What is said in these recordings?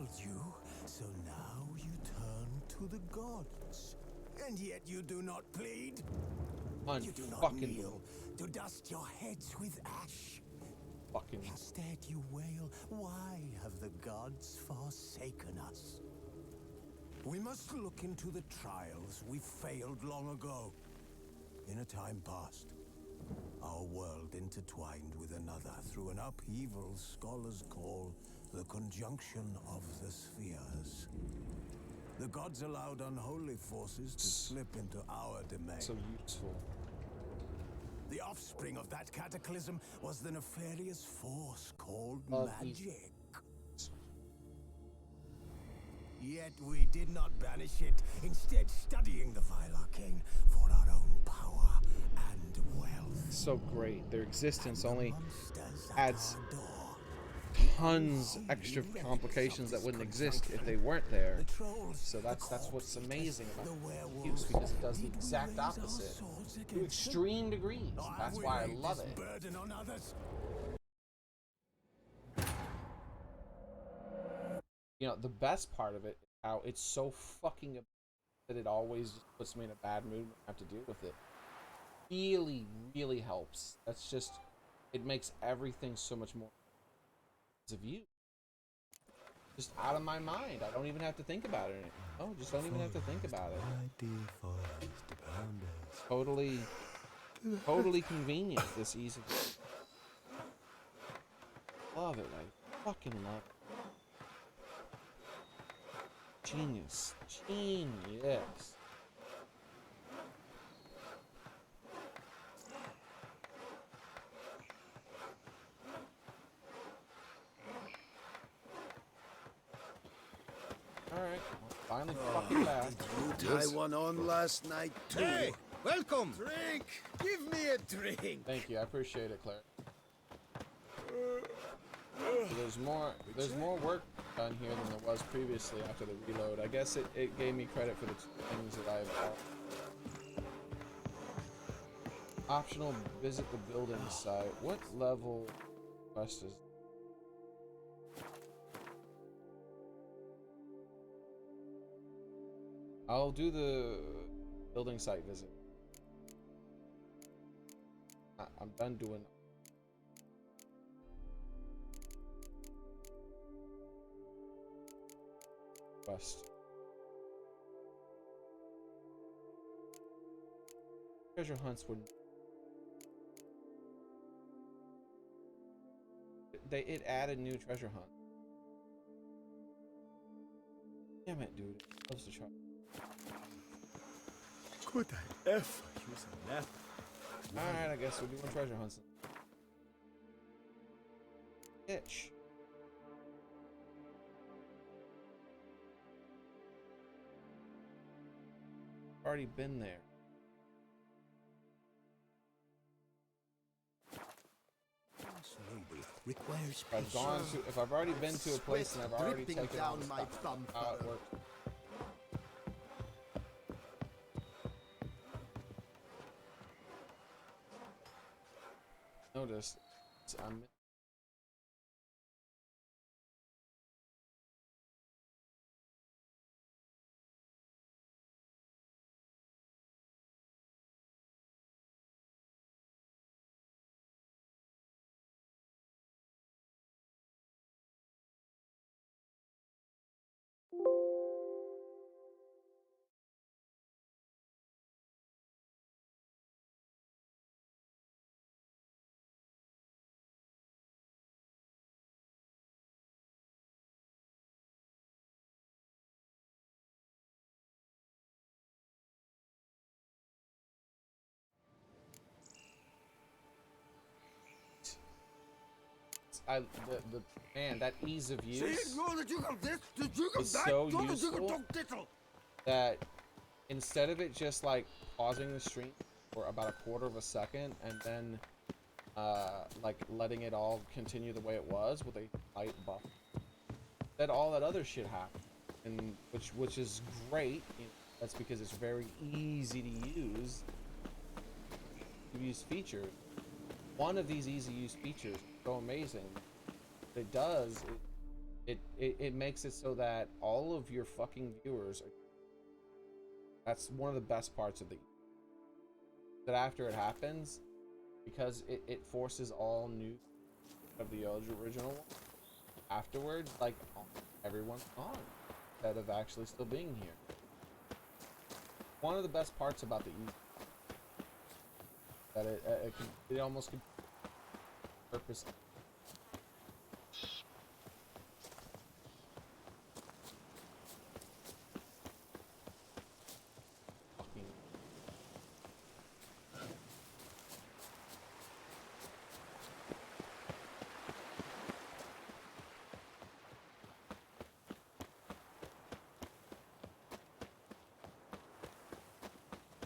failed you, so now you turn to the gods. And yet you do not plead. You do not kneel to dust your heads with ash. Instead you wail, why have the gods forsaken us? We must look into the trials we failed long ago. In a time past, our world intertwined with another through an upheaval scholars call the conjunction of the spheres. The gods allowed unholy forces to slip into our domain. So useful. The offspring of that cataclysm was the nefarious force called magic. Yet we did not banish it, instead studying the vile arcane for our own power and wealth. So great. Their existence only adds tons extra complications that wouldn't exist if they weren't there. So that's what's amazing about use, because it does the exact opposite to extreme degrees. That's why I love it. You know, the best part of it is how it's so fucking that it always just puts me in a bad mood when I have to deal with it. Really, really helps. That's just, it makes everything so much more of you. Just out of my mind. I don't even have to think about it. Oh, just don't even have to think about it. Totally convenient, this easy. Love it. I fucking love it. Genius. Genius. Alright, finally fucking back. Did you tie one on last night too? Hey, welcome! Drink! Give me a drink! Thank you, I appreciate it, Claire. So there's more work done here than there was previously after the reload. I guess it gave me credit for the things that I've optional visit the building site. What level quest is I'll do the building site visit. I'm done doing quest. Treasure hunts would it added new treasure hunt. Damn it, dude. It loves to try. Could I ever use a nap? Alright, I guess we're doing treasure hunts. Itch. Already been there. Requires if I've already been to a place and I've already taken all the stuff, how it works. Notice I'm man, that ease of use is so useful that instead of it just like pausing the stream for about a quarter of a second and then like letting it all continue the way it was with a light buff, that all that other shit happened, and which is great. You know, that's because it's very easy to use features. One of these easy use features is so amazing. What it does is it makes it so that all of your fucking viewers are, that's one of the best parts of the, that after it happens, because it forces all new of the original one afterwards, like everyone's gone instead of actually still being here. One of the best parts about the that it almost could purpose.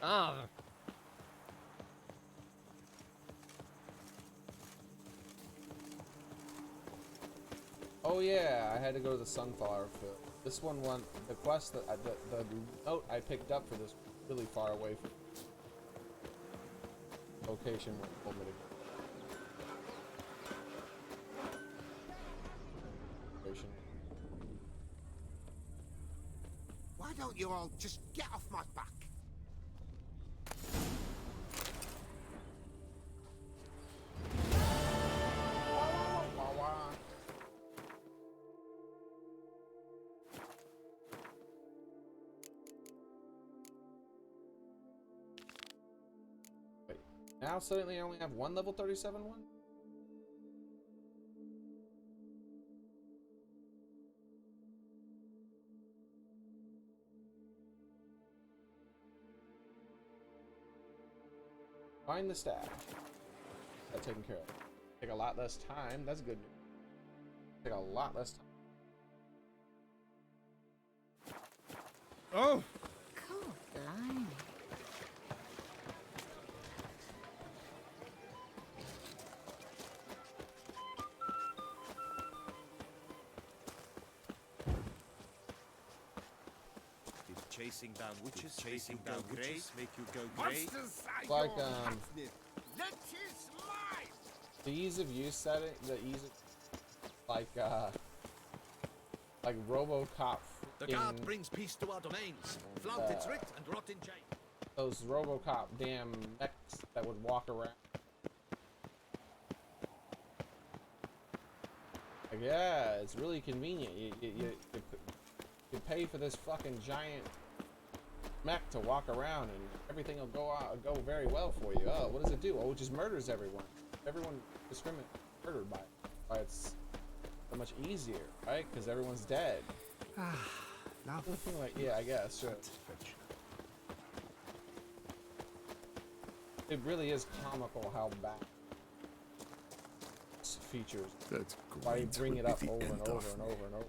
Ah. Oh yeah, I had to go to the sunflower field. This one went, the quest that the note I picked up for this was really far away from the location where it told me to go. Why don't you all just get off my back? Wait, now suddenly I only have one level 37 one? Find the stash. That's taken care of. Take a lot less time. That's good news. Take a lot less time. Oh! God, blimey. Did chasing down witches, chasing down witches make you go grey? Like Let his life! the ease of use setting, the ease of like RoboCop. The guard brings peace to our domains. Flout its writ and rot in jail. Those RoboCop damn mechs that would walk around. Like, yeah, it's really convenient. You pay for this fucking giant mech to walk around, and everything will go very well for you. Oh, what does it do? Oh, it just murders everyone. Everyone discriminates, murdered by it. Why it's so much easier, right? Because everyone's dead. Like, yeah, I guess. Sure. It really is comical how bad its features. That's Why you great. bring it Would up be the over end and over of and me. over and over.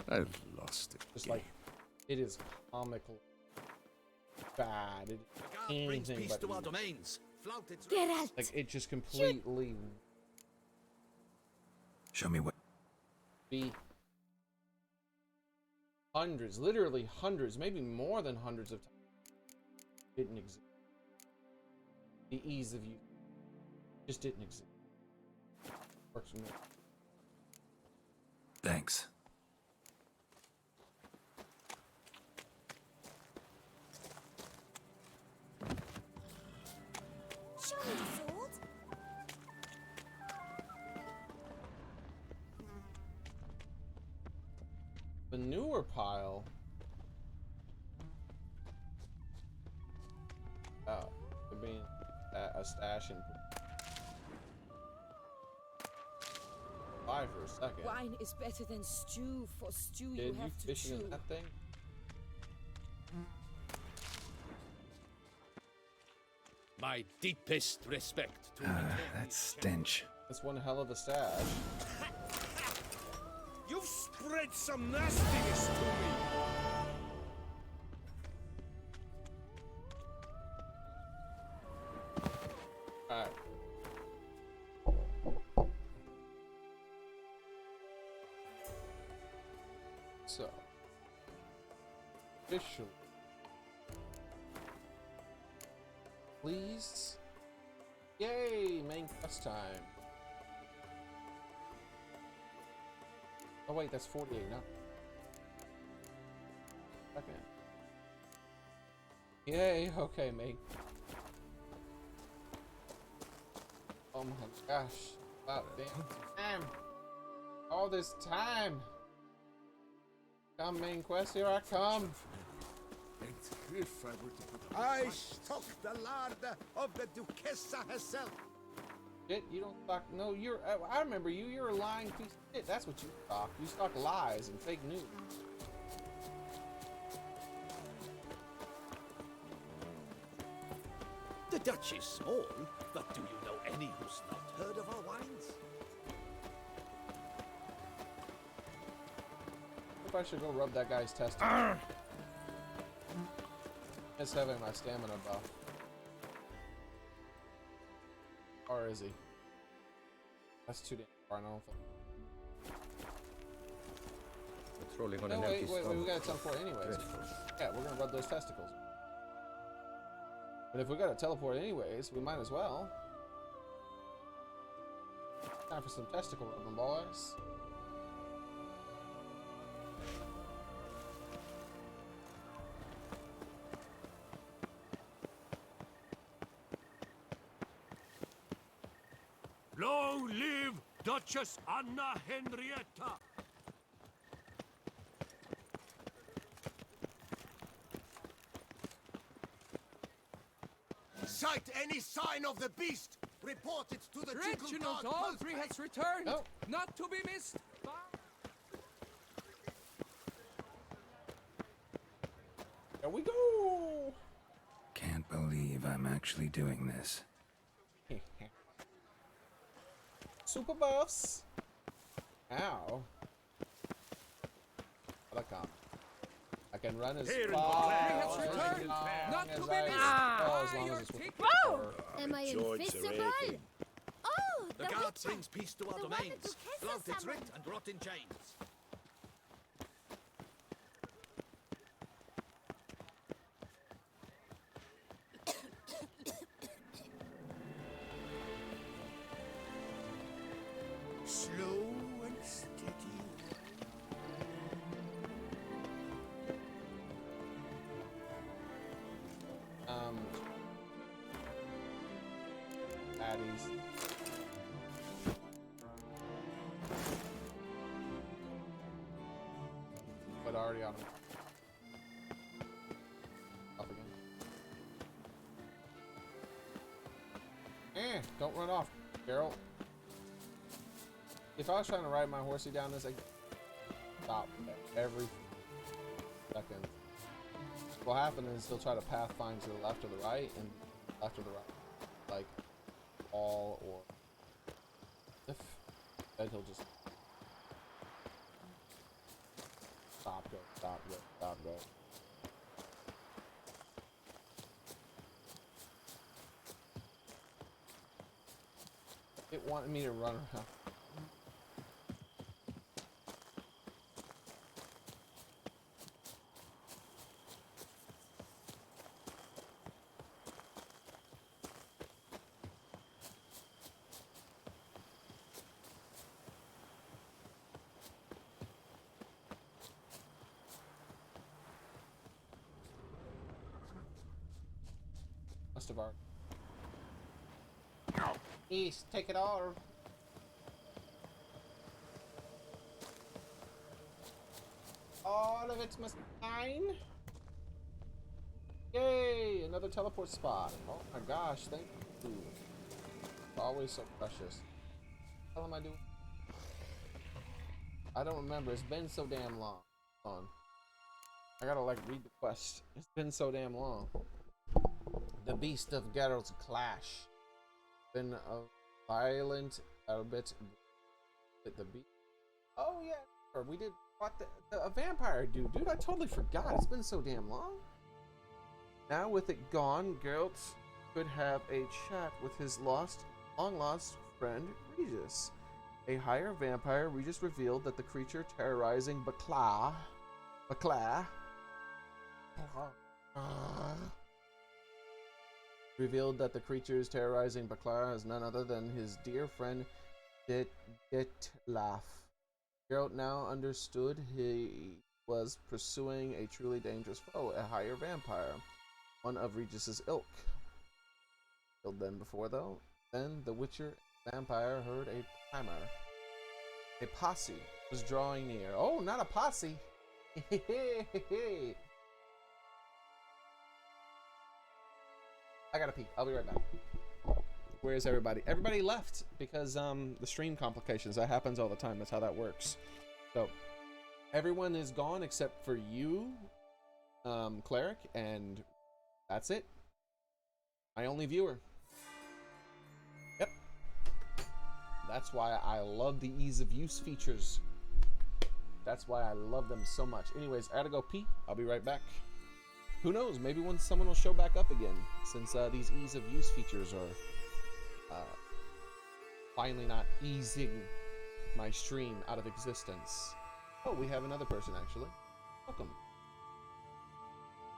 I've lost it. Just like it is comical bad. It, The guard brings anything peace but to our evil. domains. Flout its Get out! Like it just completely Show me what. be hundreds, literally hundreds, maybe more than hundreds of times. Didn't exist. The ease of use just didn't exist. Works for me. Thanks. Show me the sword. The newer pile. Oh, could be a stash and fly for a second. Wine is better than stew. For stew, Did you you have to fishing chew. in that thing? My deepest respect to That stench. That's one hell of a stash. You've spread some nastiness to me. Alright. So, officially, please, yay, main quest time. Oh wait, that's 48 now. Okay. Yay, okay, mate. Oh my gosh. About damn time. All this time. Come, main quest, here I come. I stock the larder of the Duchessa herself. Shit, you don't stock. No, you're. I remember you. You're a lying piece of shit. That's what you stock. You stock lies and fake news. The Dutch is small, but do you know any who's not heard of our wines? If I should go rub that guy's testicles. It's having my stamina buff. Or is he? That's too damn far. I don't think. It's rolling on No, an wait, empty we stomach. gotta teleport anyways. Dreadful. Yeah, we're gonna rub those testicles. But if we gotta teleport anyways, we might as well. Time for some testicle rubbing, boys. Long live Duchess Anna Henrietta! Sight any sign of the beast, report it to the Reginald Ducal Guard Aldry has returned, Oh. not to be missed. There we go! Can't believe I'm actually doing this. Super buffs! Ow. What a comment. I can run as Here in far Beauclair, has returned, as long not as to be I- missed. oh, as long Your as it's with tick- power. Am I Joints are invisible? aching. Oh, The the guard Witche. brings peace to our The one domains. that Duchessa Flaunt its summoned. writ and rot in chains. Slow and steady. Addies. But already on him. Up again. Don't run off, Geralt. If I was trying to ride my horsey down this, I'd stop every second. What happened is he'll try to pathfind to the left or the right, and left or the right. Like, all or if. Then he'll just stop, go, stop, go, stop, go. It wanted me to run around. Must have already. East, take it all. All of it's mine. Yay! Another teleport spot. Oh my gosh, thank you. Always so precious. What the hell am I doing? I don't remember. It's been so damn long. Hold on. I gotta like read the quest. It's been so damn long. The Beast of Geralt's Clash. Been a violent bit with the beast. Oh yeah, we did what a vampire dude. Dude, I totally forgot. It's been so damn long. Now with it gone, Geralt could have a chat with his long lost friend Regis. A higher vampire, Regis revealed that the creature terrorizing Bacla revealed that the creatures terrorizing Bacla is none other than his dear friend Ditlaf. Geralt now understood he was pursuing a truly dangerous foe, a higher vampire, one of Regis's ilk. Killed them before, though. Then the Witcher vampire heard a clamor. A posse was drawing near. Oh, not a posse! I gotta pee. I'll be right back. Where's everybody? Everybody left because the stream complications. That happens all the time. That's how that works. So everyone is gone except for you, cleric, and that's it. My only viewer. Yep. That's why I love the ease of use features. That's why I love them so much. Anyways, I gotta go pee. I'll be right back. Who knows? Maybe when someone will show back up again, since these ease of use features are finally not easing my stream out of existence. Oh, we have another person actually. Welcome.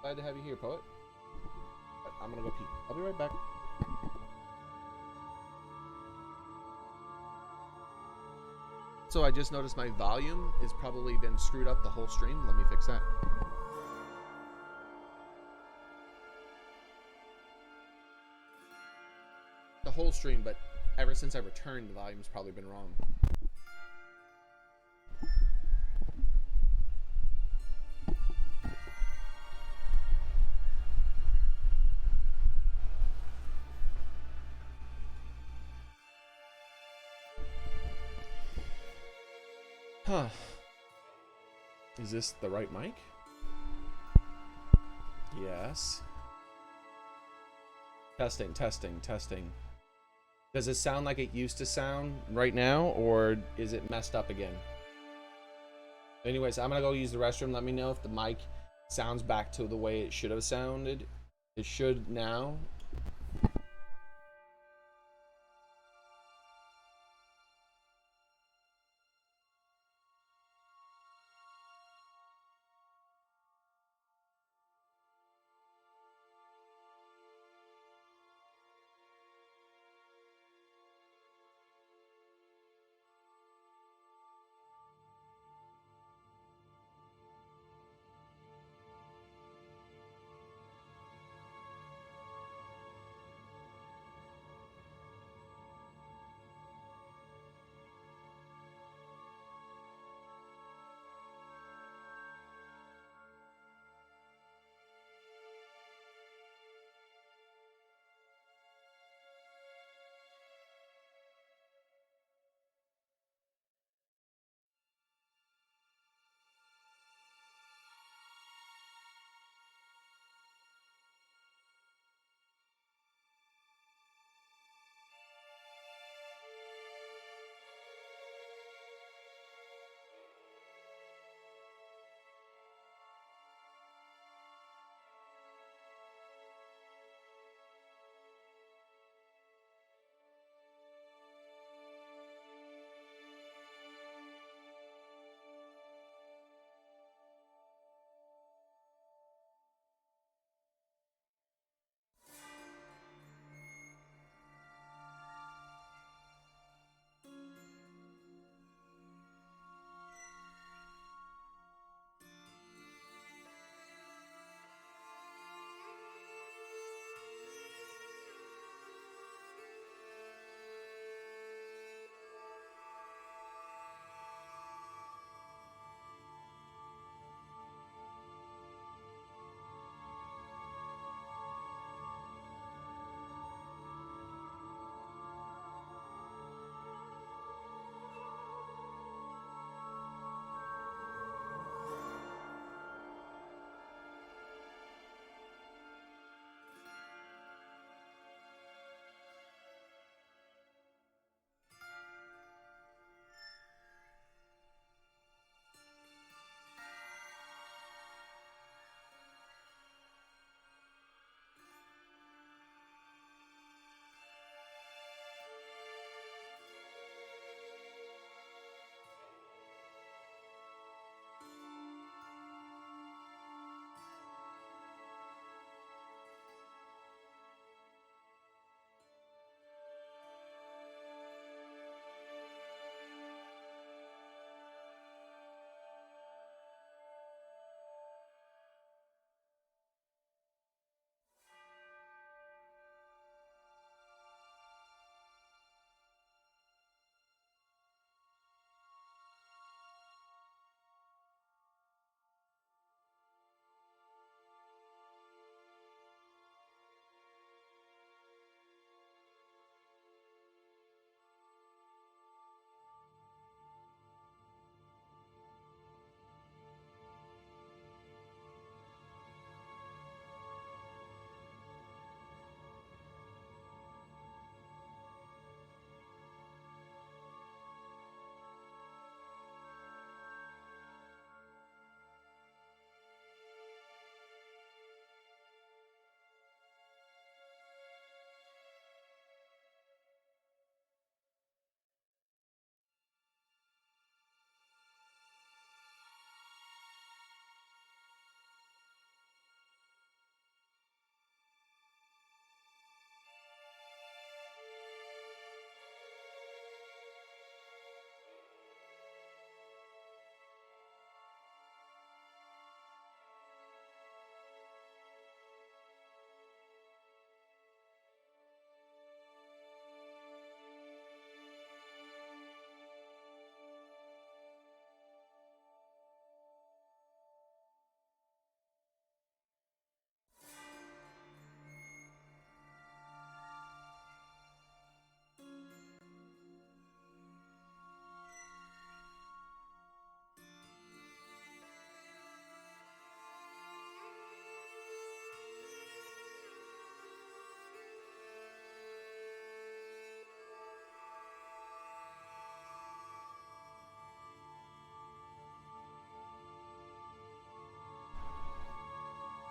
Glad to have you here, poet. But I'm gonna go pee. I'll be right back. So I just noticed my volume has probably been screwed up the whole stream. Let me fix that. The whole stream, but ever since I returned, the volume's probably been wrong. Huh. Is this the right mic? Yes. Testing, testing, testing. Does it sound like it used to sound right now, or is it messed up again? Anyways, I'm gonna go use the restroom. Let me know if the mic sounds back to the way it should have sounded. It should now.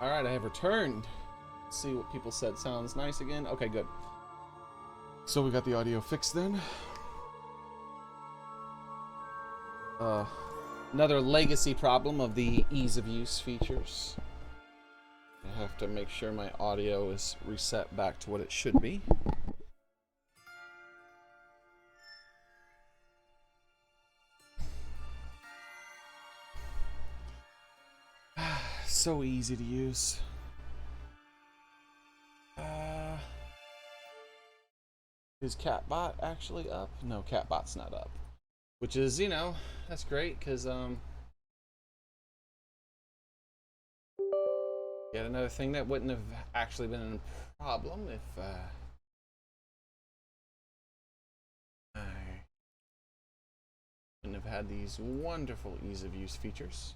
Alright, I have returned. Let's see what people said. Sounds nice again. Okay, good. So we got the audio fixed then. Another legacy problem of the ease of use features. I have to make sure my audio is reset back to what it should be. So easy to use. Is Catbot actually up? No, Catbot's not up. Which is, you know, that's great, because, yet another thing that wouldn't have actually been a problem if, I wouldn't have had these wonderful ease of use features.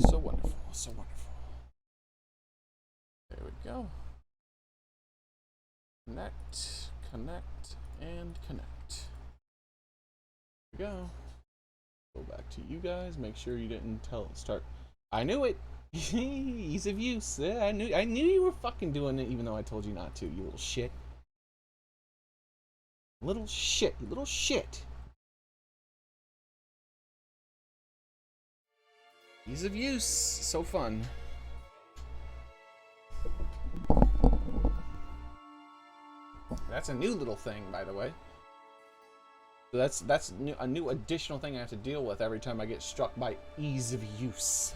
So wonderful, so wonderful. There we go. Connect, connect, and connect. There we go. Go back to you guys. Make sure you didn't start. I knew it. Ease of use. Yeah, I knew you were fucking doing it, even though I told you not to. You little shit. Little shit. You little shit. Ease of use. So fun. That's a new little thing, by the way. So that's a new additional thing I have to deal with every time I get struck by ease of use.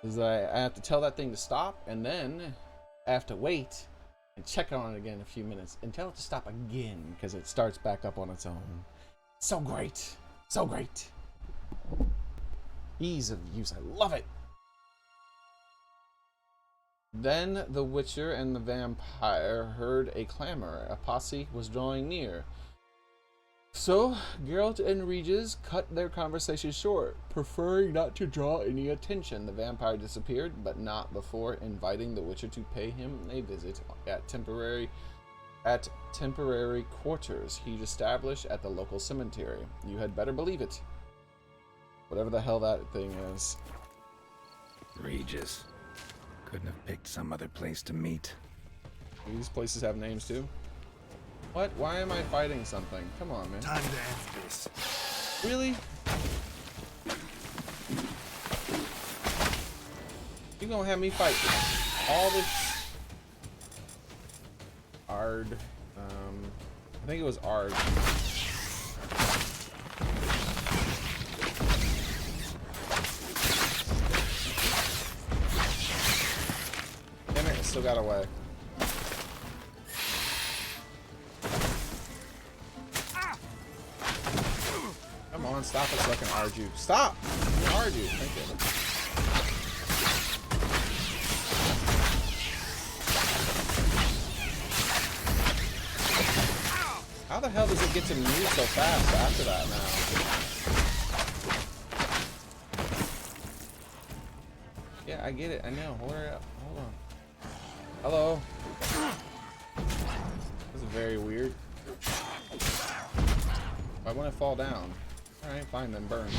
Is I have to tell that thing to stop, and then I have to wait and check on it again in a few minutes and tell it to stop again because it starts back up on its own. So great, so great. Ease of use, I love it. Then the Witcher and the vampire heard a clamor. A posse was drawing near. So Geralt and Regis cut their conversation short, preferring not to draw any attention. The vampire disappeared, but not before inviting the Witcher to pay him a visit at temporary quarters he'd established at the local cemetery. You had better believe it. Whatever the hell that thing is. Regis. Couldn't have picked some other place to meet. These places have names too. What? Why am I fighting something? Come on, man. Time to end this. Really? You gonna have me fight all this Ard? I think it was Ard. Damn it! It still got away. Come on, stop it so I can Ard you. Stop! Ard you. Thank you. How the hell does it get to mute so fast after that now? Yeah, I get it. I know. Hold on. Hello. This is very weird. Why wouldn't it fall down? Alright, fine then, burn.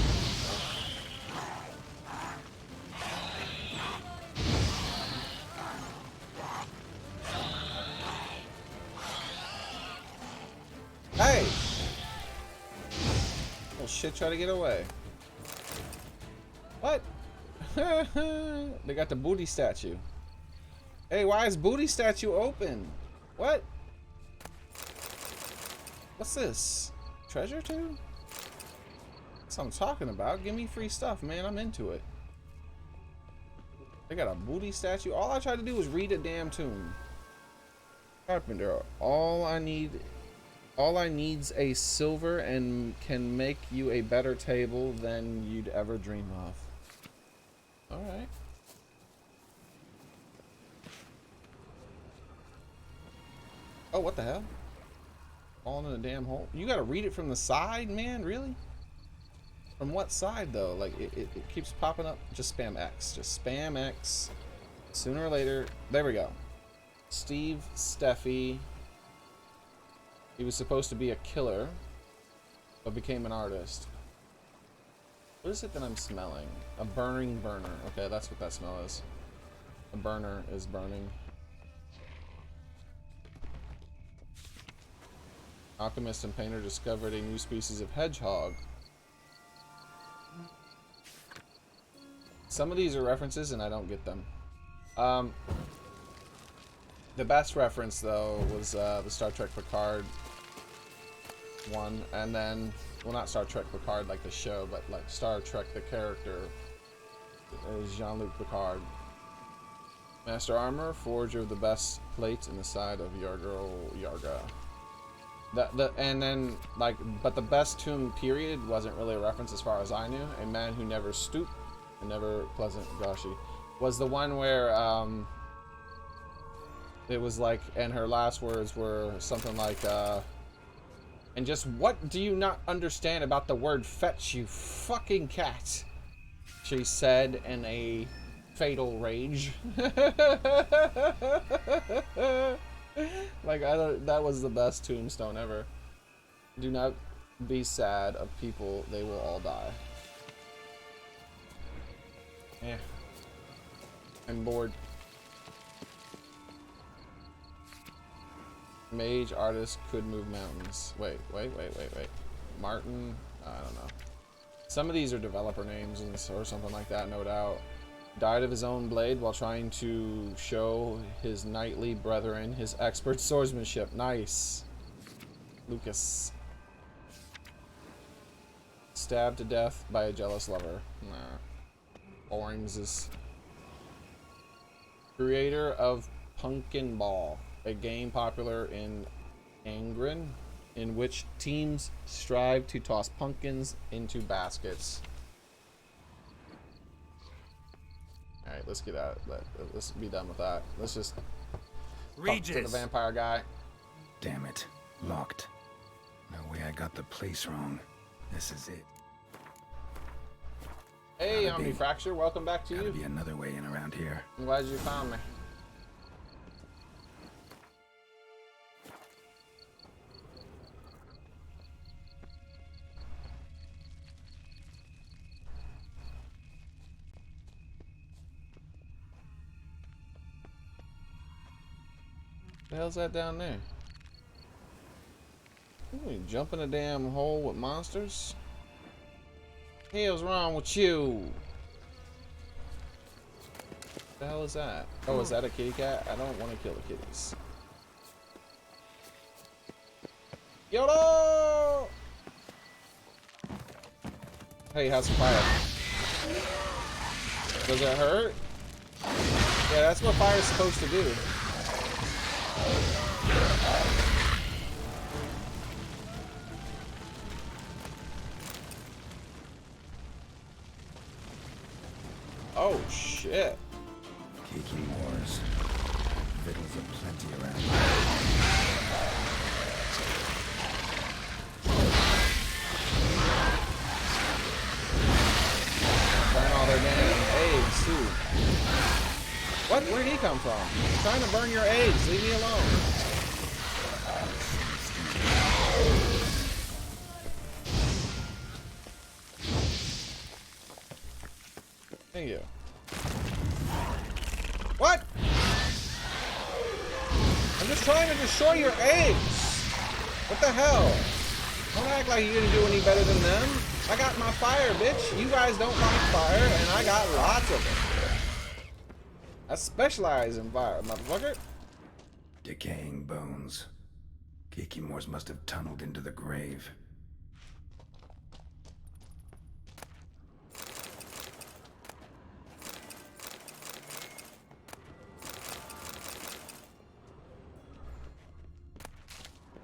Hey! Little shit try to get away. What? They got the booty statue. Hey, why is booty statue open? What? What's this? Treasure too? That's what I'm talking about. Give me free stuff, man. I'm into it. They got a booty statue. All I tried to do was read a damn tune. Carpenter, all I need's a silver and can make you a better table than you'd ever dream of. Alright. Oh, what the hell? Falling in a damn hole. You gotta read it from the side, man? Really? From what side, though? Like, it keeps popping up. Just spam X. Just spam X. Sooner or later. There we go. Steve Steffi. He was supposed to be a killer. but became an artist. What is it that I'm smelling? A burning burner. Okay, that's what that smell is. A burner is burning. Alchemist and painter discovered a new species of hedgehog. Some of these are references and I don't get them. The best reference though was the Star Trek Picard one, and then, well, not Star Trek Picard like the show, but like Star Trek the character is Jean-Luc Picard. Master Armor, forger of the best plate in the side of your girl Yarga. And then, like, but the best tomb period wasn't really a reference as far as I knew. A man who never stooped and never pleasant Gashi was the one where it was like, and her last words were something like and just, what do you not understand about the word fetch, you fucking cat? She said in a fatal rage. Like, that was the best tombstone ever. Do not be sad of people, they will all die. Yeah. I'm bored. Mage artist could move mountains. Wait. Martin? I don't know. Some of these are developer names or something like that, no doubt. Died of his own blade while trying to show his knightly brethren his expert swordsmanship. Nice. Lucas. Stabbed to death by a jealous lover. Nah. Oranges. Creator of Pumpkin Ball, a game popular in Angren, in which teams strive to toss pumpkins into baskets. Alright, let's get out. Let's be done with that. Let's just talk to the vampire guy. Damn it. Locked. No way I got the place wrong. This is it. Hey, Omnifracture, welcome back to Gotta you. be another way in around here. I'm glad you found me. What the hell's that down there? You jump in a damn hole with monsters? What the hell's wrong with you? What the hell is that? Oh, is that a kitty cat? I don't want to kill the kitties. YOLO! Hey, how's the fire? Does it hurt? Yeah, that's what fire's supposed to do. Oh shit. Kiki Moors. Victuals aplenty around. Burn all their damn eggs too. What? Where'd he come from? I'm trying to burn your eggs. Leave me alone. Thank you. What? I'm just trying to destroy your eggs. What the hell? Don't act like you didn't do any better than them. I got my fire, bitch. You guys don't like fire, and I got lots of it. I specialize in fire, motherfucker. Decaying bones. Kiki Moors must have tunneled into the grave.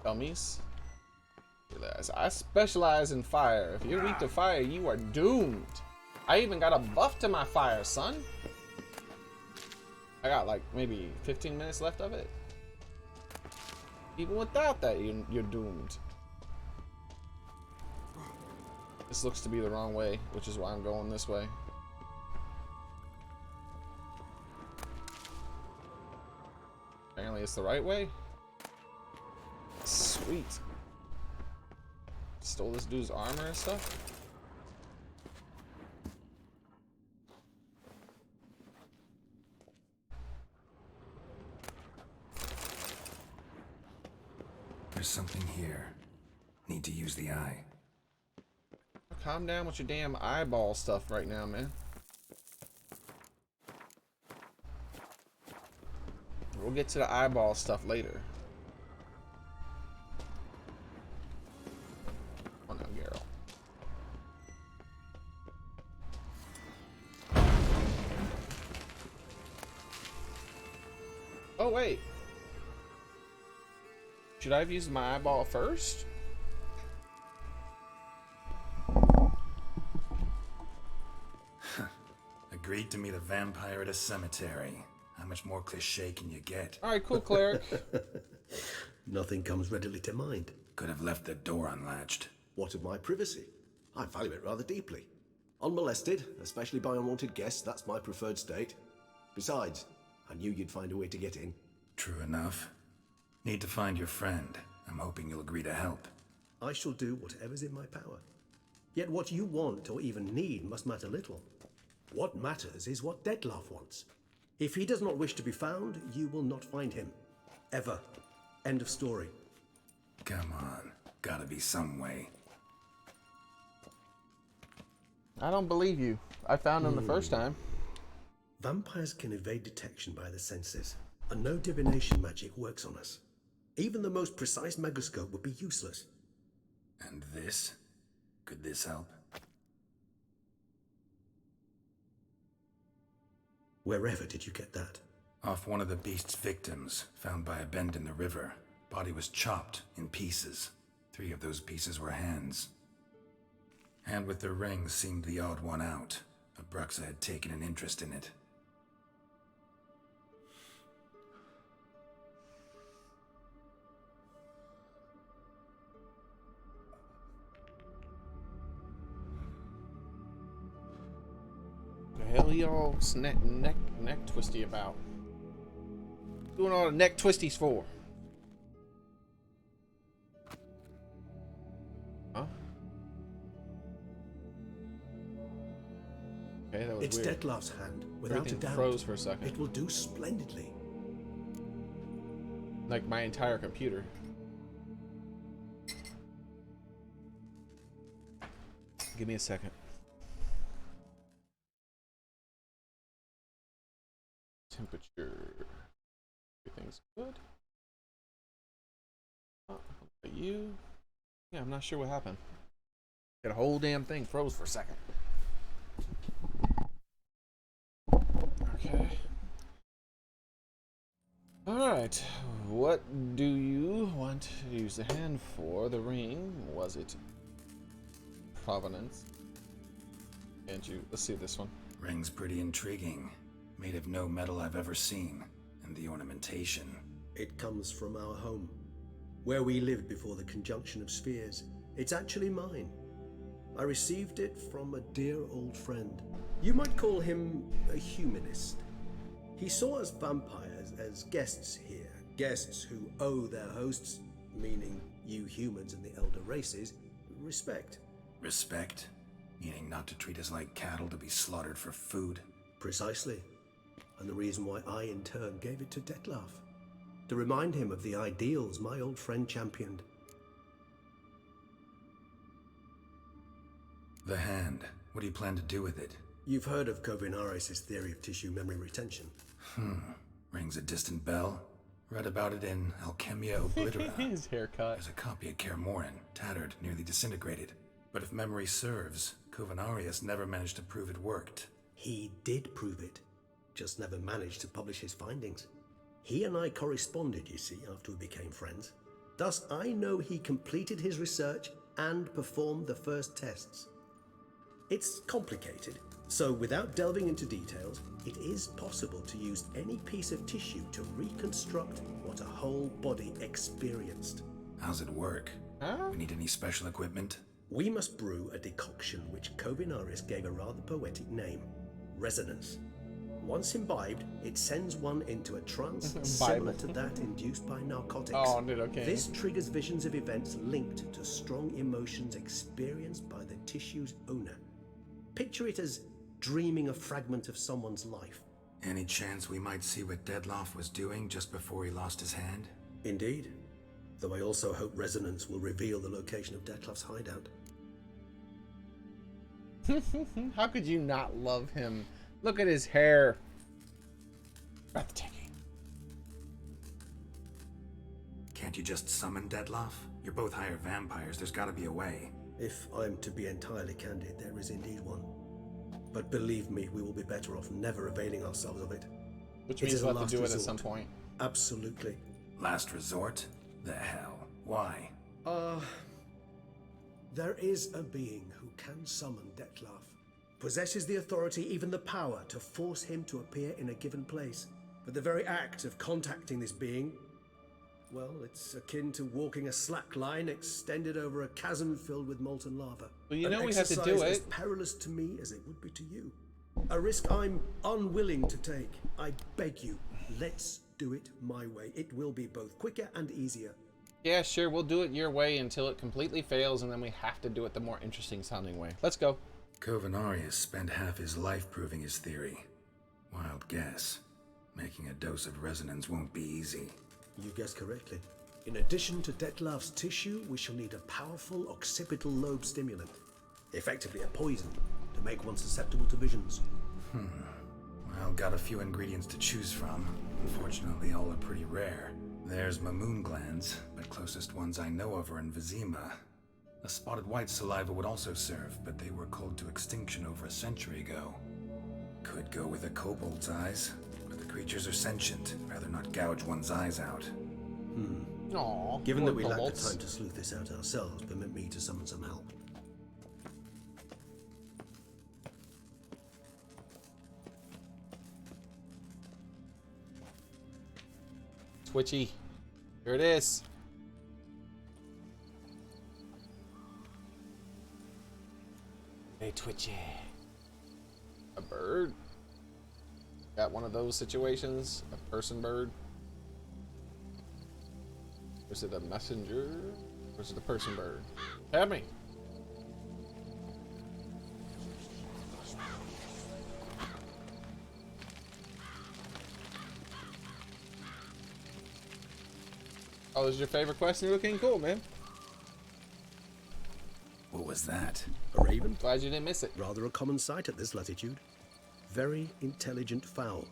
Dummies. Realize I specialize in fire. If you're weak to fire, you are doomed. I even got a buff to my fire, son. I got like maybe 15 minutes left of it. Even without that, you're doomed. This looks to be the wrong way, which is why I'm going this way. Apparently it's the right way. Sweet. Stole this dude's armor and stuff. There's something here. Need to use the eye. Calm down with your damn eyeball stuff right now, man. We'll get to the eyeball stuff later. Oh no, Geralt. Oh wait. Should I have used my eyeball first? Agreed to meet a vampire at a cemetery. How much more cliche can you get? Alright, cool, cleric. Nothing comes readily to mind. Could have left the door unlatched. What of my privacy? I value it rather deeply. Unmolested, especially by unwanted guests, that's my preferred state. Besides, I knew you'd find a way to get in. True enough. Need to find your friend. I'm hoping you'll agree to help. I shall do whatever's in my power. Yet what you want or even need must matter little. What matters is what Dettlaff wants. If he does not wish to be found, you will not find him. Ever. End of story. Come on. Gotta be some way. I don't believe you. I found him the first time. Vampires can evade detection by the senses, and no divination magic works on us. Even the most precise megascope would be useless. And this? Could this help? Wherever did you get that? Off one of the beast's victims, found by a bend in the river. Body was chopped in pieces. 3 of those pieces were hands. Hand with the ring seemed the odd one out. Abruxa had taken an interest in it. The hell y'all neck twisty about? Doing all the neck twisties for? Huh? Okay, that was It's weird. Dettlaff's hand, without Everything a doubt. froze for a second. It will do splendidly. Like my entire computer. Give me a second. Temperature. Everything's good. Oh, you? Yeah, I'm not sure what happened. That whole damn thing froze for a second. Okay. Alright. What do you want to use the hand for? The ring? Was it provenance? And you. Let's see this one. Ring's pretty intriguing. Made of no metal I've ever seen. And the ornamentation. It comes from our home, where we lived before the conjunction of spheres. It's actually mine. I received it from a dear old friend. You might call him a humanist. He saw us vampires as guests here, guests who owe their hosts, meaning you humans and the elder races, respect. Respect? Meaning not to treat us like cattle to be slaughtered for food? Precisely. And the reason why I, in turn, gave it to Dettlaff. To remind him of the ideals my old friend championed. The hand. What do you plan to do with it? You've heard of Kovinaris' theory of tissue memory retention. Rings a distant bell. Read about it in Alchemia Oblitera. His haircut. There's a copy of Kaer Morhen, tattered, nearly disintegrated. But if memory serves, Kovinaris never managed to prove it worked. He did prove it, just never managed to publish his findings. He and I corresponded, you see, after we became friends. Thus, I know he completed his research and performed the first tests. It's complicated, so without delving into details, it is possible to use any piece of tissue to reconstruct what a whole body experienced. How's it work? Huh? We need any special equipment? We must brew a decoction which Kovinaris gave a rather poetic name, resonance. Once imbibed, it sends one into a trance similar to that induced by narcotics. Oh, dude, okay. This triggers visions of events linked to strong emotions experienced by the tissue's owner. Picture it as dreaming a fragment of someone's life. Any chance we might see what Dettlaff was doing just before he lost his hand? Indeed. Though I also hope resonance will reveal the location of Dettlaff's hideout. How could you not love him? Look at his hair. Breathtaking. Can't you just summon Dettlaff? You're both hired vampires. There's got to be a way. If I'm to be entirely candid, there is indeed one. But believe me, we will be better off never availing ourselves of it. Which It means is a we'll have last to do it at resort. some point. Absolutely. Last resort? The hell? Why? There is a being who can summon Dettlaff. Possesses the authority, even the power, to force him to appear in a given place. But the very act of contacting this being, well, it's akin to walking a slack line extended over a chasm filled with molten lava. Well, you An know we have to do exercise as it. perilous to me as it would be to you. A risk I'm unwilling to take. I beg you, let's do it my way. It will be both quicker and easier. Yeah, sure, we'll do it your way until it completely fails, and then we have to do it the more interesting sounding way. Let's go. Covenarius spent half his life proving his theory. Wild guess. Making a dose of resonance won't be easy. You guessed correctly. In addition to Dettlaff's tissue, we shall need a powerful occipital lobe stimulant. Effectively a poison, to make one susceptible to visions. Well, got a few ingredients to choose from. Unfortunately, all are pretty rare. There's Mamoon glands, but closest ones I know of are in Vizima. A spotted white saliva would also serve, but they were cold to extinction over a century ago. Could go with a kobold's eyes, but the creatures are sentient. Rather not gouge one's eyes out. Aw, Given that we lack the kobolds. time to sleuth this out ourselves, permit me to summon some help. Witchy. Here it is. Hey, Twitchy. A bird? Got one of those situations? A person bird? Or is it a messenger? Or is it a person bird? Tell me. Oh, this is your favorite quest? You're looking cool, man. What was that? A raven? Glad you didn't miss it. Rather a common sight at this latitude. Very intelligent fowl.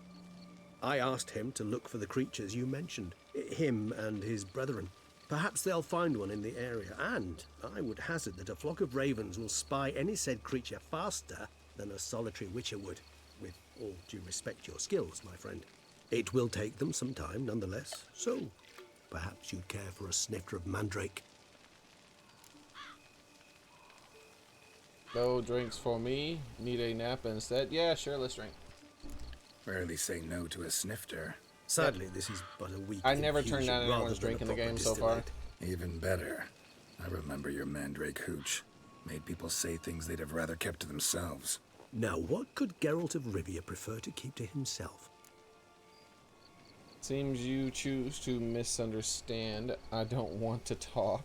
I asked him to look for the creatures you mentioned. Him and his brethren. Perhaps they'll find one in the area, and I would hazard that a flock of ravens will spy any said creature faster than a solitary witcher would. With all due respect to your skills, my friend. It will take them some time, nonetheless, so perhaps you'd care for a snifter of mandrake. No drinks for me. Need a nap instead. Yeah, sure, let's drink. Rarely say no to a snifter. Sadly, this is but a weak I never turned infusion down rather anyone's than drink a in the proper game so far. distillate. Even better. I remember your mandrake hooch. Made people say things they'd have rather kept to themselves. Now, what could Geralt of Rivia prefer to keep to himself? Seems you choose to misunderstand. I don't want to talk.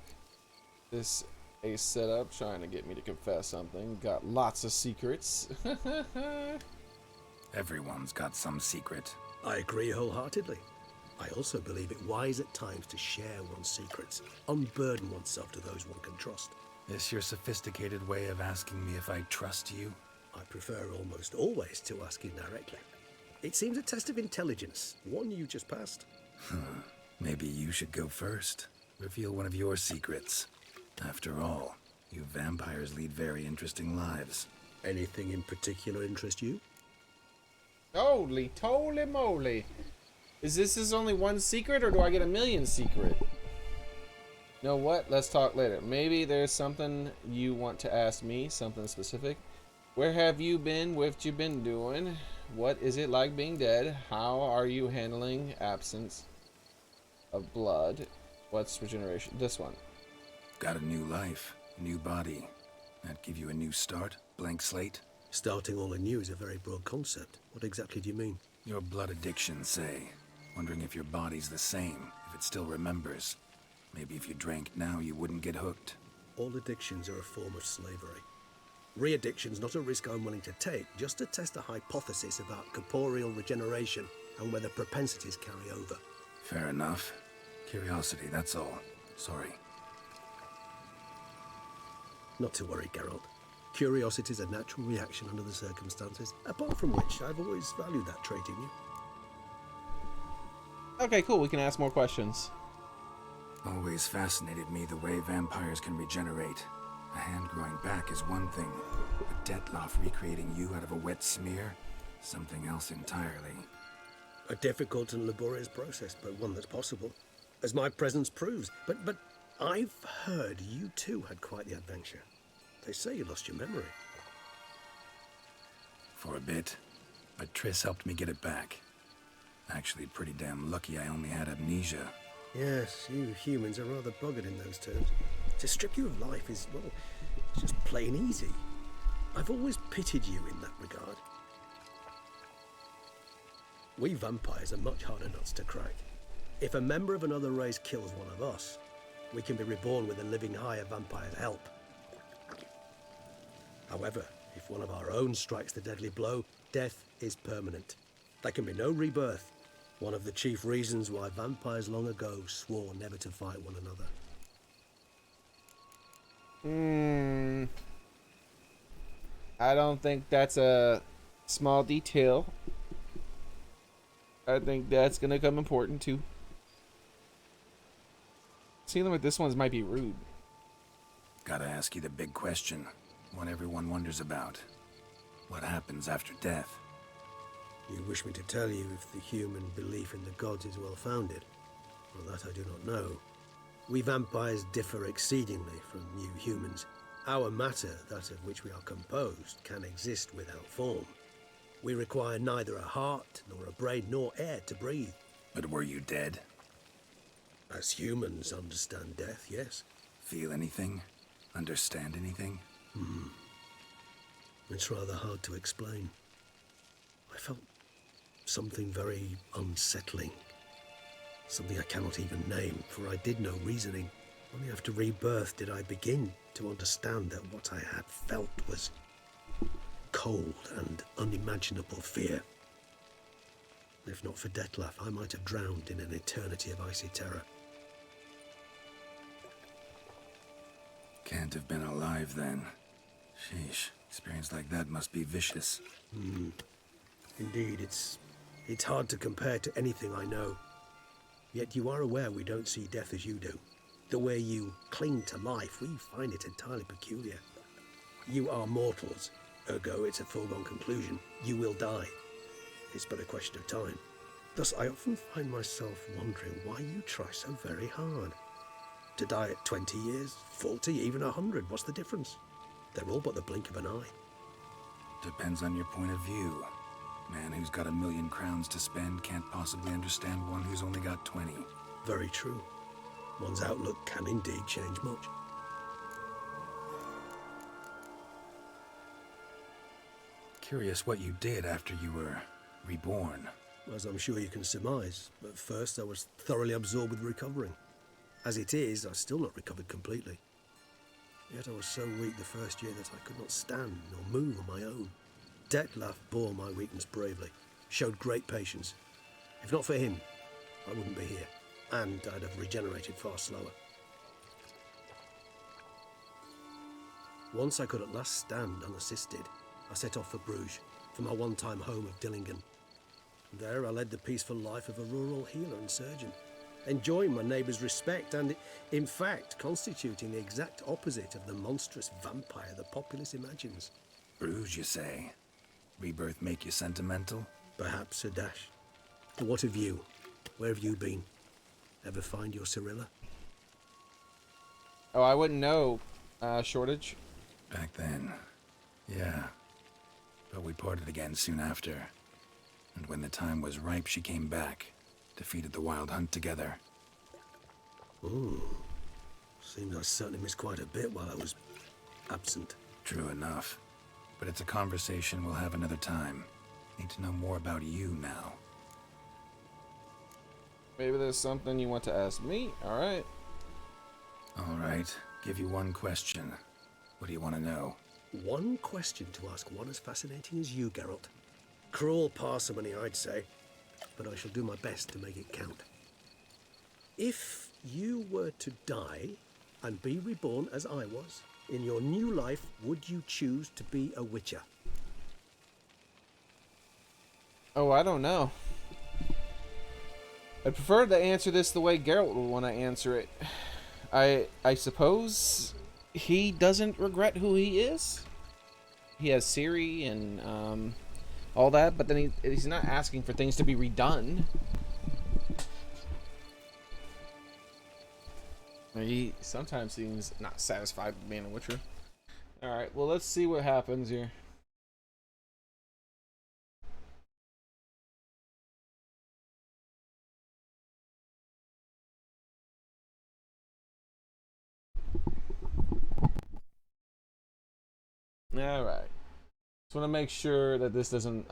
This a setup trying to get me to confess something. Got lots of secrets. Everyone's got some secret. I agree wholeheartedly. I also believe it wise at times to share one's secrets, unburden oneself to those one can trust. This your sophisticated way of asking me if I trust you? I prefer almost always to ask indirectly. It seems a test of intelligence, one you just passed. Maybe you should go first. Reveal one of your secrets. After all, you vampires lead very interesting lives. Anything in particular interest you? Holy toly moly. Is this only one secret, or do I get a million secret? You know what? Let's talk later. Maybe there's something you want to ask me, something specific. Where have you been? What you been doing? What is it like being dead? How are you handling absence of blood? What's regeneration? This one. Got a new life, new body. That give you a new start? Blank slate? Starting all anew is a very broad concept. What exactly do you mean? Your blood addiction, say. Wondering if your body's the same, if it still remembers. Maybe if you drank now, you wouldn't get hooked. All addictions are a form of slavery. Re-addiction's not a risk I'm willing to take, just to test a hypothesis about corporeal regeneration and whether propensities carry over. Fair enough. Curiosity, that's all. Sorry. Not to worry, Geralt. Curiosity is a natural reaction under the circumstances, apart from which I've always valued that trait in you. Okay, cool. We can ask more questions. Always fascinated me the way vampires can regenerate. A hand growing back is one thing, but Detloff recreating you out of a wet smear? Something else entirely. A difficult and laborious process, but one that's possible, as my presence proves. But I've heard you too had quite the adventure. They say you lost your memory. For a bit, but Triss helped me get it back. Actually, pretty damn lucky I only had amnesia. Yes, you humans are rather buggered in those terms. To strip you of life is, well, it's just plain easy. I've always pitied you in that regard. We vampires are much harder nuts to crack. If a member of another race kills one of us, we can be reborn with a living higher vampire's help. However, if one of our own strikes the deadly blow, death is permanent. There can be no rebirth. One of the chief reasons why vampires long ago swore never to fight one another. I don't think that's a small detail. I think that's gonna come important too. Seeing like this one's might be rude. Gotta ask you the big question, one everyone wonders about. What happens after death? You wish me to tell you if the human belief in the gods is well founded? Well, that I do not know. We vampires differ exceedingly from you humans. Our matter, that of which we are composed, can exist without form. We require neither a heart, nor a brain, nor air to breathe. But were you dead? As humans understand death, yes. Feel anything? Understand anything? It's rather hard to explain. I felt something very unsettling. Something I cannot even name, for I did no reasoning. Only after rebirth did I begin to understand that what I had felt was cold and unimaginable fear. If not for Detlaff, I might have drowned in an eternity of icy terror. Can't have been alive then. Sheesh, experience like that must be vicious. Indeed, it's hard to compare to anything I know. Yet you are aware we don't see death as you do. The way you cling to life, we find it entirely peculiar. You are mortals, ergo it's a foregone conclusion. You will die. It's but a question of time. Thus, I often find myself wondering why you try so very hard. To die at 20 years, 40, even 100, what's the difference? They're all but the blink of an eye. Depends on your point of view. Man who's got 1,000,000 crowns to spend can't possibly understand one who's only got 20. Very true. One's outlook can indeed change much. Curious what you did after you were reborn. As I'm sure you can surmise, at first I was thoroughly absorbed with recovering. As it is, I've still not recovered completely. Yet I was so weak the first year that I could not stand nor move on my own. Detlaff bore my weakness bravely, showed great patience. If not for him, I wouldn't be here, and I'd have regenerated far slower. Once I could at last stand unassisted, I set off for Bruges, for my one-time home of Dillingen. There I led the peaceful life of a rural healer and surgeon, enjoying my neighbours' respect and, in fact, constituting the exact opposite of the monstrous vampire the populace imagines. Bruges, you say? Rebirth make you sentimental? Perhaps a dash. But what of you? Where have you been? Ever find your Cyrilla? Oh, I wouldn't know. Shortage? Back then, yeah. But we parted again soon after. And when the time was ripe, she came back. Defeated the Wild Hunt together. Ooh. Seems I certainly missed quite a bit while I was absent. True enough. but it's a conversation we'll have another time. Need to know more about you now. Maybe there's something you want to ask me. All right. All right. Give you one question. What do you want to know? One question to ask one as fascinating as you, Geralt. Cruel parsimony, I'd say, but I shall do my best to make it count. If you were to die and be reborn as I was, in your new life, would you choose to be a Witcher? Oh, I don't know. I'd prefer to answer this the way Geralt would want to answer it. I suppose he doesn't regret who he is. He has Ciri and all that, but then he's not asking for things to be redone. He sometimes seems not satisfied with being a Witcher. Alright, well, let's see what happens here. Alright. Just want to make sure that this doesn't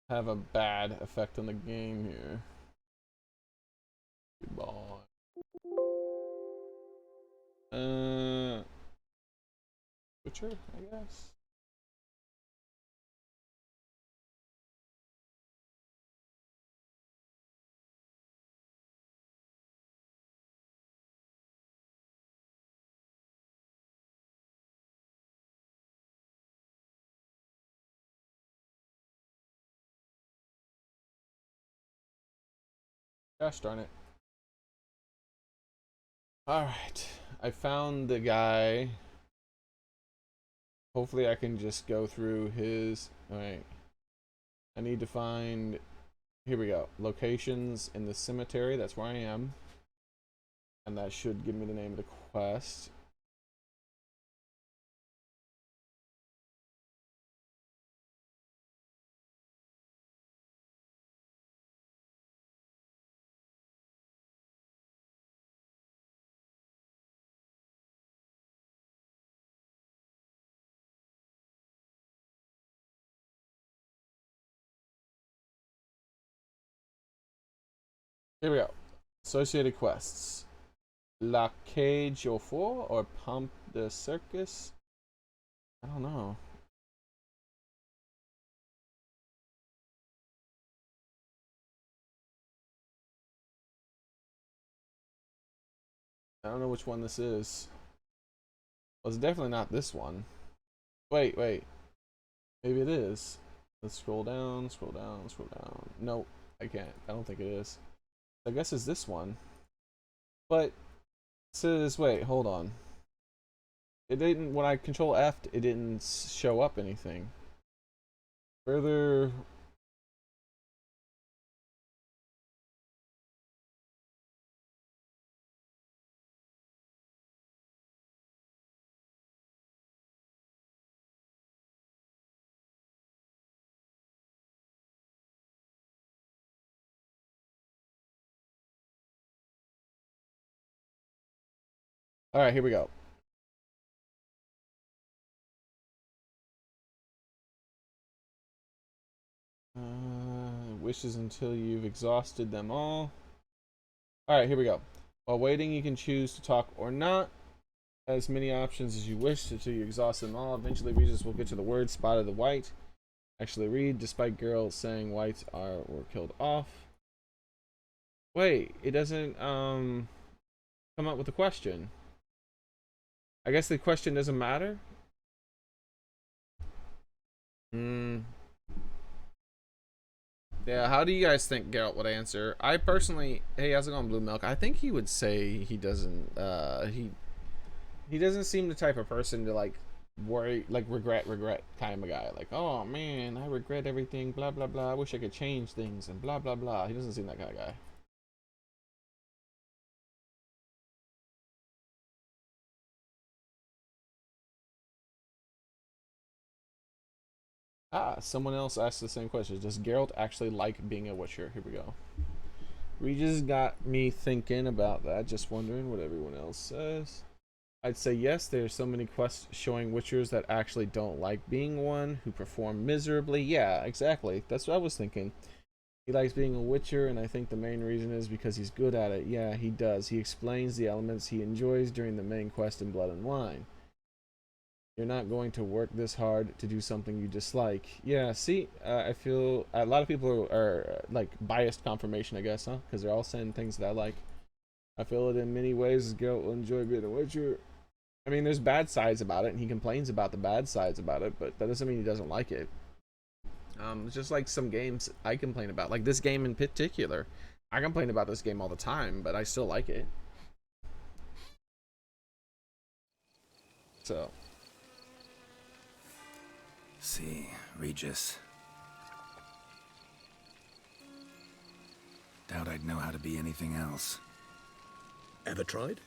have a bad effect on the game here. Goodbye. Witcher, I guess. Gosh darn it. Alright. I found the guy. Hopefully I can just go through his... Alright. I need to find... Here we go. Locations in the cemetery. That's where I am. And that should give me the name of the quest. Here we go. Associated quests. La Cage au Four or Pump the Circus? I don't know. I don't know which one this is. Well, it's definitely not this one. Wait. Maybe it is. Let's scroll down, scroll down, scroll down. Nope, I can't. I don't think it is. I guess it's this one. But it says, wait, hold on. It didn't, when I control F, it didn't show up anything. Further. Alright, here we go. Wishes until you've exhausted them all. Alright, here we go. While waiting, you can choose to talk or not. As many options as you wish until you exhaust them all. Eventually, Regis will get to the word spotted the white. Actually read, despite girls saying whites were killed off. Wait, it doesn't come up with a question. I guess the question doesn't matter. Yeah, how do you guys think Geralt would answer? I personally, hey, how's it going, Blue Milk? I think he would say he doesn't, he doesn't seem the type of person to, like, worry, like, regret kind of a guy. Like, oh, man, I regret everything, blah, blah, blah. I wish I could change things and blah, blah, blah. He doesn't seem that kind of guy. Ah, someone else asked the same question. Does Geralt actually like being a Witcher? Here we go. Regis got me thinking about that. Just wondering what everyone else says. I'd say yes, there's so many quests showing Witchers that actually don't like being one, who perform miserably. Yeah, exactly. That's what I was thinking. He likes being a Witcher, and I think the main reason is because he's good at it. Yeah, he does. He explains the elements he enjoys during the main quest in Blood and Wine. You're not going to work this hard to do something you dislike. Yeah, see, I feel a lot of people are like biased confirmation, I guess, huh? Because they're all saying things that I like. I feel it in many ways. Geralt will enjoy being a Witcher. I mean, there's bad sides about it, and he complains about the bad sides about it, but that doesn't mean he doesn't like it. It's just like some games I complain about, like this game in particular. I complain about this game all the time, but I still like it. So. See, Regis. Doubt I'd know how to be anything else. Ever tried?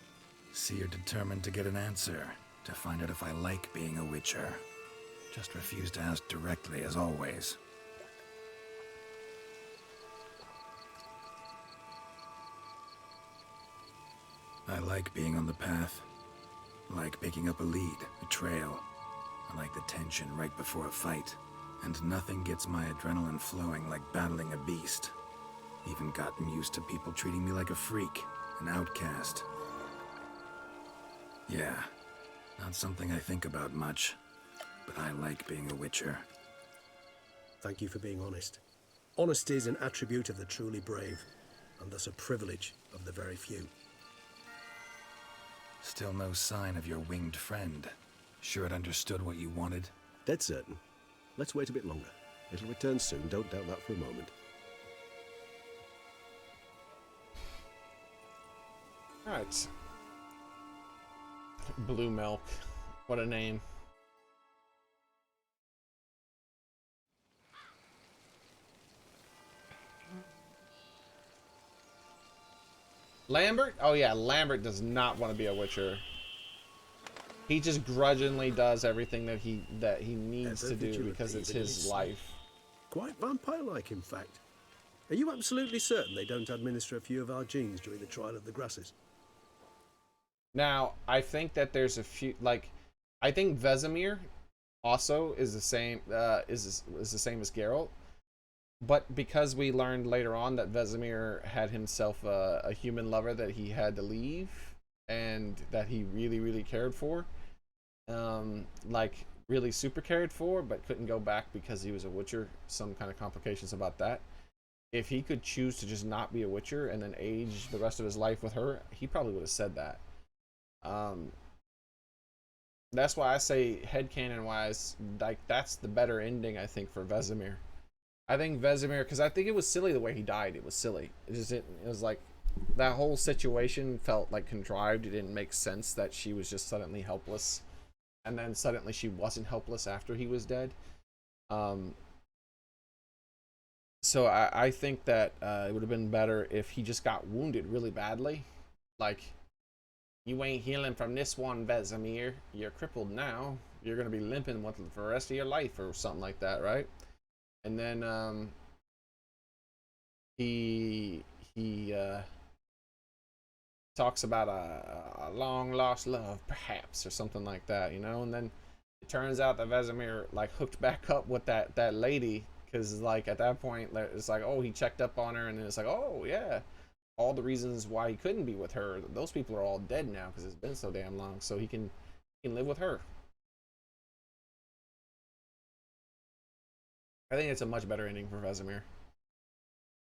See, you're determined to get an answer, to find out if I like being a Witcher. Just refuse to ask directly, as always. I like being on the path. I like picking up a lead, a trail. I like the tension right before a fight. And nothing gets my adrenaline flowing like battling a beast. Even gotten used to people treating me like a freak, an outcast. Yeah, not something I think about much, but I like being a Witcher. Thank you for being honest. Honesty is an attribute of the truly brave, and thus a privilege of the very few. Still no sign of your winged friend. Sure it understood what you wanted? Dead certain. Let's wait a bit longer. It'll return soon, don't doubt that for a moment. Alright. Blue Milk. What a name. Lambert? Oh yeah, Lambert does not want to be a Witcher. He just grudgingly does everything that he needs to do because it's his life. Quite vampire-like, in fact. Are you absolutely certain they don't administer a few of our genes during the trial of the grasses? Now, I think that there's a few, like, I think Vesemir also is the same, is the same as Geralt. But because we learned later on that Vesemir had himself a human lover that he had to leave, and that he really, really cared for, like really super cared for, but couldn't go back because he was a Witcher, some kind of complications about that. If he could choose to just not be a Witcher and then age the rest of his life with her, he probably would have said that. That's why I say headcanon wise, like that's the better ending, I think, for Vesemir. I think Vesemir, because I think it was silly the way he died. It was silly. It was like that whole situation felt like contrived. It didn't make sense that she was just suddenly helpless, and then suddenly she wasn't helpless after he was dead. So I think that it would have been better if he just got wounded really badly. Like, you ain't healing from this one, Vesemir. You're crippled now. You're going to be limping for the rest of your life or something like that, right? And then he talks about a long lost love, perhaps, or something like that, you know. And then it turns out that Vesemir like hooked back up with that lady, because like at that point it's like, oh, he checked up on her, and then it's like, oh yeah, all the reasons why he couldn't be with her, those people are all dead now because it's been so damn long, so he can live with her. I think it's a much better ending for Vesemir.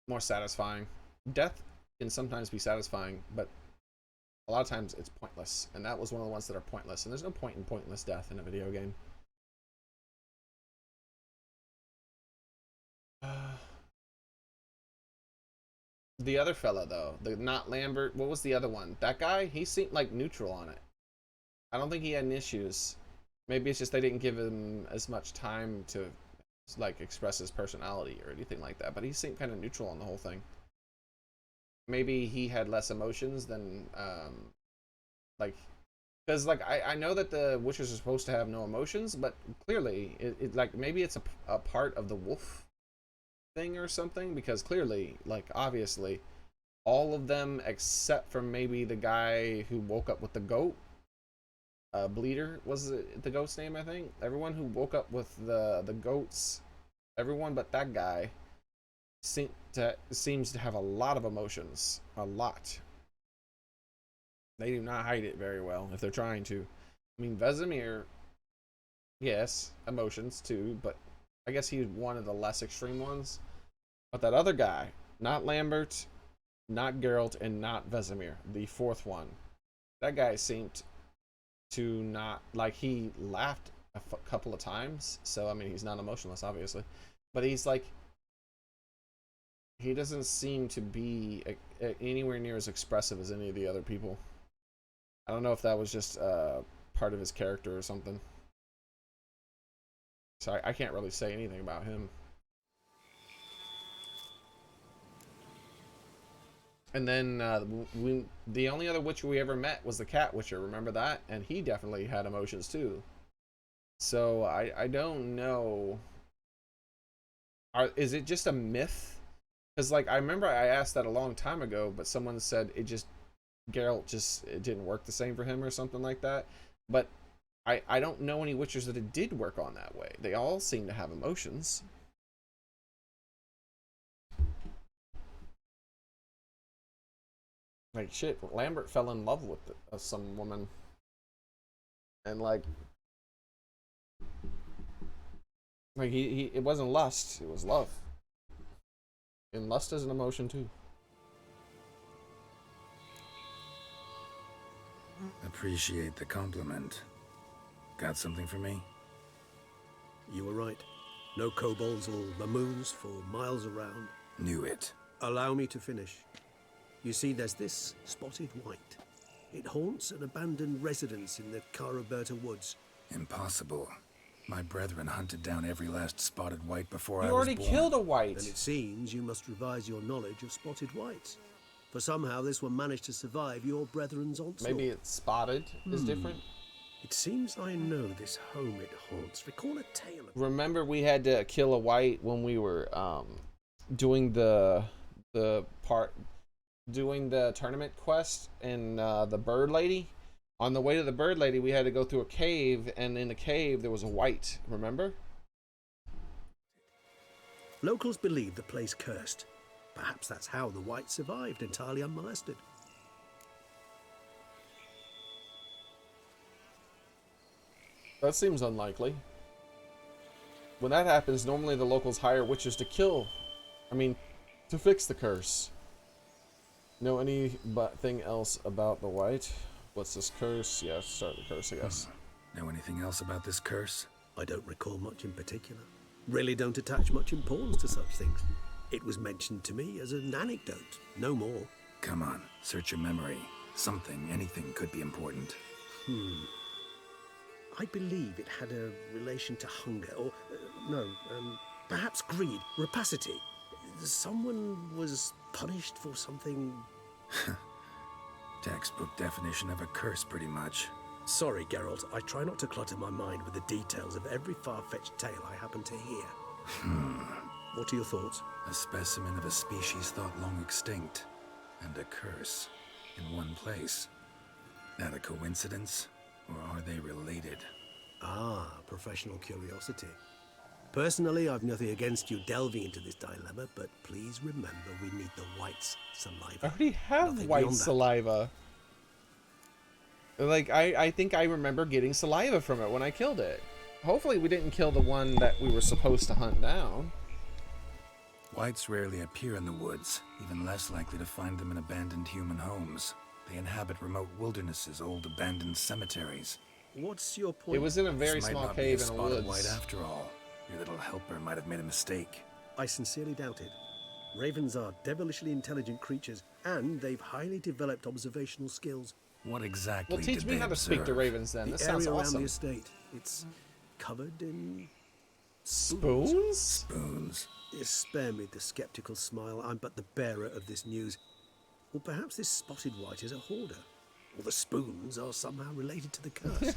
More satisfying. Death can sometimes be satisfying, but a lot of times it's pointless. And that was one of the ones that are pointless. And there's no point in pointless death in a video game. The other fella, though, not Lambert, what was the other one? That guy, he seemed like neutral on it. I don't think he had any issues. Maybe it's just they didn't give him as much time to like express his personality or anything like that, but he seemed kind of neutral on the whole thing. Maybe he had less emotions than like, because like I know that the Witchers are supposed to have no emotions, but clearly it like maybe it's a part of the wolf thing or something, because clearly, like, obviously all of them except for maybe the guy who woke up with the goat Bleeder was the goat's name, I think. Everyone who woke up with the goats, everyone but that guy, seems to have a lot of emotions. A lot. They do not hide it very well if they're trying to. I mean, Vesemir, yes, emotions too, but I guess he's one of the less extreme ones. But that other guy, not Lambert, not Geralt, and not Vesemir, the fourth one, that guy seemed to not, like, he laughed a couple of times, so I mean, he's not emotionless, obviously, but he's like, he doesn't seem to be anywhere near as expressive as any of the other people. I don't know if that was just part of his character or something. So I can't really say anything about him. And then the only other Witcher we ever met was the Cat Witcher. Remember that? And he definitely had emotions too. So I don't know. Is it just a myth? Because like I remember I asked that a long time ago, but someone said Geralt it didn't work the same for him or something like that. But I don't know any Witchers that it did work on that way. They all seem to have emotions. Like shit, Lambert fell in love with some woman, and like it wasn't lust, it was love, and lust is an emotion too. Appreciate the compliment. Got something for me? You were right. No kobolds or mamoons for miles around. Knew it. Allow me to finish. You see, there's this spotted white. It haunts an abandoned residence in the Caraberta woods. Impossible. My brethren hunted down every last spotted white before You I was born. already killed a white. Then it seems you must revise your knowledge of spotted whites. For somehow this one managed to survive your brethren's onslaught. Maybe it's spotted is different. It seems I know this home it haunts. Recall a tale of... Remember we had to kill a white when we were doing the tournament quest in the Bird Lady. On the way to the Bird Lady, we had to go through a cave, and in the cave there was a white. Remember? Locals believe the place cursed. Perhaps that's how the white survived entirely unmolested. That seems unlikely. When that happens, normally the locals hire witches to fix the curse. Know anything else about the white? What's this curse? Yeah, start the curse, I guess. Know anything else about this curse? I don't recall much in particular. Really don't attach much importance to such things. It was mentioned to me as an anecdote, no more. Come on, search your memory. Anything could be important. I believe it had a relation to hunger, or, perhaps greed, rapacity. Someone was punished for something... Textbook definition of a curse, pretty much. Sorry, Geralt, I try not to clutter my mind with the details of every far-fetched tale I happen to hear. What are your thoughts? A specimen of a species thought long extinct, and a curse in one place. That a coincidence, or are they related? Ah, professional curiosity. Personally, I've nothing against you delving into this dilemma, but please remember we need the white's saliva. I already have Nothing white beyond that. saliva. Like, I think I remember getting saliva from it when I killed it. Hopefully we didn't kill the one that we were supposed to hunt down. Whites rarely appear in the woods, even less likely to find them in abandoned human homes. They inhabit remote wildernesses, old abandoned cemeteries. What's your point? It was in a very This might small not be cave in a spotted woods. white after all. Your little helper might have made a mistake. I sincerely doubt it. Ravens are devilishly intelligent creatures, and they've highly developed observational skills. What exactly Well, teach did me they how to speak to observe? ravens then. The This sounds area around awesome. the estate, it's covered in Spoons? Spoons. Spare me the skeptical smile. I'm but the bearer of this news. Or perhaps this spotted white is a hoarder. Or the spoons are somehow related to the curse.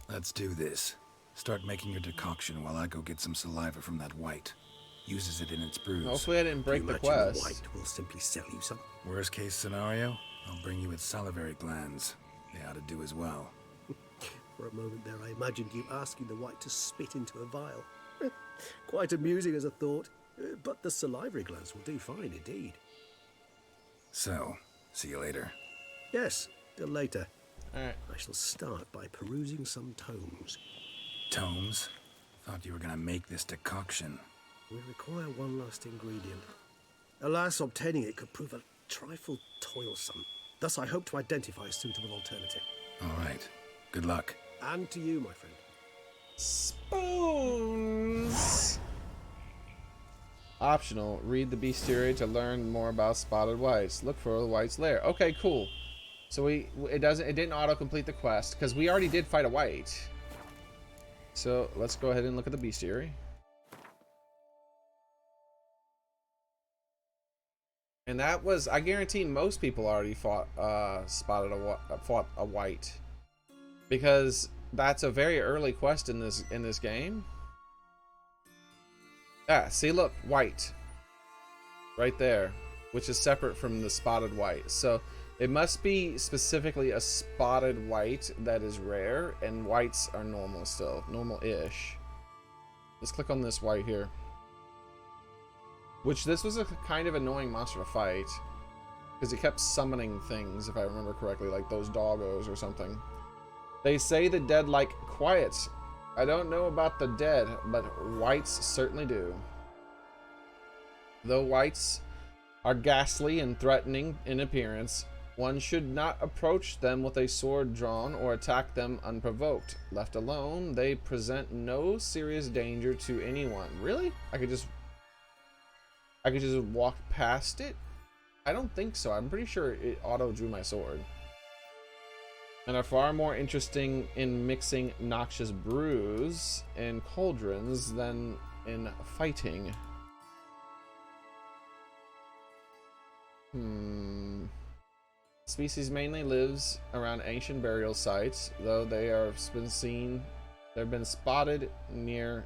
Let's do this. Start making your decoction while I go get some saliva from that white. Uses it in its brews. Hopefully I didn't break You the imagine quest. white will simply sell you some. Worst case scenario, I'll bring you with salivary glands. They ought to do as well. For a moment there, I imagined you asking the white to spit into a vial. Quite amusing as a thought, but the salivary glands will do fine indeed. So, see you later. Yes, till later. All right. I shall start by perusing some tomes. Tomes? Thought you were gonna make this decoction. We require one last ingredient. Alas, obtaining it could prove a trifle toilsome. Thus, I hope to identify a suitable alternative. All right. Good luck. And to you, my friend. Spoons. Optional. Read the bestiary to learn more about spotted whites. Look for the white's lair. Okay, cool. So it didn't auto-complete the quest because we already did fight a white. So let's go ahead and look at the bestiary. And that was, I guarantee most people already fought a white, because that's a very early quest in this game. Yeah, see, look, white right there, which is separate from the spotted white. So it must be specifically a spotted white that is rare, and whites are normal still, normal-ish. Let's click on this white here. Which this was a kind of annoying monster to fight, because it kept summoning things, if I remember correctly, like those doggos or something. They say the dead like quiet. I don't know about the dead, but whites certainly do. Though whites are ghastly and threatening in appearance, one should not approach them with a sword drawn or attack them unprovoked. Left alone, they present no serious danger to anyone. Really? I could just walk past it? I don't think so. I'm pretty sure it auto drew my sword. And are far more interesting in mixing noxious brews and cauldrons than in fighting. Species mainly lives around ancient burial sites, though they are they've been spotted near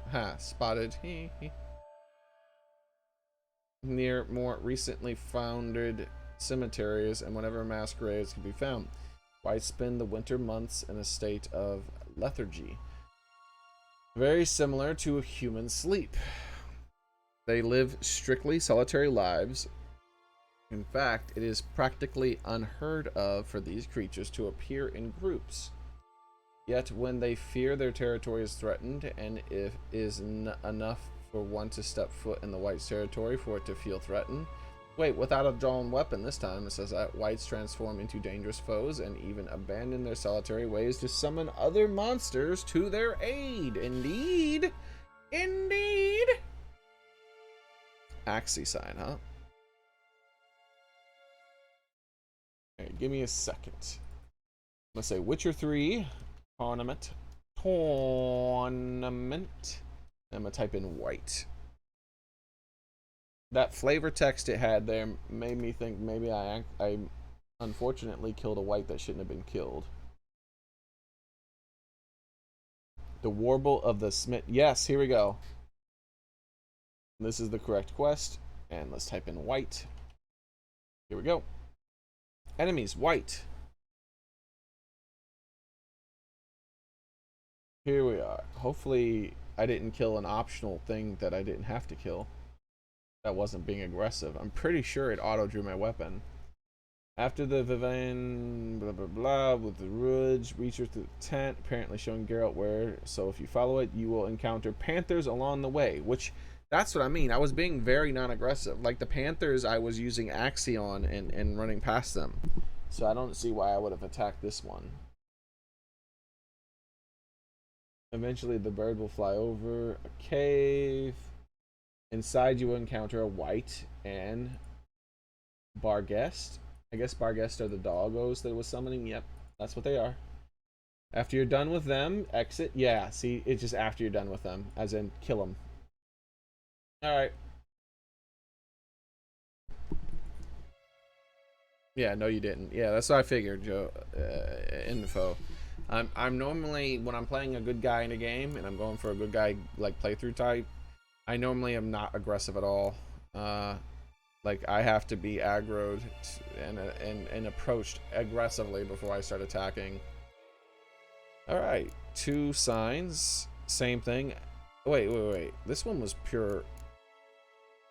near more recently founded cemeteries and whenever mass graves can be found. Whites spend the winter months in a state of lethargy, very similar to a human sleep. They live strictly solitary lives. In fact, it is practically unheard of for these creatures to appear in groups. Yet when they fear their territory is threatened, and if is enough for one to step foot in the white's territory for it to feel threatened. Wait, without a drawn weapon this time, it says that whites transform into dangerous foes and even abandon their solitary ways to summon other monsters to their aid. Indeed. Indeed. Axie sign, huh? Alright, give me a second. Let's say Witcher 3 tournament. I'm gonna type in white. That flavor text it had there made me think maybe I unfortunately killed a white that shouldn't have been killed. The Warble of the Smith. Yes, here we go. This is the correct quest. And let's type in white. Here we go. Enemies, white. Here we are. Hopefully I didn't kill an optional thing that I didn't have to kill. That wasn't being aggressive. I'm pretty sure it auto drew my weapon. After the Vivian blah blah blah with the Rouge, reaches through the tent, apparently showing Geralt where. So if you follow it, you will encounter panthers along the way. Which, that's what I mean. I was being very non-aggressive. Like the panthers, I was using Axie on and running past them. So I don't see why I would have attacked this one. Eventually the bird will fly over a cave. Inside you will encounter a white and Barghest. I guess Barghest are the doggos that it was summoning. Yep, that's what they are. After you're done with them, exit. Yeah, see, it's just after you're done with them, as in kill them. Alright. Yeah, no you didn't. Yeah, that's what I figured, Joe. Info. I'm normally, when I'm playing a good guy in a game, and I'm going for a good guy, like, playthrough type, I normally am not aggressive at all. Like, I have to be aggroed and approached aggressively before I start attacking. Alright, 2 signs. Same thing. Wait. This one was pure...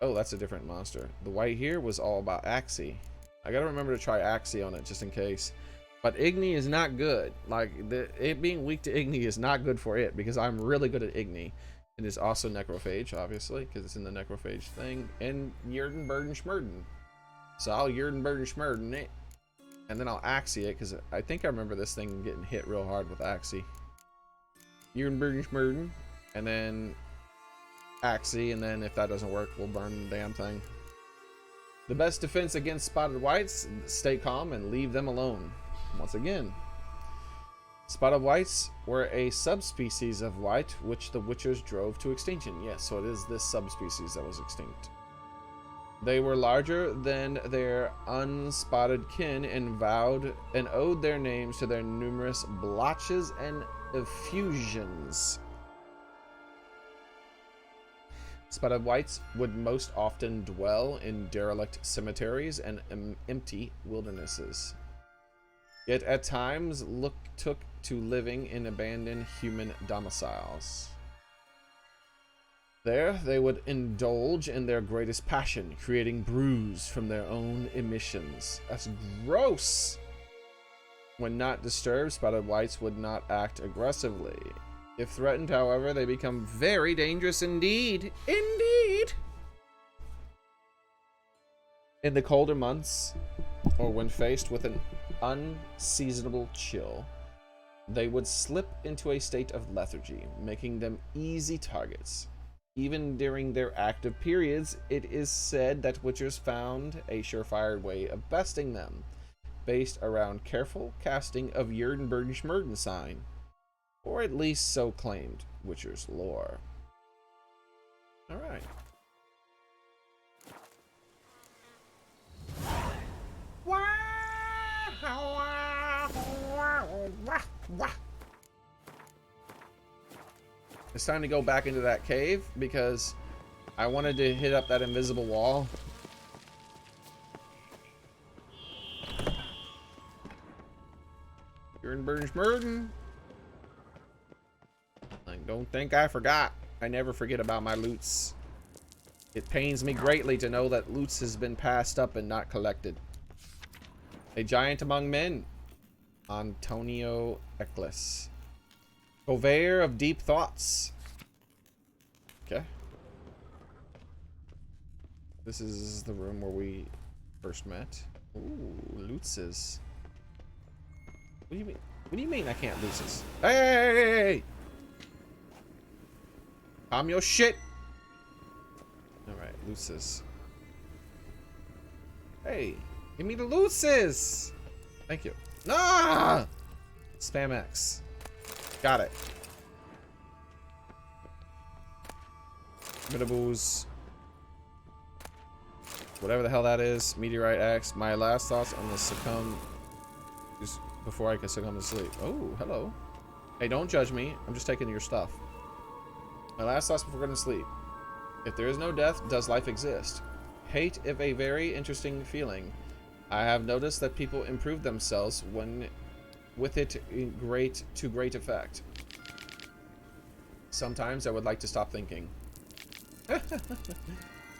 Oh, that's a different monster. The white here was all about Axie. I gotta remember to try Axie on it just in case. But Igni is not good. Like, it being weak to Igni is not good for it, because I'm really good at Igni. It is also Necrophage, obviously, because it's in the Necrophage thing. And Yerden, Burden, Schmurden. So I'll Yerden, Burden, Schmurden it. And then I'll Axie it, because I think I remember this thing getting hit real hard with Axie. Yerden, Burden, Schmurden. And then Axie, and then if that doesn't work, we'll burn the damn thing. The best defense against spotted whites, stay calm and leave them alone. Once again, spotted whites were a subspecies of white which the Witchers drove to extinction. Yes, so it is this subspecies that was extinct. They were larger than their unspotted kin and owed their names to their numerous blotches and effusions. Spotted whites would most often dwell in derelict cemeteries and empty wildernesses. Yet at times took to living in abandoned human domiciles. There they would indulge in their greatest passion, creating brews from their own emissions. That's gross! When not disturbed, spotted whites would not act aggressively. If threatened, however, they become very dangerous indeed. Indeed! In the colder months, or when faced with an unseasonable chill, they would slip into a state of lethargy, making them easy targets. Even during their active periods, it is said that Witchers found a surefire way of besting them, based around careful casting of Yerden, Burden, Schmurden sign. Or at least so claimed Witcher's lore. Alright. It's time to go back into that cave because I wanted to hit up that invisible wall. Yerden, Burden, Schmurden. Don't think I forgot. I never forget about my loots. It pains me greatly to know that loots has been passed up and not collected. A giant among men. Antonio Eccles. Purveyor of deep thoughts. Okay. This is the room where we first met. Ooh, lootses. What do you mean? What do you mean I can't lootses? Hey! Calm your shit. Alright, lootses. Hey, give me the lootses. Thank you. Nah! Spam X. Got it. Metaboos. Whatever the hell that is. Meteorite X. My last thoughts on the succumb. Just before I can succumb to sleep. Oh, hello. Hey, don't judge me. I'm just taking your stuff. My last thoughts before going to sleep. If there is no death, does life exist? Hate is a very interesting feeling. I have noticed that people improve themselves when with it to great effect. Sometimes I would like to stop thinking.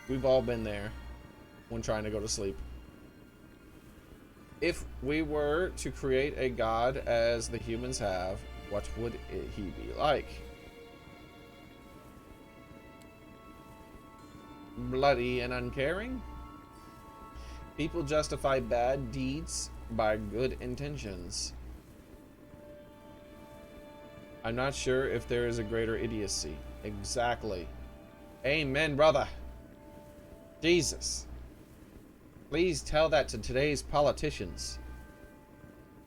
We've all been there when trying to go to sleep. If we were to create a god as the humans have, what would he be like? Bloody and uncaring? People justify bad deeds by good intentions. I'm not sure if there is a greater idiocy. Exactly. Amen, brother. Jesus. Please tell that to today's politicians.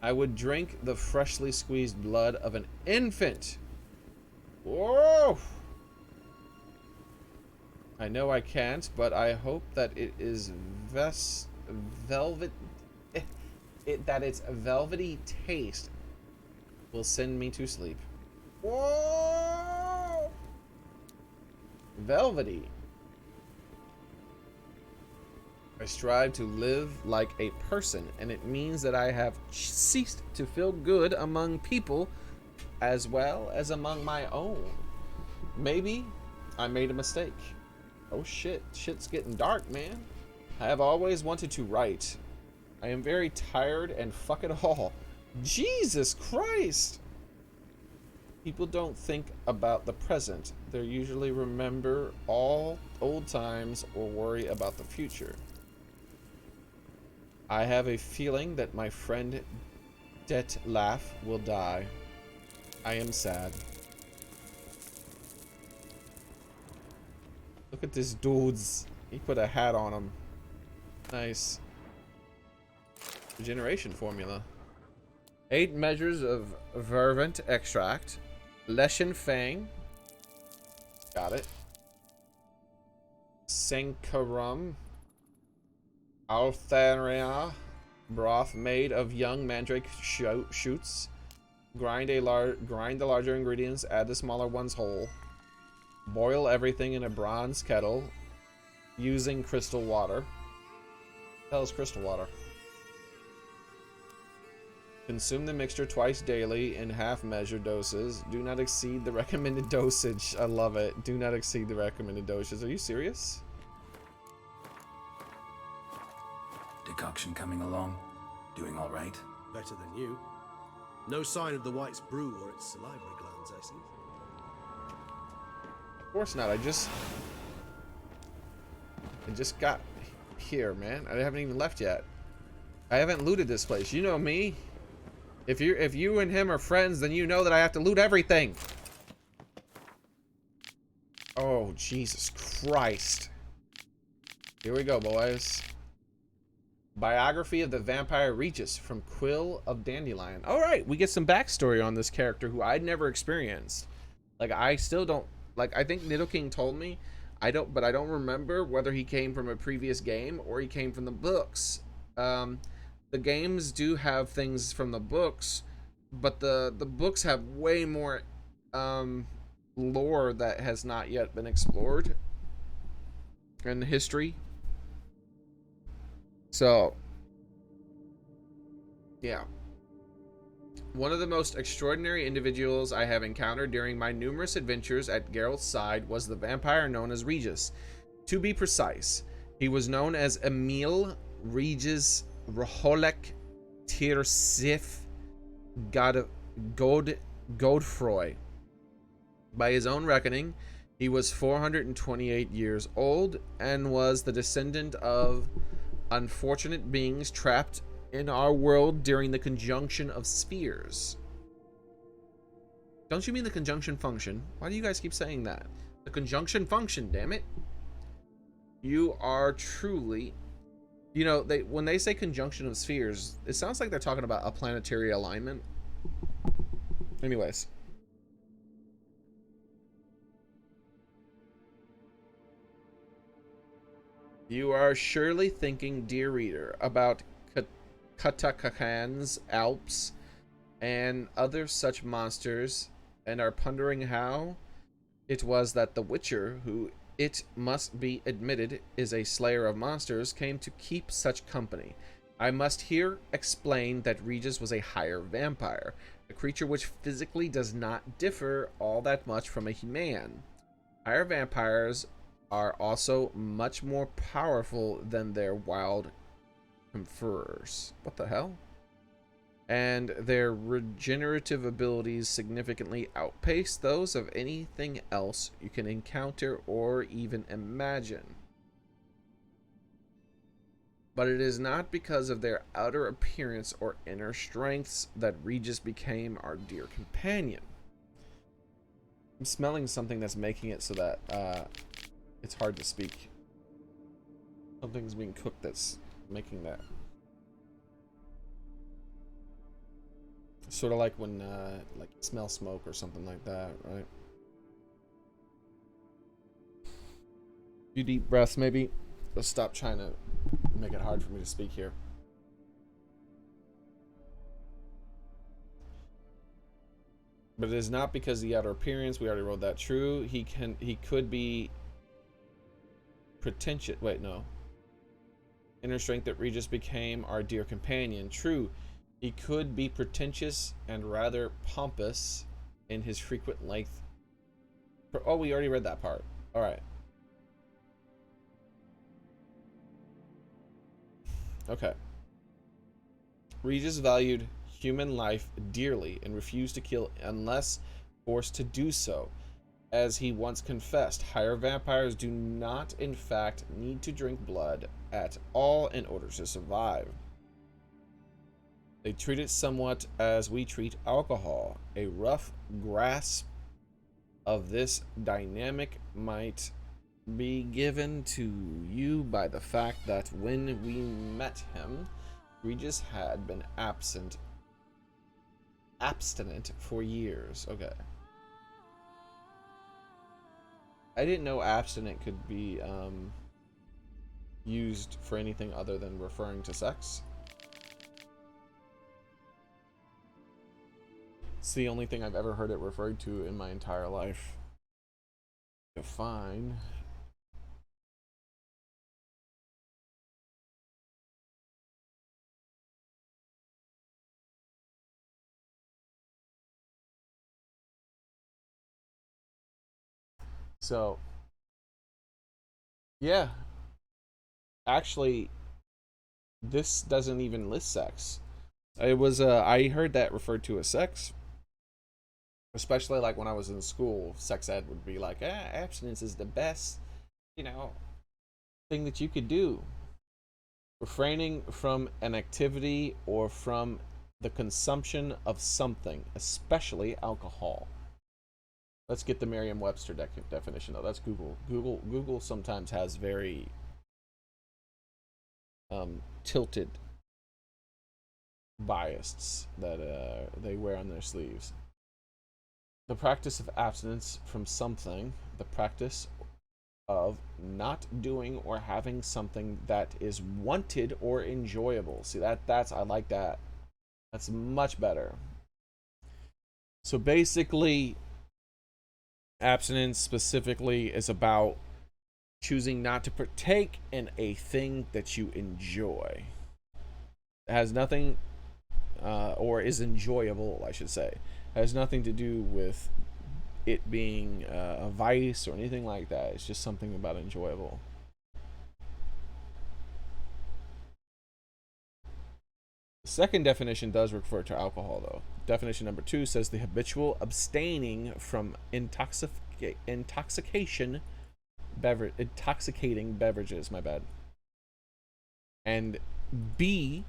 I would drink the freshly squeezed blood of an infant. Whoa! I know I can't, but I hope that it is that its velvety taste will send me to sleep. Whoa! Velvety. I strive to live like a person, and it means that I have ceased to feel good among people as well as among my own. Maybe I made a mistake. Oh shit, shit's getting dark, man. I have always wanted to write. I am very tired and fuck it all. Jesus Christ! People don't think about the present. They usually remember all old times or worry about the future. I have a feeling that my friend Detlef will die. I am sad. Look at this dude's. He put a hat on him. Nice. Regeneration formula. 8 measures of Vervent extract. Leshen Fang. Got it. Sankarum. Altheria. Broth made of young mandrake shoots. Grind the larger ingredients, add the smaller ones whole. Boil everything in a bronze kettle using crystal water. What the hell is crystal water? Consume the mixture twice daily in half-measure doses. Do not exceed the recommended dosage. I love it. Do not exceed the recommended dosage. Are you serious? Decoction coming along? Doing all right? Better than you. No sign of the White's brew or its salivary glands, I see. Of course not. I just got here, man. I haven't even left yet. I haven't looted this place. You know me. If you and him are friends, then you know that I have to loot everything. Oh, Jesus Christ. Here we go, boys. Biography of the Vampire Regis from Quill of Dandelion. Alright, we get some backstory on this character who I'd never experienced. Like, I still don't... Like, I think Nidoking told me. But I don't remember whether he came from a previous game or he came from the books. The games do have things from the books, but the books have way more lore that has not yet been explored in history. So, yeah. One of the most extraordinary individuals I have encountered during my numerous adventures at Geralt's side was the vampire known as Regis. To be precise, he was known as Emil Regis Roholek Tirsif Godfroy. By his own reckoning, he was 428 years old and was the descendant of unfortunate beings trapped in our world during the conjunction of spheres. Don't you mean the conjunction function? Why do you guys keep saying that? The conjunction function, damn it. You are truly... You know, when they say conjunction of spheres, it sounds like they're talking about a planetary alignment. Anyways. You are surely thinking, dear reader, about Katakan's Alps and other such monsters, and are pondering how it was that the Witcher, who it must be admitted is a slayer of monsters, came to keep such company. I must here explain that Regis was a higher vampire, a creature which physically does not differ all that much from a human. Higher vampires are also much more powerful than their wild conferers. What the hell? And their regenerative abilities significantly outpace those of anything else you can encounter or even imagine. But it is not because of their outer appearance or inner strengths that Regis became our dear companion. I'm smelling something that's making it so that it's hard to speak. Something's being cooked that's making that. Sort of like when like you smell smoke or something like that, right? A few deep breaths maybe. Let's stop trying to make it hard for me to speak here. But it is not because the outer appearance, we already wrote that true. He could be pretentious. Wait, no. inner strength that Regis became our dear companion. True, he could be pretentious and rather pompous in his frequent length. Oh, we already read that part. All right. Okay. Regis valued human life dearly and refused to kill unless forced to do so. As he once confessed, higher vampires do not, in fact, need to drink blood at all in order to survive. They treat it somewhat as we treat alcohol. A rough grasp of this dynamic might be given to you by the fact that when we met him, Regis had been abstinent for years. Okay. I didn't know abstinent could be used for anything other than referring to sex. It's the only thing I've ever heard it referred to in my entire life. Define. So, yeah. Actually, this doesn't even list sex. It was, I heard that referred to as sex. Especially like when I was in school, sex ed would be like, abstinence is the best, you know, thing that you could do. Refraining from an activity or from the consumption of something, especially alcohol. Let's get the Merriam-Webster definition though. That's Google. Google sometimes has very tilted biases that they wear on their sleeves. The practice of abstinence from something, the practice of not doing or having something that is wanted or enjoyable. See, that's I like that. That's much better. So basically, abstinence specifically is about choosing not to partake in a thing that you enjoy. It has nothing, or is enjoyable, I should say. It has nothing to do with it being a vice or anything like that. It's just something about enjoyable. The second definition does refer to alcohol, though. Definition number 2 says the habitual abstaining from intoxicating beverages. My bad. And B,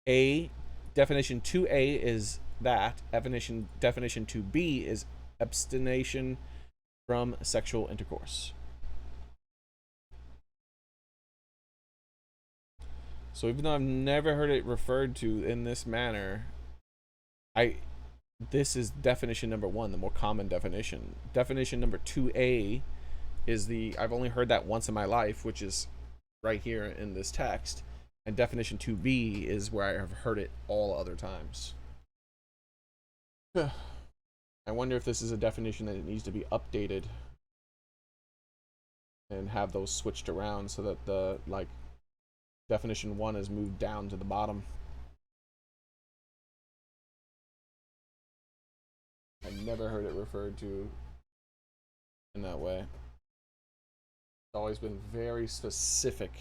A, definition 2A is that. Definition 2B is abstination from sexual intercourse. So even though I've never heard it referred to in this manner, this is definition number 1, the more common definition. Definition number 2A is I've only heard that once in my life, which is right here in this text. And definition 2B is where I have heard it all other times. I wonder if this is a definition that it needs to be updated and have those switched around so that the definition 1 is moved down to the bottom. I never heard it referred to in that way. It's always been very specific.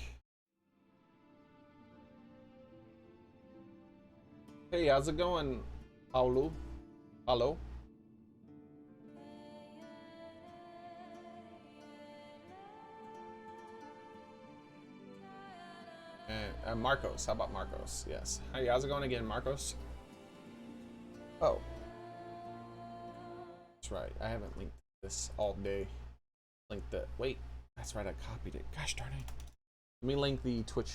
Hey, how's it going, Paulo? Hello? And Marcos. How about Marcos? Yes. Hey, how's it going again, Marcos? Oh. That's right. I haven't linked this all day. Linked that. Wait. That's right. I copied it. Gosh darn it. Let me link the Twitch.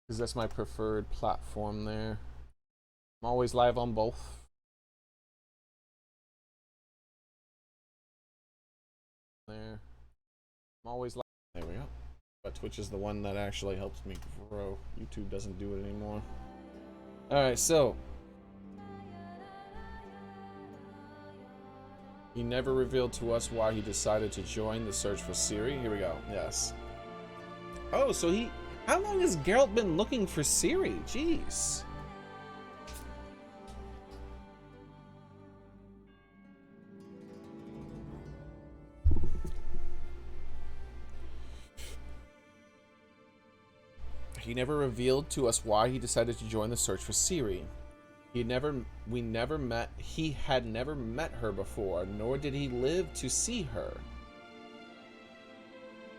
Because that's my preferred platform there. I'm always live on both. There. I'm always live. There we go. But Twitch is the one that actually helps me grow. YouTube doesn't do it anymore. Alright, so He never revealed to us why he decided to join the search for Ciri. Here we go. Yes. Oh, so he... How long has Geralt been looking for Ciri? Jeez. He never revealed to us why he decided to join the search for Ciri. He had never met her before, nor did he live to see her.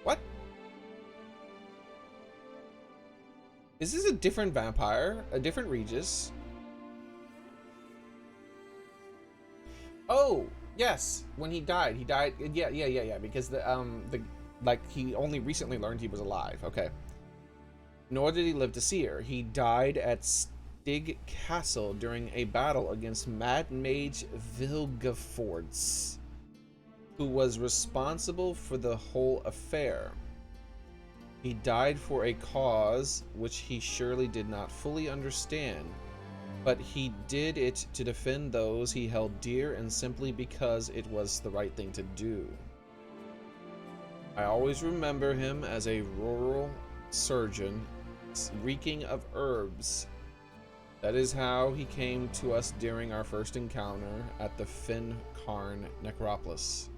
What? Is this a different vampire? A different Regis? Oh, yes. When he died, yeah, because he only recently learned he was alive. Okay. Nor did he live to see her. He died at Stig Castle during a battle against Mad Mage Vilgefortz, who was responsible for the whole affair. He died for a cause which he surely did not fully understand, but he did it to defend those he held dear and simply because it was the right thing to do. I always remember him as a rural surgeon reeking of herbs. That is how he came to us during our first encounter at the Fincarn necropolis,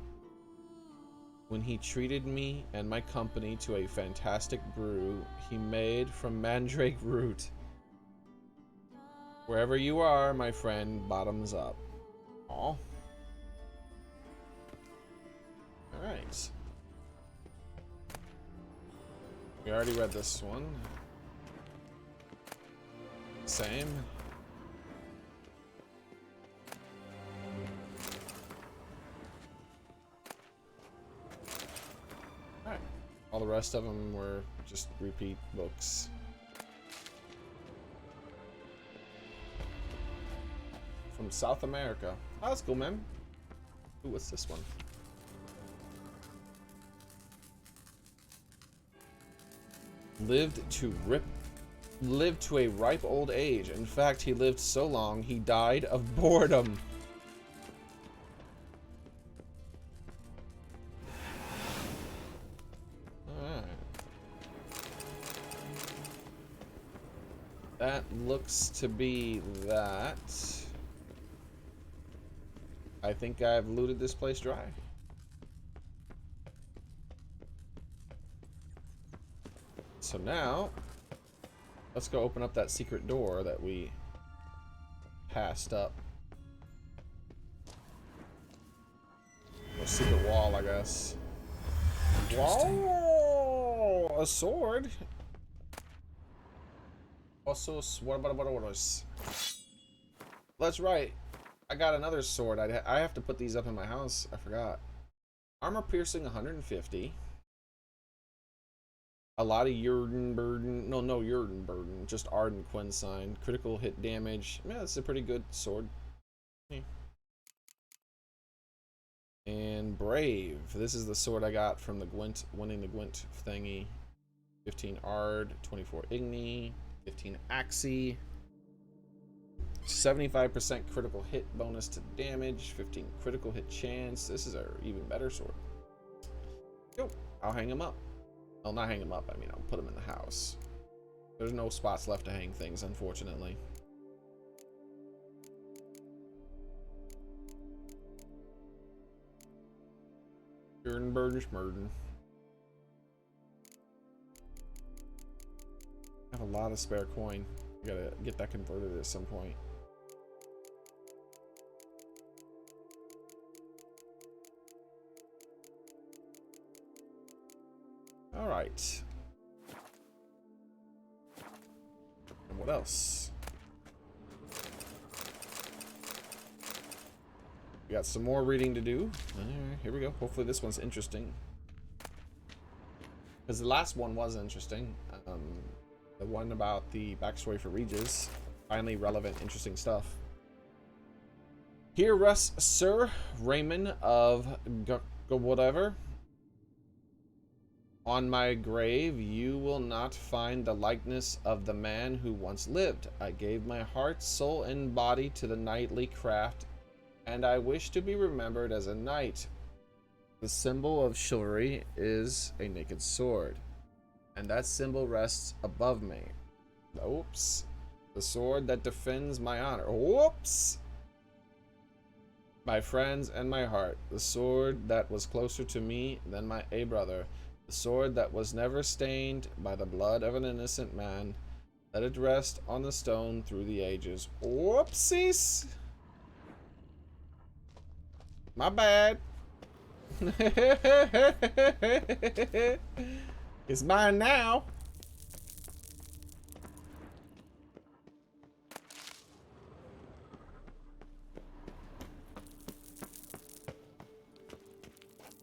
when he treated me and my company to a fantastic brew he made from mandrake root. Wherever you are, my friend, bottoms up. Aw. Alright. We already read this one. Same. Alright. All the rest of them were just repeat books. From South America. Oh, that's cool, man. Ooh, what's this one? Lived to a ripe old age. In fact, he lived so long he died of boredom. Alright. That looks to be that. I think I've looted this place dry. So now, let's go open up that secret door that we passed up. Or secret wall, I guess. Whoa! A sword? Also, what about us? That's right. I got another sword. I have to put these up in my house. I forgot. Armor piercing 150. A lot of Urden burden. No Urden burden. Just Ardent Quinsign. Critical hit damage. Yeah, that's a pretty good sword. Yeah. And Brave. This is the sword I got from the Gwent, winning the Gwent thingy. 15 Ard, 24 Igni, 15 Axii. 75% critical hit bonus to damage, 15 critical hit chance. This is an even better sword. Yo, I'll hang him up. I'll not hang him up, I mean, I'll put him in the house. There's no spots left to hang things, unfortunately. Burden. I have a lot of spare coin. I gotta get that converted at some point. All right. And what else? We got some more reading to do. All right, here we go. Hopefully this one's interesting. Because the last one was interesting. The one about the backstory for Regis. Finally relevant, interesting stuff. Here rests Sir Raymond of whatever. On my grave, you will not find the likeness of the man who once lived. I gave my heart, soul, and body to the knightly craft and I wish to be remembered as a knight. The symbol of chivalry is a naked sword, and that symbol rests above me. Oops. The sword that defends my honor. Whoops! My friends and my heart. The sword that was closer to me than my brother. The sword that was never stained by the blood of an innocent man. Let it rest on the stone through the ages. Whoopsies! My bad. It's mine now.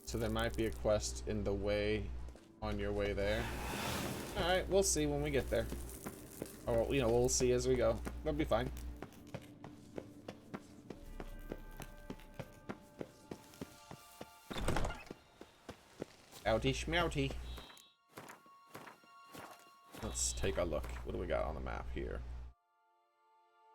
So there might be a quest in the way on your way there. Alright, we'll see when we get there. Or, you know, we'll see as we go. That'll be fine. Outie schmouty. Let's take a look. What do we got on the map here?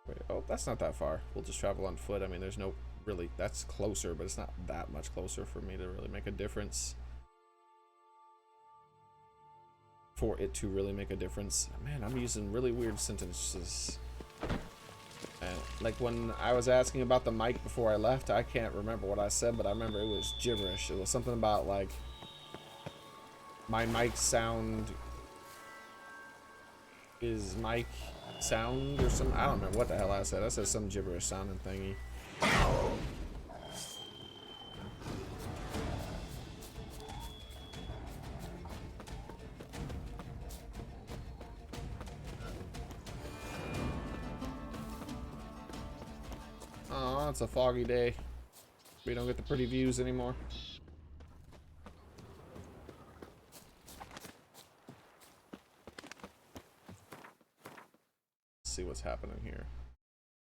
Wait, oh, that's not that far. We'll just travel on foot. I mean, there's no really, that's closer, but it's not that much closer for me to really make a difference. For it to really make a difference. Man, I'm using really weird sentences. And like when I was asking about the mic before I left, I can't remember what I said, but I remember it was gibberish. It was something about like my mic sound is mic sound or something. I don't remember what the hell I said. I said some gibberish sounding thingy. Oh, it's a foggy day. We don't get the pretty views anymore. Let's see what's happening here.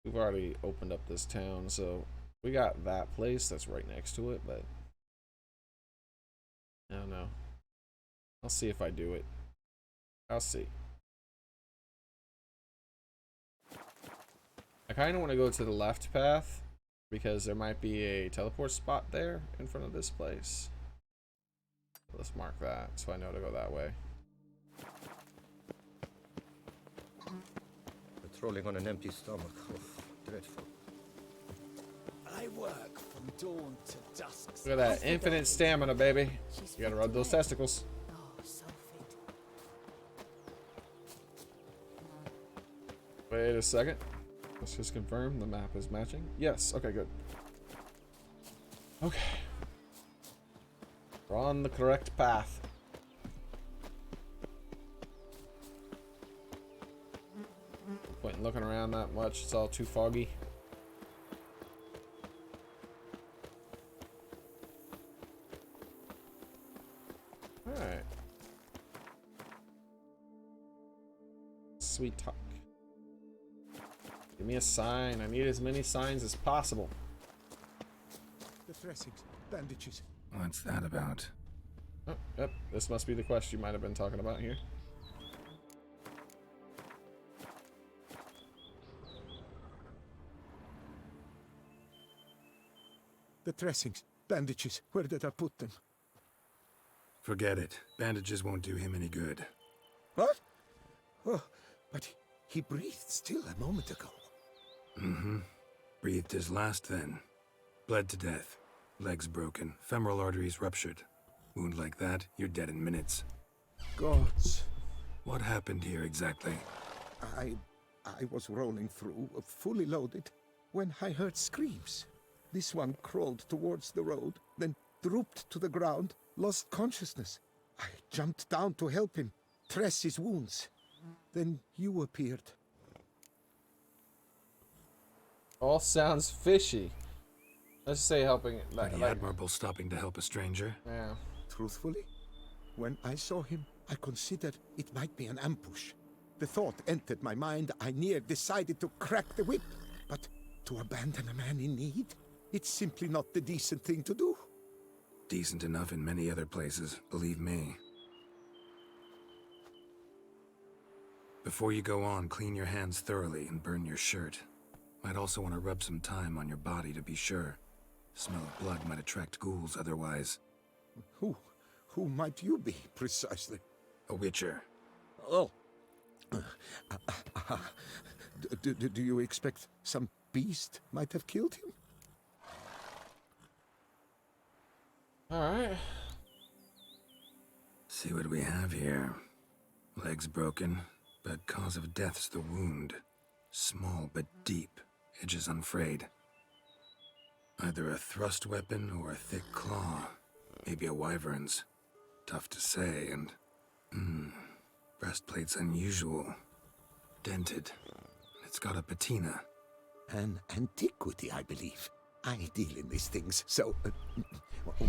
We've already opened up this town, so we got that place that's right next to it, but I don't know. I'll see if I do it. I'll see. I kind of want to go to the left path because there might be a teleport spot there in front of this place. Let's mark that so I know to go that way. Patrolling on an empty stomach. Oh, dreadful. I work from dawn to dusk. Look at that infinite stamina, baby. You gotta rub those testicles. Oh, so fit. Wait a second. Let's just confirm the map is matching. Yes, okay, good. Okay. We're on the correct path. No point in looking around that much, it's all too foggy. Alright. Sweet talk. Give me a sign. I need as many signs as possible. The dressings, bandages. What's that about? Oh, yep. This must be the quest you might have been talking about here. The dressings, bandages. Where did I put them? Forget it. Bandages won't do him any good. What? Oh, but he breathed still a moment ago. Mm-hmm. Breathed his last then. Bled to death. Legs broken. Femoral arteries ruptured. Wound like that, you're dead in minutes. Gods. What happened here exactly? I was rolling through, fully loaded, when I heard screams. This one crawled towards the road, then drooped to the ground, lost consciousness. I jumped down to help him, dress his wounds. Then you appeared. All sounds fishy. Let's say helping. Pretty admirable stopping to help a stranger. Yeah. Truthfully, when I saw him, I considered it might be an ambush. The thought entered my mind. I near decided to crack the whip. But to abandon a man in need? It's simply not the decent thing to do. Decent enough in many other places, believe me. Before you go on, clean your hands thoroughly and burn your shirt. Might also want to rub some time on your body to be sure. Smell of blood might attract ghouls otherwise. Who might you be, precisely? A witcher. Oh. Do you expect some beast might have killed him? Alright. See what we have here. Legs broken, but cause of death's the wound. Small but deep, edges unfrayed. Either a thrust weapon or a thick claw. Maybe a wyvern's. Tough to say, and... breastplate's unusual. Dented. It's got a patina. An antiquity, I believe. I deal in these things, so...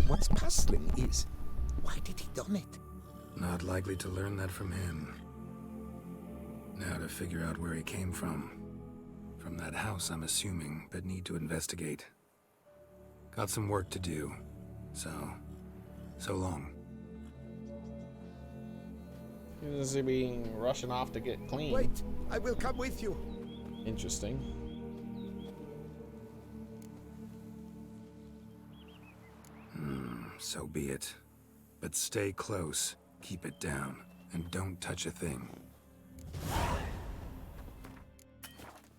what's puzzling is... why did he done it? Not likely to learn that from him. Now to figure out where he came from. From that house, I'm assuming, but need to investigate. Got some work to do, so long. Is he being rushing off to get clean? Wait, I will come with you. Interesting. So be it. But stay close, keep it down, and don't touch a thing. I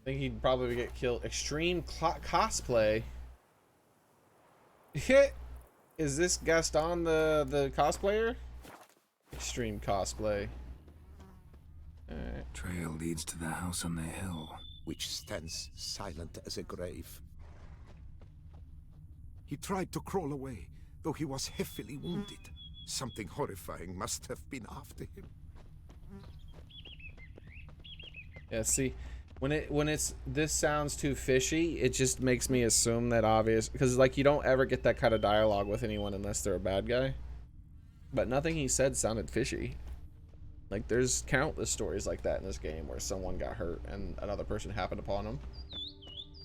think he'd probably get killed. Extreme cosplay. Is this Gaston the cosplayer? Extreme cosplay. Alright. Trail leads to the house on the hill. Which stands silent as a grave. He tried to crawl away, though he was heavily wounded. Something horrifying must have been after him. Yeah, see, when it's this sounds too fishy, it just makes me assume that obvious, because like you don't ever get that kind of dialogue with anyone unless they're a bad guy. But nothing he said sounded fishy. Like there's countless stories like that in this game where someone got hurt and another person happened upon them.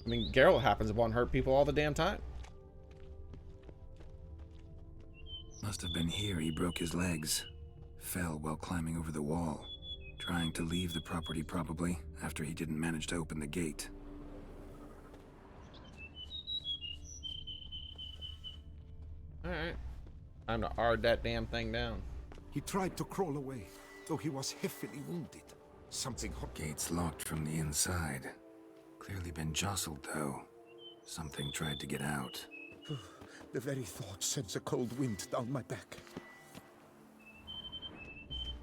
I mean, Geralt happens upon hurt people all the damn time. Must have been here he broke his legs. Fell while climbing over the wall. Trying to leave the property probably, after he didn't manage to open the gate. Alright. Time to R that damn thing down. He tried to crawl away, though he was heavily wounded. Something Gate's locked from the inside. Clearly been jostled though. Something tried to get out. The very thought sends a cold wind down my back.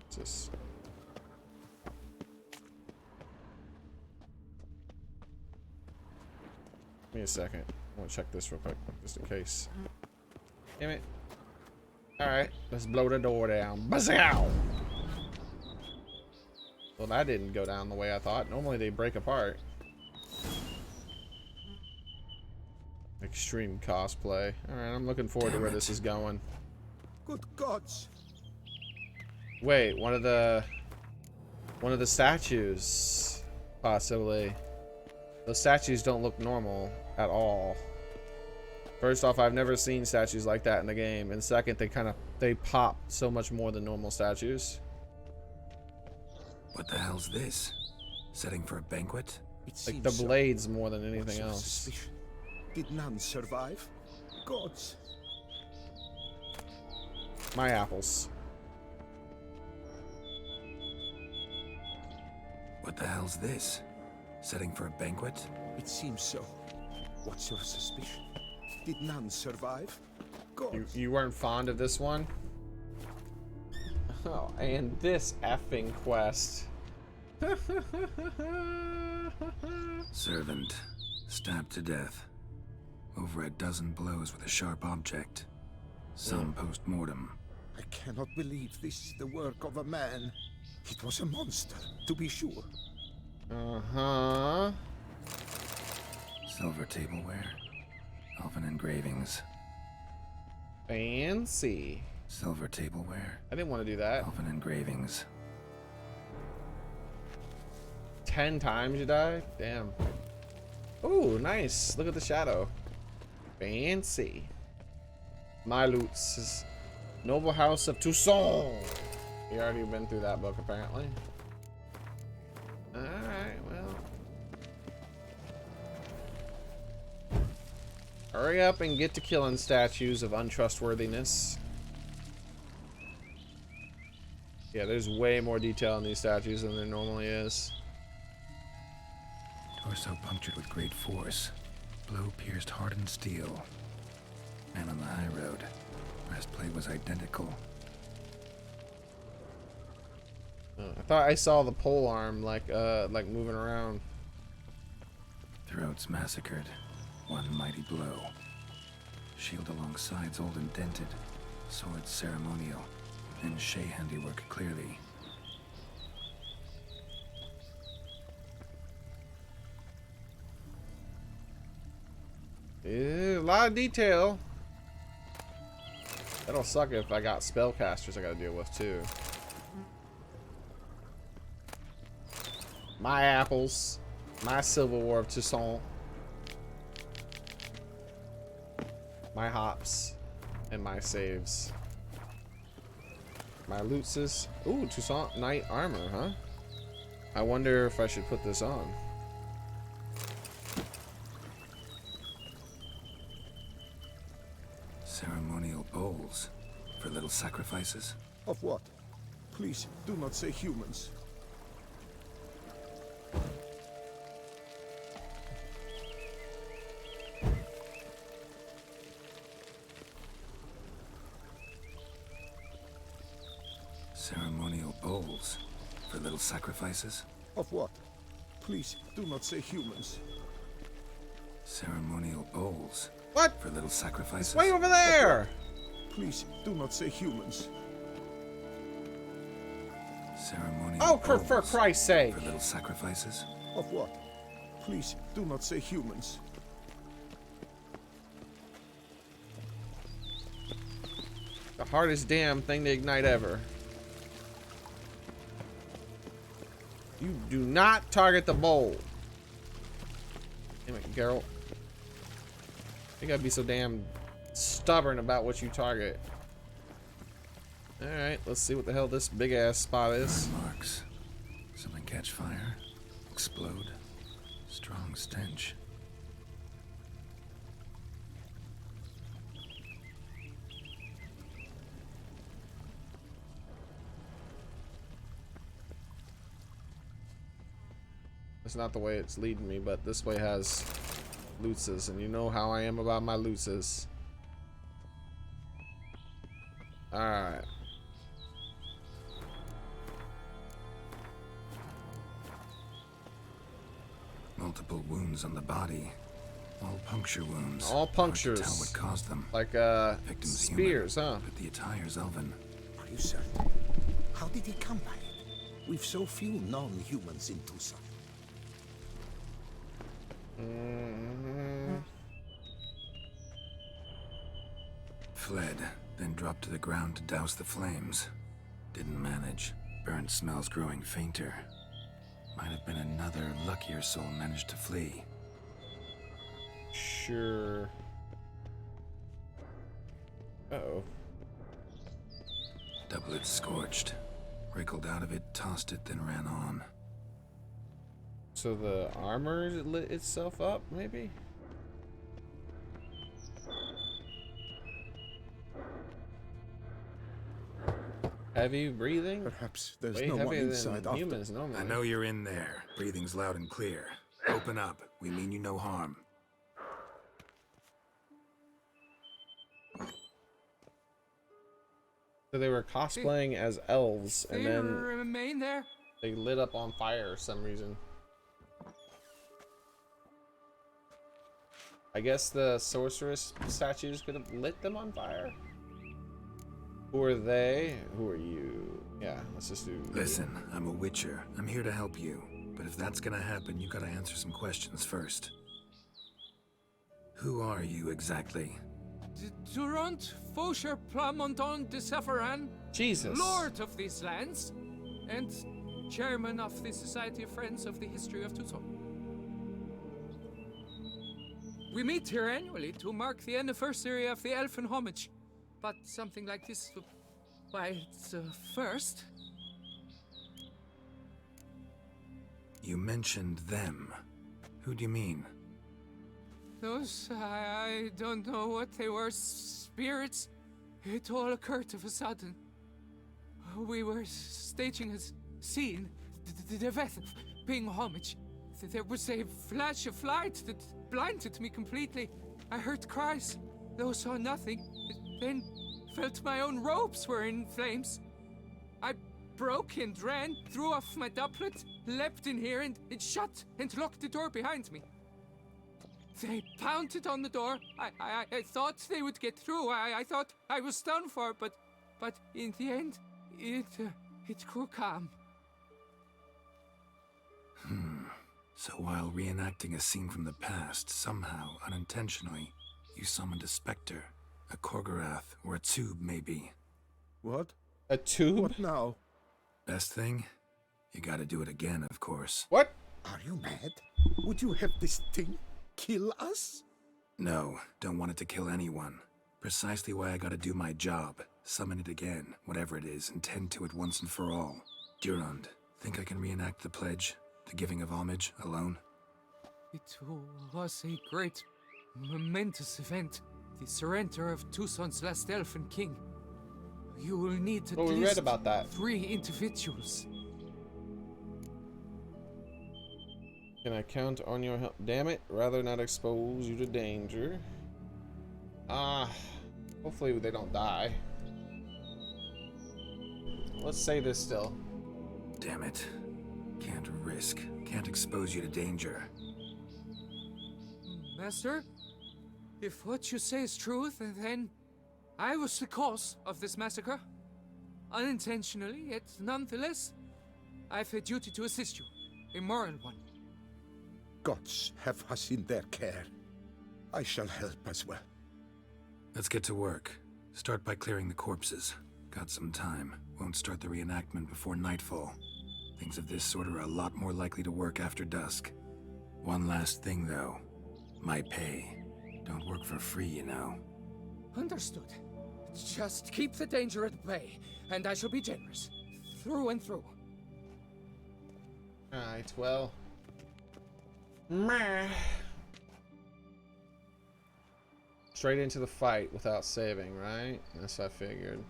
What's this? Give me a second. I want to check this real quick, just in case. Damn it. Alright, let's blow the door down. Bazow! Well, that didn't go down the way I thought. Normally they break apart. Extreme cosplay. Alright, I'm looking forward to where this is going. Good gods! Wait, one of the statues, possibly. Those statues don't look normal at all. First off, I've never seen statues like that in the game, and second, they pop so much more than normal statues. What the hell's this? Setting for a banquet? Like the blades more than anything else. Suspicion? Did none survive? Gods! My apples. What the hell's this? Setting for a banquet? It seems so. What's your suspicion? Did none survive? Gods! You weren't fond of this one? Oh, and this effing quest. Servant. Stabbed to death. Over a dozen blows with a sharp object. Some post-mortem. I cannot believe this is the work of a man. It was a monster, to be sure. Uh-huh. Silver tableware. Elven engravings. Fancy. Silver tableware. I didn't want to do that. Elven engravings. 10 times you die? Damn. Ooh, nice. Look at the shadow. Fancy. My loots is Noble House of Toussaint. You already been through that book, apparently. Alright, well. Hurry up and get to killing statues of untrustworthiness. Yeah, there's way more detail in these statues than there normally is. Torso punctured with great force. Blow pierced hardened steel. Man on the high road. Breastplate was identical. I thought I saw the pole arm like moving around. Throats massacred. One mighty blow. Shield along sides old and dented. Sword ceremonial. And Shea handiwork clearly. Yeah, a lot of detail. That'll suck if I got spellcasters I gotta deal with too. My apples. My silverware of Toussaint. My hops. And my saves. My lootses. Ooh, Toussaint Knight armor, huh? I wonder if I should put this on. Ceremonial bowls. For little sacrifices. Of what? Please, do not say humans. Ceremonial bowls. For little sacrifices. Of what? Please, do not say humans. Ceremonial bowls. What? For little sacrifices. Way over there! Please, do not say humans. Ceremonial Oh, bowls. for Christ's sake! For little sacrifices. Of what? Please, do not say humans. The hardest damn thing to ignite ever. You do not target the bowl. Damn it, Geralt. You gotta be so damn stubborn about what you target. Alright, let's see what the hell this big ass spot is. Marks. Something catch fire. Explode. Strong stench. That's not the way it's leading me, but this way has lootses, and you know how I am about my lootses. Alright. Multiple wounds on the body. All puncture wounds. All punctures. Hard to tell what caused them. Like, Victims spears, human, huh? But the attire's elven. Are you certain? How did he come by it? We've so few non-humans in Tucson. Fled, then dropped to the ground to douse the flames. Didn't manage. Burnt smells growing fainter. Might have been another luckier soul managed to flee. Sure. Uh-oh. Doublet scorched. Wriggled out of it, tossed it, then ran on. So the armor lit itself up, maybe? Heavy breathing? Perhaps there's Way no one heavier inside than after. humans normally. I know you're in there. Breathing's loud and clear. Open up. We mean you no harm. So they were cosplaying as elves, and then remain there. they lit up on fire for some reason. I guess the sorceress statues could have lit them on fire. Who are they? Who are you? Yeah, let's just do. Listen, I'm a Witcher. I'm here to help you. But if that's gonna happen, you gotta answer some questions first. Who are you exactly? Durant Faucher Plamondon de Severan, Jesus. Lord of these lands, and Chairman of the Society of Friends of the History of Tucson. We meet here annually to mark the anniversary of the Elfin Homage, but something like this, why, it's a first. You mentioned them. Who do you mean? Those, I don't know what they were, spirits. It all occurred of a sudden. We were staging a scene, the death of paying homage. There was a flash of light that blinded me completely. I heard cries, though saw nothing. Then felt my own robes were in flames. I broke and ran, threw off my doublet, leapt in here, and it shut and locked the door behind me. They pounded on the door. I thought they would get through. I thought I was done for, but in the end, it grew calm. So while reenacting a scene from the past, somehow, unintentionally, you summoned a specter, a Korgorath, or a tube, maybe. What? A tube? What now? Best thing? You gotta do it again, of course. What? Are you mad? Would you have this thing kill us? No, don't want it to kill anyone. Precisely why I gotta do my job. Summon it again, whatever it is, and tend to it once and for all. Durand, think I can reenact the pledge? The giving of homage, alone? It was a great, momentous event. The surrender of Tucson's last elfin king. You will need at we least read about that. 3 individuals. Can I count on your help? Damn it, rather not expose you to danger. Hopefully they don't die. Let's say this still. Damn it. Can't risk. Can't expose you to danger. Master, if what you say is true, then I was the cause of this massacre. Unintentionally, yet nonetheless, I've a duty to assist you. A moral one. Gods have us in their care. I shall help as well. Let's get to work. Start by clearing the corpses. Got some time. Won't start the reenactment before nightfall. Things of this sort are a lot more likely to work after dusk. One last thing, though. My pay. Don't work for free, you know. Understood. Just keep the danger at bay, and I shall be generous. Through and through. Alright, well. Meh. Straight into the fight without saving, right? That's what I figured.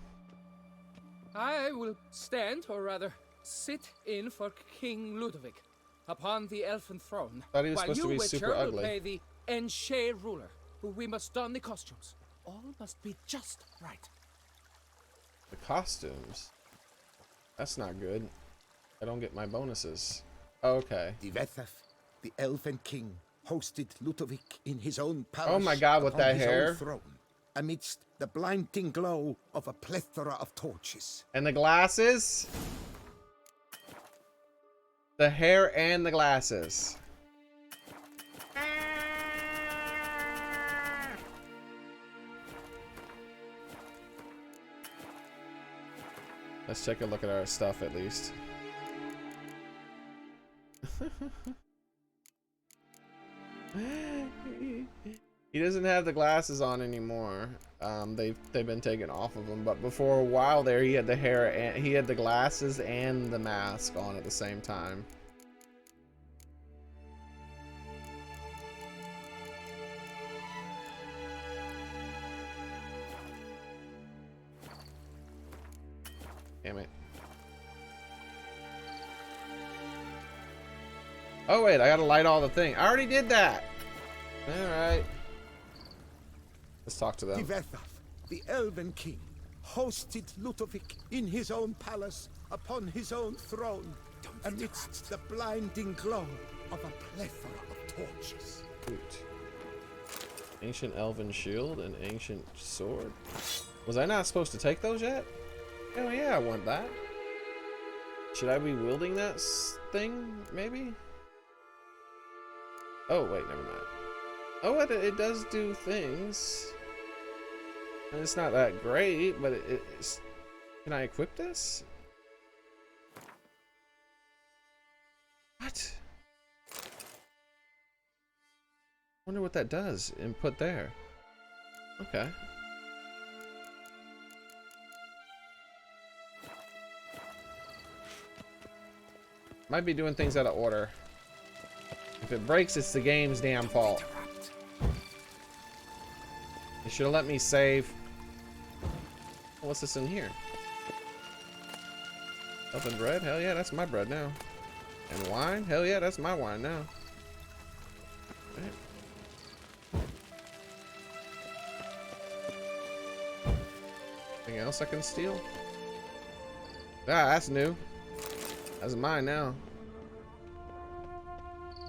I will stand, or rather, sit in for King Ludovic upon the elfin throne. Thought he was while supposed to you, be Witcher, super will ugly. play the Enche ruler. We must don the costumes. All must be just right. The costumes? That's not good. I don't get my bonuses. Okay. Divethaf, the elven king, hosted Ludovic in his own palace. Oh my god, with upon that his own hair. throne, amidst the blinding glow of a plethora of torches. And the glasses? The hair and the glasses. Let's take a look at our stuff at least. He doesn't have the glasses on anymore. They've been taken off of him, but before a while there he had the hair and he had the glasses and the mask on at the same time. Damn it. Oh wait, I gotta light all the thing. I already did that. Alright. Let's talk to them. Divethaf, the elven king, hosted Ludovic in his own palace upon his own throne, amidst the blinding glow of a plethora of torches. Shoot. Ancient elven shield and ancient sword. Was I not supposed to take those yet? Oh yeah, I want that. Should I be wielding that thing, maybe? Oh wait, never mind. Oh, it does do things. And it's not that great, but it's... Can I equip this? What? Wonder what that does. Input there. Okay. Might be doing things out of order. If it breaks, it's the game's damn fault. Should have let me save. What's this in here? Elven bread? Hell yeah, that's my bread now. And wine? Hell yeah, that's my wine now. Right. Anything else I can steal? Ah, that's new. That's mine now.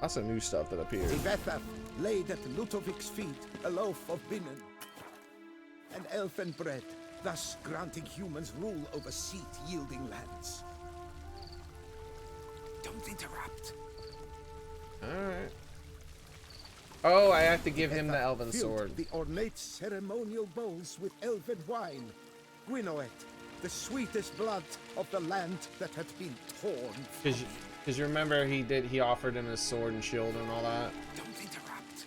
That's some new stuff that appeared. Ivethaf laid at Ludovic's feet a loaf of binnen and elfin bread, thus granting humans rule over seat-yielding lands. Don't interrupt. Alright. Oh, I have to give him the elven Filled sword. the ornate ceremonial bowls with elven wine. Gwinoet, the sweetest blood of the land that had been torn. Because you remember he offered him his sword and shield and all that. Don't interrupt.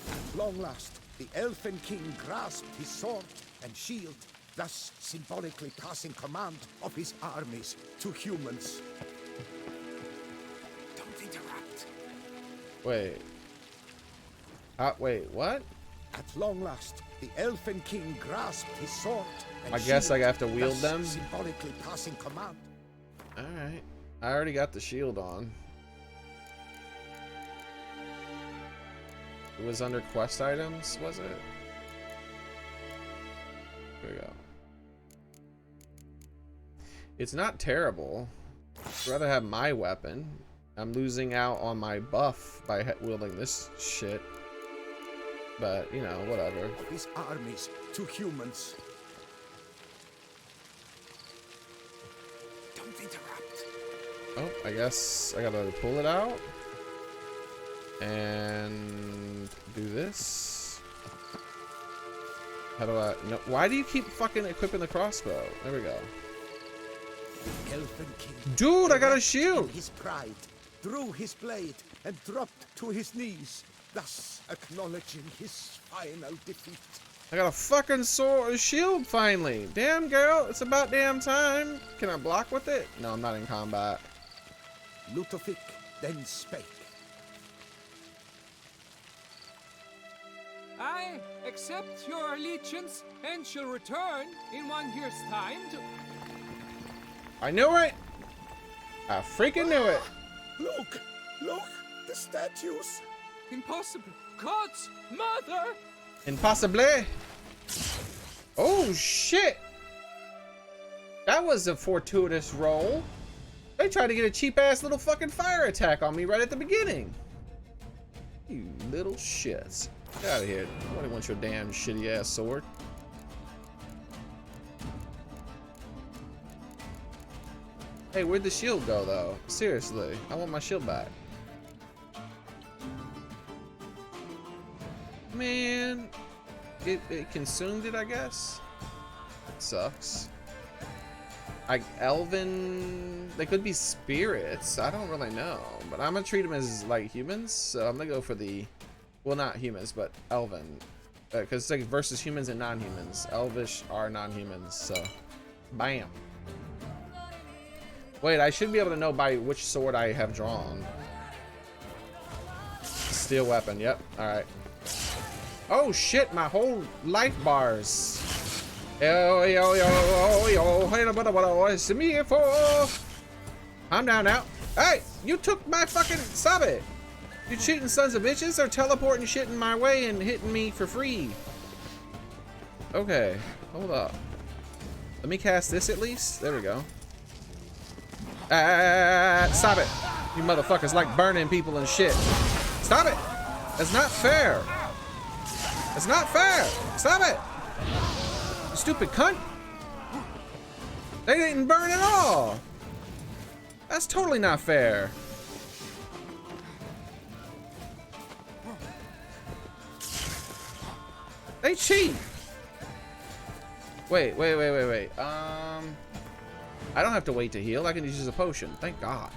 At long last, the elfin king grasped his sword and shield, thus symbolically passing command of his armies to humans. Don't interrupt. Wait. Wait, what? At long last, the elfin king grasped his sword and I guess I shield, have to wield thus them? symbolically passing command. Alright. I already got the shield on. It was under quest items, was it? Here we go. It's not terrible. I'd rather have my weapon. I'm losing out on my buff by wielding this shit. But, you know, whatever. His armies to humans. Don't interrupt. Oh, I guess I gotta pull it out. And do this. How do I... No, why do you keep fucking equipping the crossbow? There we go. Elfin king. Dude, I got a shield! In his pride, drew his blade and dropped to his knees, thus acknowledging his final defeat. I got a fucking sword, shield finally. Damn, girl, it's about damn time. Can I block with it? No, I'm not in combat. Ludovic then spake. I accept your allegiance and shall return in 1 year's time to... I knew it! I freaking knew it! Look! Look! The statues! Impossible! God's mother! Impossibly! Oh, shit! That was a fortuitous roll. They tried to get a cheap-ass little fucking fire attack on me right at the beginning. You little shits. Get out of here. Nobody wants your damn shitty-ass sword. Hey, where'd the shield go, though? Seriously, I want my shield back. Man, it consumed it, I guess. It sucks. Elven, they could be spirits. I don't really know, but I'm gonna treat them as like humans. So I'm gonna go for the, well, not humans, but elven, because it's like versus humans and non-humans. Elvish are non-humans, so bam. Wait, I should be able to know by which sword I have drawn. Steel weapon, yep, alright. Oh shit, my whole life bars. Yo, yo, yo, yo, hey, what is me for? I'm down now. Hey, you took my fucking, stop it. You cheating sons of bitches are teleporting shit in my way and hitting me for free. Okay, hold up. Let me cast this at least. There we go. Stop it. You motherfuckers like burning people and shit. Stop it. That's not fair. That's not fair. Stop it. You stupid cunt. They didn't burn at all. That's totally not fair. They cheat. Wait. I don't have to wait to heal. I can just use a potion. Thank God.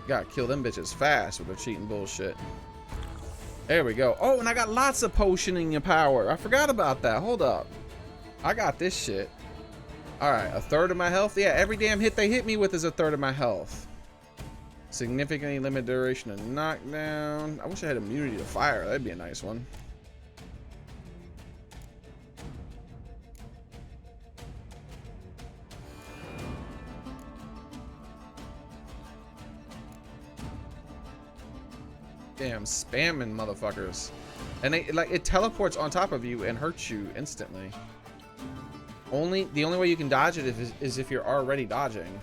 Gotta kill them bitches fast with their cheating bullshit. There we go. Oh, and I got lots of potioning power. I forgot about that. Hold up. I got this shit. Alright, a third of my health? Yeah, every damn hit they hit me with is a third of my health. Significantly limit duration of knockdown. I wish I had immunity to fire. That'd be a nice one. Damn, spamming motherfuckers. And it teleports on top of you and hurts you instantly. The only way you can dodge it is if you're already dodging.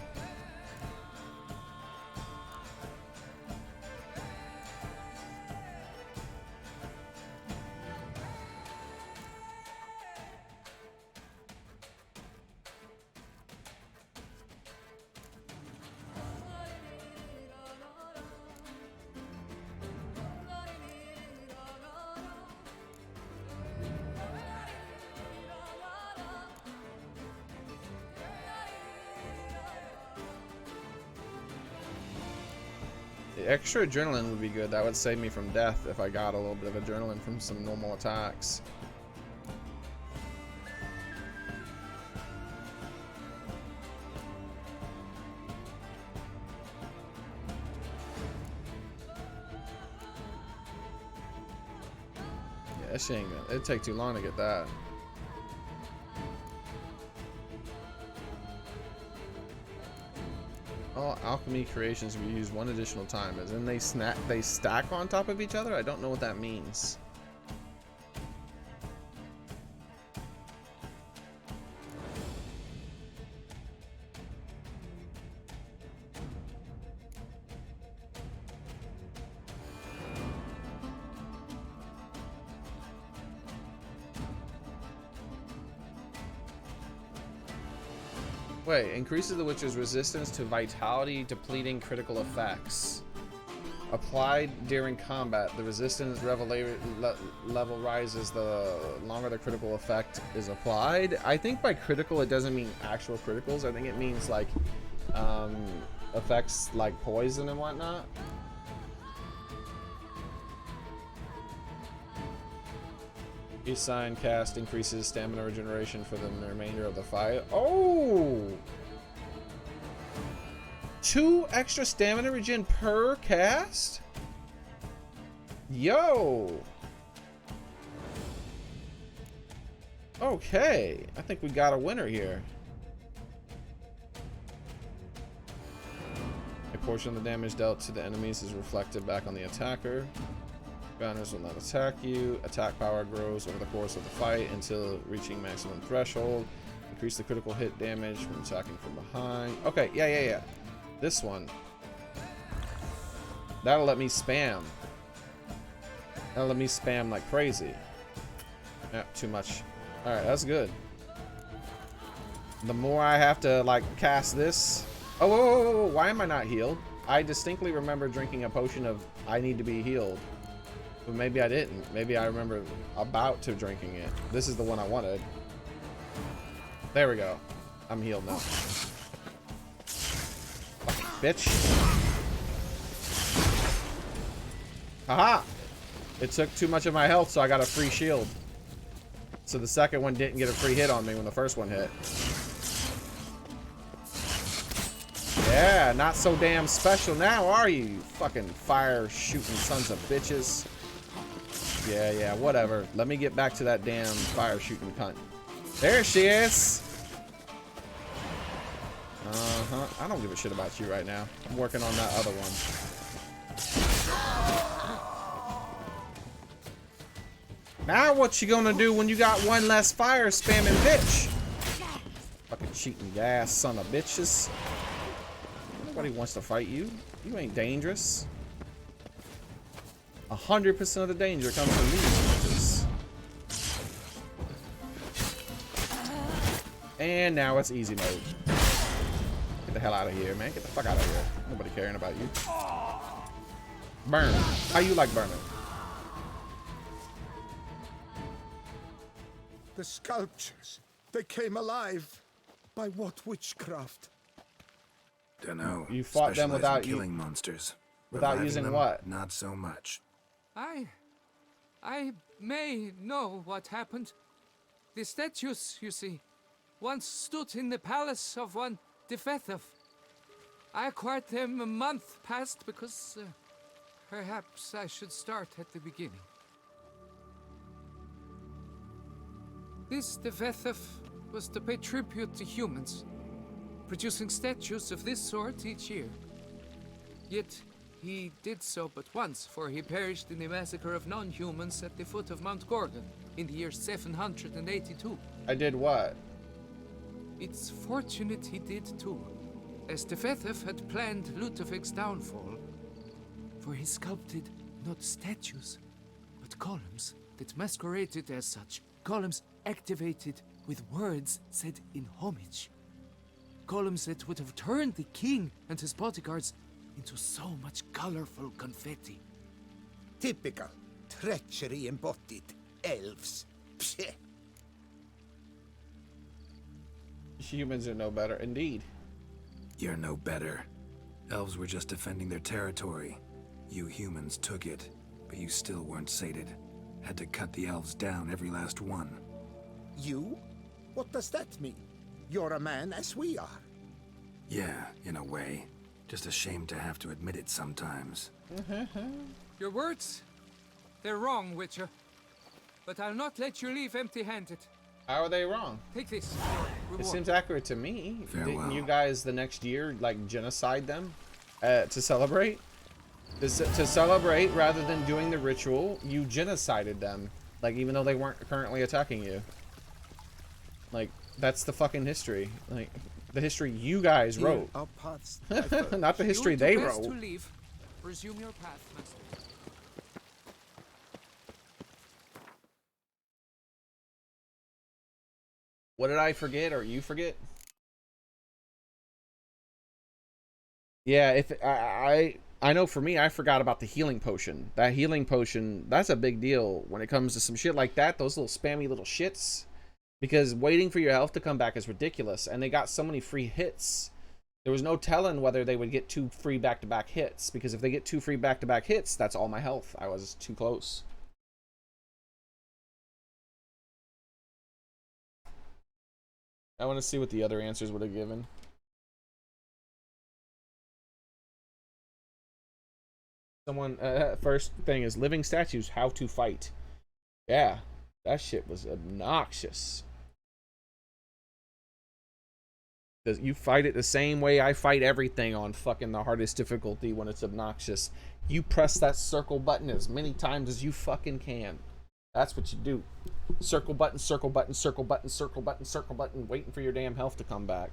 The extra adrenaline would be good. That would save me from death if I got a little bit of adrenaline from some normal attacks. Yeah, that shit ain't gonna, it'd take too long to get that. All alchemy creations we use one additional time, as in they stack on top of each other. I don't know what that means. Wait, increases the Witcher's resistance to vitality depleting critical effects. Applied during combat, the resistance level rises the longer the critical effect is applied. I think by critical it doesn't mean actual criticals. I think it means like effects like poison and whatnot. Each sign cast increases stamina regeneration for the remainder of the fight. Oh! 2 extra stamina regen per cast? Yo! Okay, I think we got a winner here. A portion of the damage dealt to the enemies is reflected back on the attacker. Banners will not attack you. Attack power grows over the course of the fight until reaching maximum threshold. Increase the critical hit damage when attacking from behind. Okay, yeah. This one. That'll let me spam. That'll let me spam like crazy. Yeah, too much. Alright, that's good. The more I have to, like, cast this... Oh, whoa, why am I not healed? I distinctly remember drinking a potion of I need to be healed. But maybe I didn't. Maybe I remember about to drinking it. This is the one I wanted. There we go. I'm healed now. Fucking bitch. Haha! It took too much of my health, so I got a free shield. So the second one didn't get a free hit on me when the first one hit. Yeah, not so damn special now, are you? You fucking fire shooting sons of bitches. Yeah, whatever. Let me get back to that damn fire shooting cunt. There she is. I don't give a shit about you right now. I'm working on that other one. Now what you gonna do when you got one less fire spamming bitch? Fucking cheating gas son of bitches. Nobody wants to fight you. You ain't dangerous. 100% of the danger comes from these bitches. And now it's easy mode. Get the hell out of here, man. Get the fuck out of here. Nobody caring about you. Burn. How you like burning? The sculptures, they came alive. By what witchcraft? Dunno. You fought them without killing monsters. Without Reviving using them, what? Not so much. I may know what happened. The statues, you see, once stood in the palace of one Defethov. I acquired them a month past because perhaps I should start at the beginning. This Devethef was to pay tribute to humans, producing statues of this sort each year. Yet he did so but once, for he perished in the massacre of non-humans at the foot of Mount Gorgon in the year 782. I did what? It's fortunate he did too, as Devethef had planned Ludovic's downfall, for he sculpted not statues, but columns that masqueraded as such. Columns activated with words said in homage. Columns that would have turned the king and his bodyguards into so much colorful confetti. Typical. Treachery embodied. Elves. Psheh. Humans are no better, indeed. You're no better. Elves were just defending their territory. You humans took it, but you still weren't sated. Had to cut the elves down, every last one. You? What does that mean? You're a man as we are. Yeah, in a way. Just ashamed to have to admit it sometimes. Your words? They're wrong, Witcher. But I'll not let you leave empty-handed. How are they wrong? Take this. It seems accurate to me. Farewell. Didn't you guys the next year like genocide them to celebrate? To celebrate rather than doing the ritual, you genocided them. Like even though they weren't currently attacking you. Like that's the fucking history. Like the history you guys wrote. Our paths Not the history You they do best wrote. to leave. Resume your path, master. What did I forget or you forget? Yeah, if I know for me, I forgot about the healing potion. That healing potion, that's a big deal when it comes to some shit like that. Those little spammy little shits. Because waiting for your health to come back is ridiculous. And they got so many free hits. There was no telling whether they would get 2 free back-to-back hits. Because if they get 2 free back-to-back hits, that's all my health. I was too close. I want to see what the other answers would have given. Someone, first thing is living statues, how to fight. Yeah, that shit was obnoxious. Because you fight it the same way I fight everything on fucking the hardest difficulty when it's obnoxious. You press that circle button as many times as you fucking can. That's what you do. Circle button, circle button, circle button, circle button, circle button, waiting for your damn health to come back.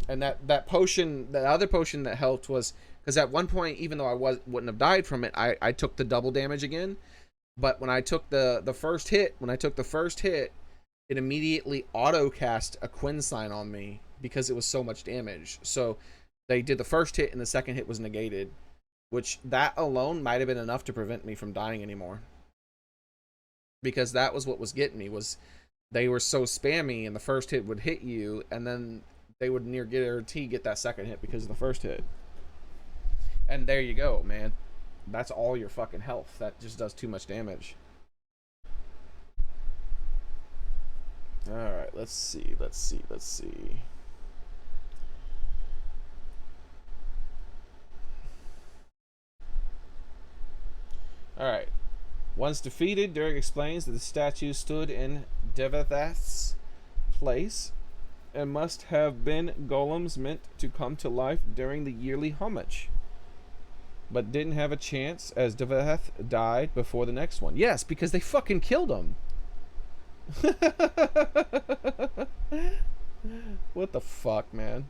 And that potion, the other potion that helped was because at one point, even though I wouldn't have died from it, I took the double damage again. But when I took the first hit, it immediately auto cast a Quinn sign on me because it was so much damage. So they did the first hit and the second hit was negated, which that alone might have been enough to prevent me from dying anymore. Because that was what was getting me, was they were so spammy and the first hit would hit you and then they would near guarantee get that second hit because of the first hit. And there you go, man. That's all your fucking health. That just does too much damage. Alright, let's see. Alright. Once defeated, Derek explains that the statue stood in Devetheth's place and must have been golems meant to come to life during the yearly homage, but didn't have a chance as Devetheth died before the next one. Yes, because they fucking killed him. What the fuck, man?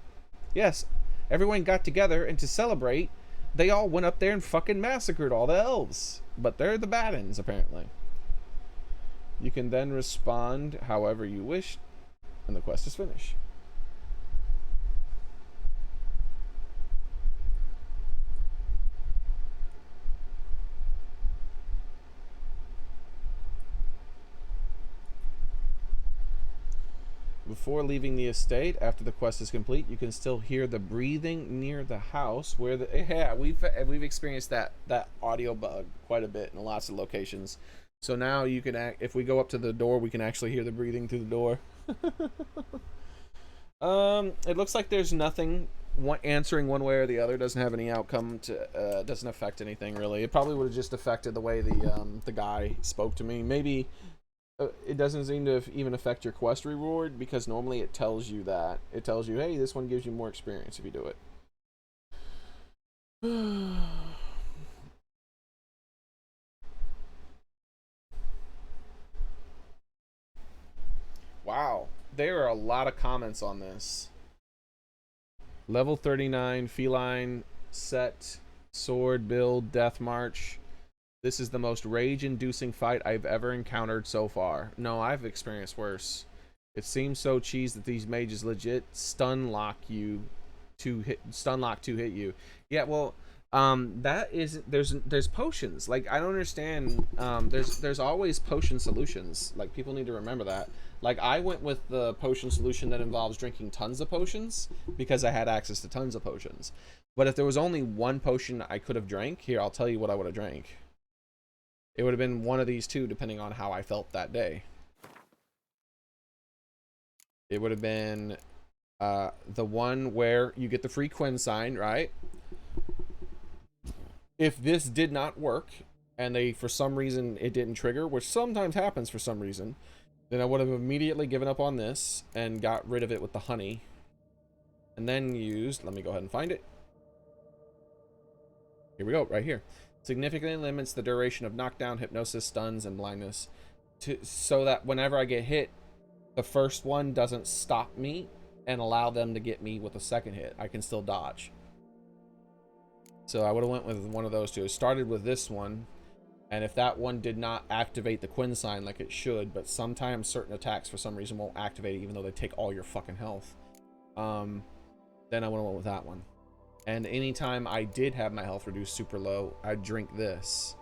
Yes, everyone got together, and to celebrate, they all went up there and fucking massacred all the elves. But they're the bad ends, apparently. You can then respond however you wish, and the quest is finished. before leaving the estate, after the quest is complete, you can still hear the breathing near the house where the we've experienced that audio bug quite a bit in lots of locations. So now you can if we go up to the door, we can actually hear the breathing through the door. It looks like there's nothing answering one way or the other. Doesn't have any outcome to doesn't affect anything really. It probably would have just affected the way the guy spoke to me. Maybe it doesn't seem to even affect your quest reward, because normally it tells you that. It tells you, hey, this one gives you more experience if you do it. Wow, there are a lot of comments on this. Level 39, feline, set, sword, build, death march. This is the most rage-inducing fight I've ever encountered so far. No, I've experienced worse. It seems so cheese that these mages legit stun lock to hit you. Yeah, well, that is there's potions. Like, I don't understand. There's always potion solutions. Like, people need to remember that. Like, I went with the potion solution that involves drinking tons of potions because I had access to tons of potions. But if there was only one potion I could have drank, here, I'll tell you what I would have drank. It would have been one of these two, depending on how I felt that day. It would have been the one where you get the free Quinn sign, right? If this did not work, and for some reason it didn't trigger, which sometimes happens for some reason, then I would have immediately given up on this and got rid of it with the honey. And then used, let me go ahead and find it. Here we go, right here. Significantly limits the duration of knockdown, hypnosis, stuns, and blindness, so that whenever I get hit, the first one doesn't stop me and allow them to get me with a second hit. I can still dodge. So I would have went with one of those two. I started with this one, and if that one did not activate the Quinn sign like it should, but sometimes certain attacks for some reason won't activate it even though they take all your fucking health, then I would have went with that one. And anytime I did have my health reduced super low, I'd drink this.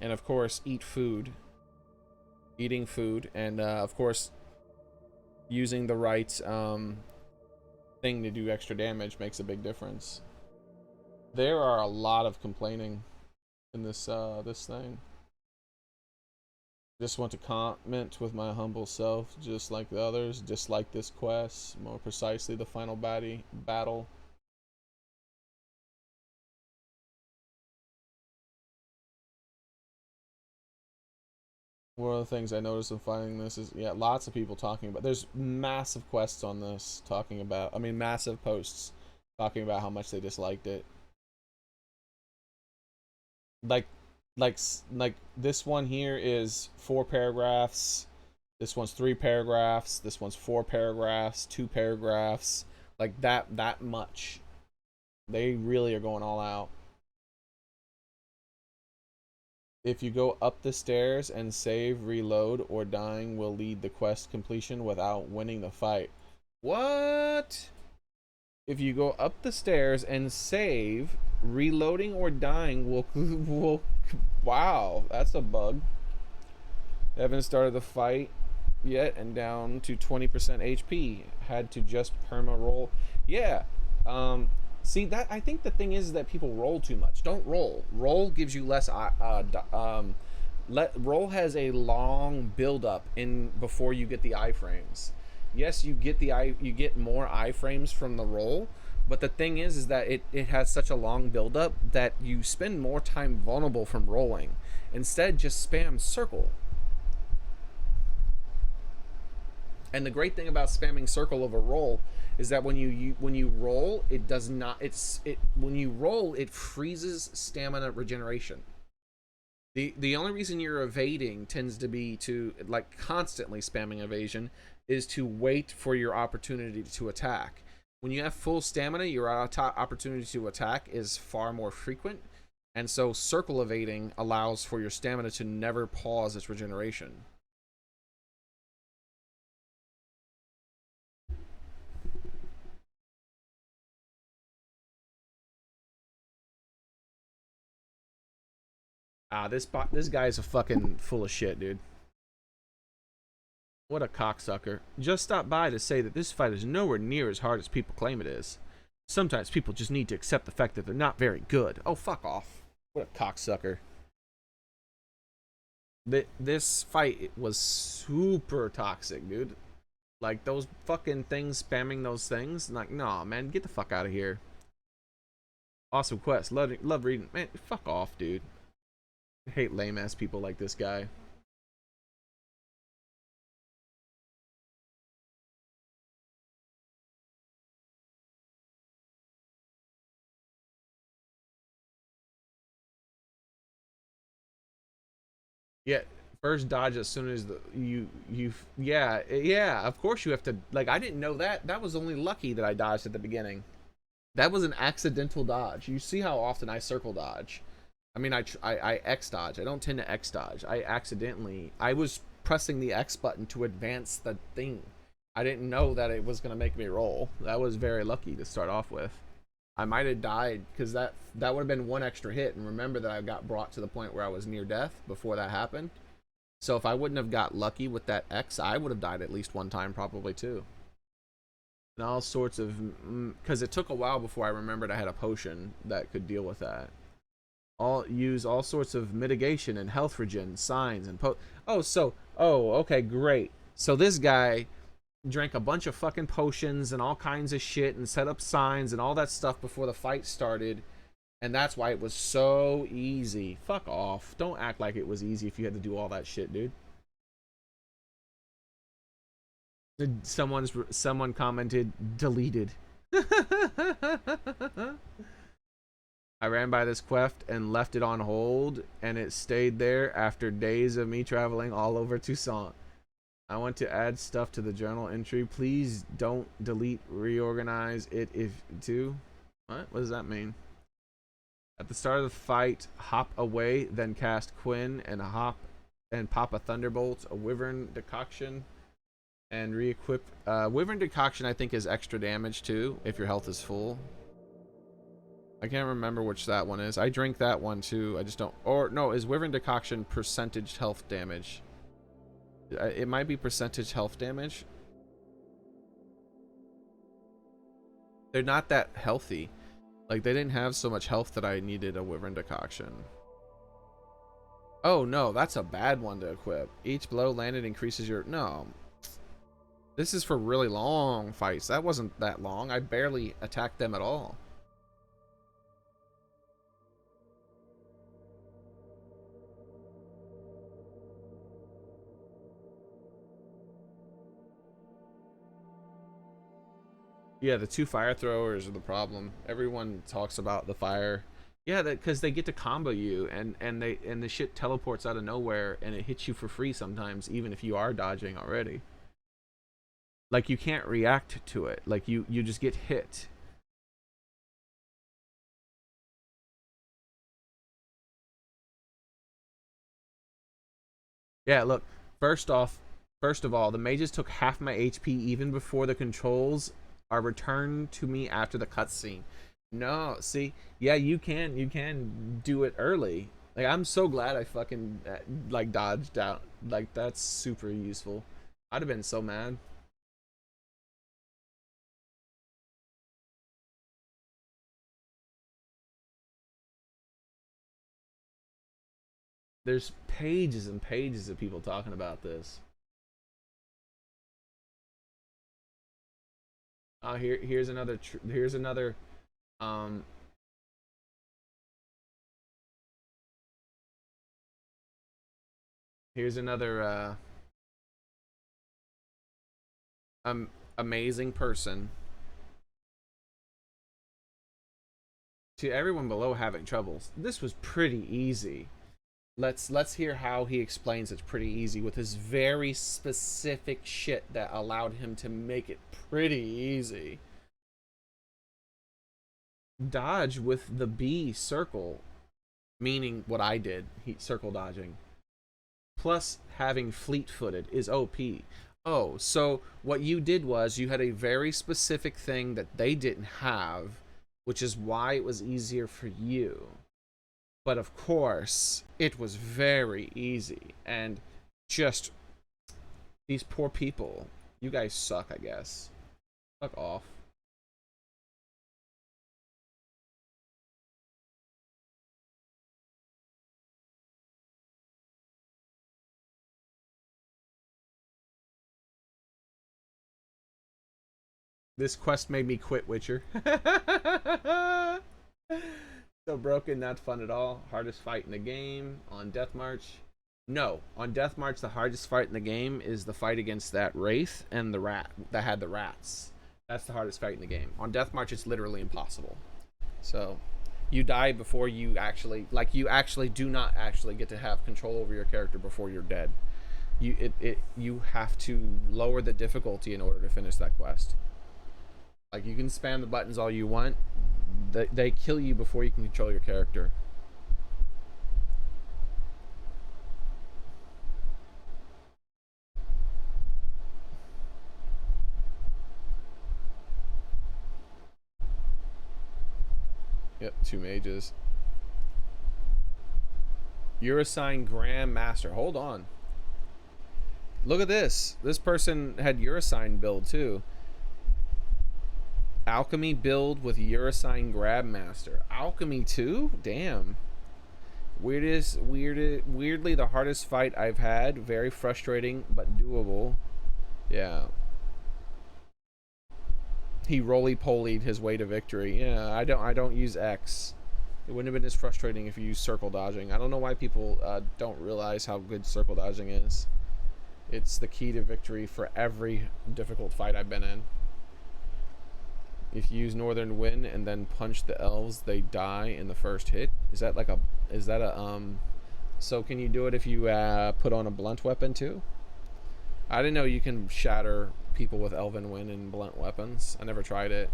And of course, eat food. Eating food, and of course, using the right thing to do extra damage makes a big difference. There are a lot of complaining in this this thing. Just want to comment with my humble self, just like the others, dislike this quest, more precisely the final battle. One of the things I noticed in finding this is, yeah, lots of people talking about, there's massive quests on this talking about, I mean, massive posts talking about how much they disliked it. Like this one here is 4 paragraphs. This one's 3 paragraphs. This one's 4 paragraphs, 2 paragraphs. Like that much. They really are going all out. If you go up the stairs and save, reload, or dying will lead the quest completion without winning the fight. What? If you go up the stairs and save, reloading or dying will wow, that's a bug. Haven't started the fight yet and down to 20% HP. Had to just perma roll. Yeah. See, that I think the thing is that people roll too much. Don't roll. Roll gives you less roll has a long build up in before you get the iframes. Yes, you get more iframes from the roll, but the thing is that it has such a long build up that you spend more time vulnerable from rolling. Instead, just spam circle. And the great thing about spamming circle over roll is that when you roll, it does not when you roll, it freezes stamina regeneration. The only reason you're evading tends to be to, like, constantly spamming evasion is to wait for your opportunity to attack. When you have full stamina, your opportunity to attack is far more frequent, and so circle evading allows for your stamina to never pause its regeneration. Ah, this guy's a fucking full of shit, dude. What a cocksucker. Just stopped by to say that this fight is nowhere near as hard as people claim it is. Sometimes people just need to accept the fact that they're not very good. Oh, fuck off. What a cocksucker. This fight was super toxic, dude. Like, those fucking things spamming those things. Like, nah, man, get the fuck out of here. Awesome quest. Love reading. Man, fuck off, dude. I hate lame-ass people like this guy. Yeah, first dodge as soon as yeah, of course you have to, like, I didn't know that. That was only lucky that I dodged at the beginning. That was an accidental dodge. You see how often I circle dodge. I mean, I X dodge. I don't tend to X dodge. I was pressing the X button to advance the thing. I didn't know that it was going to make me roll. That was very lucky to start off with. I might have died because that would have been one extra hit. And remember that I got brought to the point where I was near death before that happened. So if I wouldn't have got lucky with that X, I would have died at least one time probably too. And all sorts of, because it took a while before I remembered I had a potion that could deal with that. Use all sorts of mitigation and health regen signs and okay, great. So this guy drank a bunch of fucking potions and all kinds of shit and set up signs and all that stuff before the fight started, and that's why it was so easy. Fuck off. Don't act like it was easy if you had to do all that shit, dude. Someone commented deleted. I ran by this quest and left it on hold, and it stayed there after days of me traveling all over Tucson. I want to add stuff to the journal entry. Please don't delete, reorganize it if to. What does that mean? At the start of the fight, hop away, then cast Quinn and pop a thunderbolt, a wyvern decoction, and re-equip. Wyvern decoction I think is extra damage too if your health is full. I can't remember which that one is. I drink that one too. I just don't. Or no, is wyvern decoction percentage health damage? It might be percentage health damage. They're not that healthy. Like, they didn't have so much health that I needed a wyvern decoction. Oh no, that's a bad one to equip. Each blow landed increases your... No. This is for really long fights. That wasn't that long. I barely attacked them at all. Yeah, the two fire throwers are the problem. Everyone talks about the fire. Yeah, because they get to combo you, and the shit teleports out of nowhere, and it hits you for free sometimes, even if you are dodging already. Like, you can't react to it. Like, you just get hit. Yeah, look. First of all, the mages took half my HP even before the controls are returned to me after the cutscene. No, see, yeah, you can do it early. Like, I'm so glad I fucking like dodged out. Like, that's super useful. I'd have been so mad. There's pages and pages of people talking about this. Here's another here's another amazing person. To everyone below having troubles, this was pretty easy. Let's hear how he explains it's pretty easy with his very specific shit that allowed him to make it pretty easy. Dodge with the B circle, meaning what I did, circle dodging, plus having fleet-footed is OP. Oh, so what you did was you had a very specific thing that they didn't have, which is why it was easier for you. But of course, it was very easy. And just these poor people. You guys suck, I guess. Fuck off. This quest made me quit Witcher. So broken, not fun at all. Hardest fight in the game on Death March. No, on Death March, the hardest fight in the game is the fight against that wraith and the rat that had the rats. That's the hardest fight in the game. On Death March, it's literally impossible. So, you die before you actually, like, you actually do not actually get to have control over your character before you're dead. You have to lower the difficulty in order to finish that quest. Like, you can spam the buttons all you want. They kill you before you can control your character. Yep, 2 mages. You're assigned Grand Master. Hold on. Look at this. This person had Urasine build too. Alchemy build with Urasine Grabmaster. Alchemy too? Damn. Weirdly the hardest fight I've had. Very frustrating, but doable. Yeah. He roly-polied his way to victory. Yeah, I don't use X. It wouldn't have been as frustrating if you used circle dodging. I don't know why people don't realize how good circle dodging is. It's the key to victory for every difficult fight I've been in. If you use Northern Wind and then punch the elves, they die in the first hit. Is that like a... Is that a... So can you do it if you put on a blunt weapon too? I didn't know you can shatter people with Elven Wind and blunt weapons. I never tried it.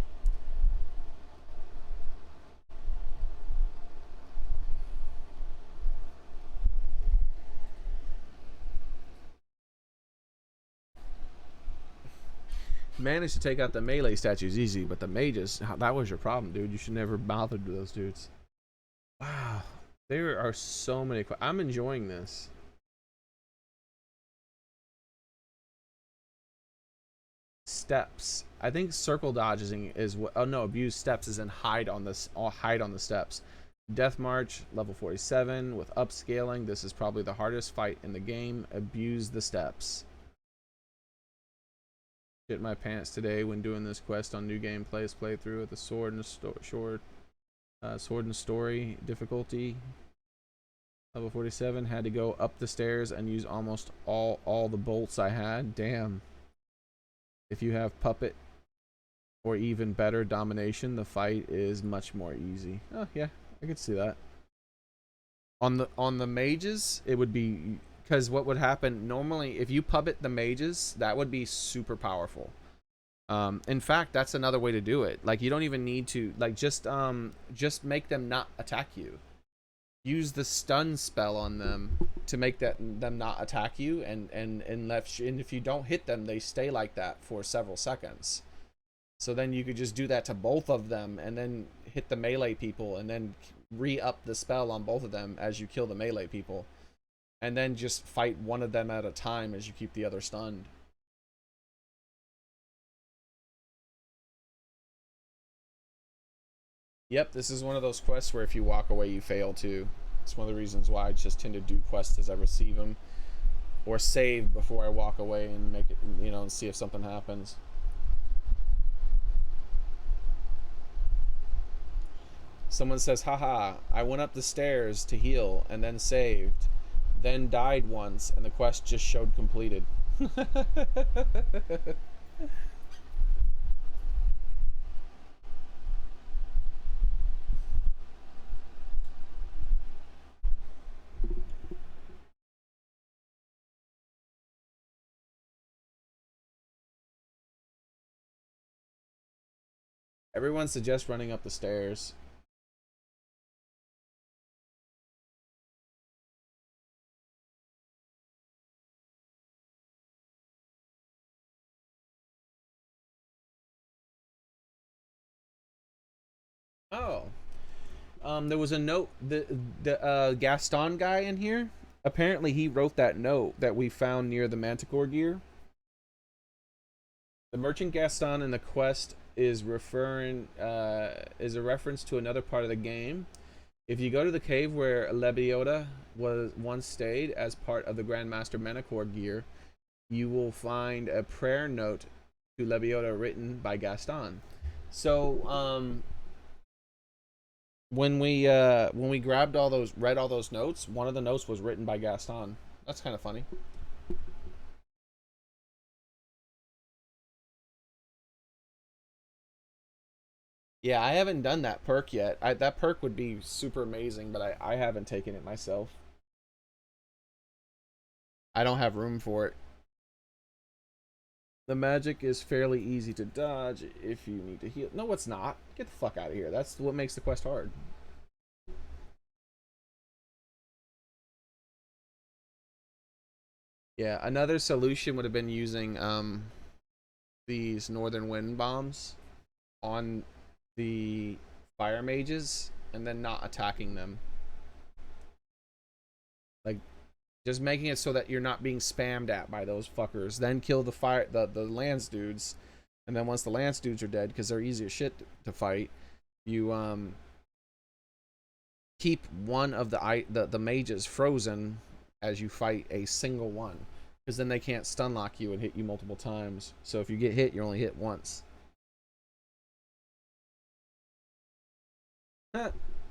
Managed to take out the melee statues easy, but the mages, that was your problem, dude. You should never bothered with those dudes. Wow. There are so many. I'm enjoying this. Steps. I think circle dodging is what. Oh no, abuse steps is in hide on this. I'll hide on the steps. Death March, level 47 with upscaling. This is probably the hardest fight in the game. Abuse the steps. Shit my pants today when doing this quest on New Game Plus playthrough with the sword and sword and story difficulty. Level 47, had to go up the stairs and use almost all the bolts I had. Damn. If you have puppet or even better domination, the fight is much more easy. Oh yeah, I could see that. On the mages, it would be, because what would happen normally if you puppet the mages, that would be super powerful. In fact, that's another way to do it. Like, you don't even need to, like, just make them not attack you. Use the stun spell on them to make them not attack you, and if you don't hit them, they stay like that for several seconds. So then you could just do that to both of them and then hit the melee people and then re-up the spell on both of them as you kill the melee people. And then just fight one of them at a time as you keep the other stunned. Yep, this is one of those quests where if you walk away, you fail too. It's one of the reasons why I just tend to do quests as I receive them. Or save before I walk away and make it, you know, and see if something happens. Someone says, haha, I went up the stairs to heal and then saved. Then died once and the quest just showed completed. Everyone suggests running up the stairs. Oh. There was a note, the Gaston guy in here, apparently he wrote that note that we found near the Manticore gear. The merchant Gaston in the quest is is a reference to another part of the game. If you go to the cave where Lebioda was once stayed as part of the Grandmaster Manticore gear, you will find a prayer note to Lebioda written by Gaston. So, when we read all those notes, one of the notes was written by Gaston. That's kind of funny. Yeah, I haven't done that perk yet. That perk would be super amazing, but I haven't taken it myself. I don't have room for it. The magic is fairly easy to dodge if you need to heal. No, it's not. Get the fuck out of here. That's what makes the quest hard. Yeah, another solution would have been using these Northern Wind bombs on the fire mages and then not attacking them. Like, just making it so that you're not being spammed at by those fuckers. Then kill the lance dudes, and then once the lance dudes are dead, because they're easy as shit to fight, you keep one of the mages frozen as you fight a single one, because then they can't stun lock you and hit you multiple times. So if you get hit, you're only hit once.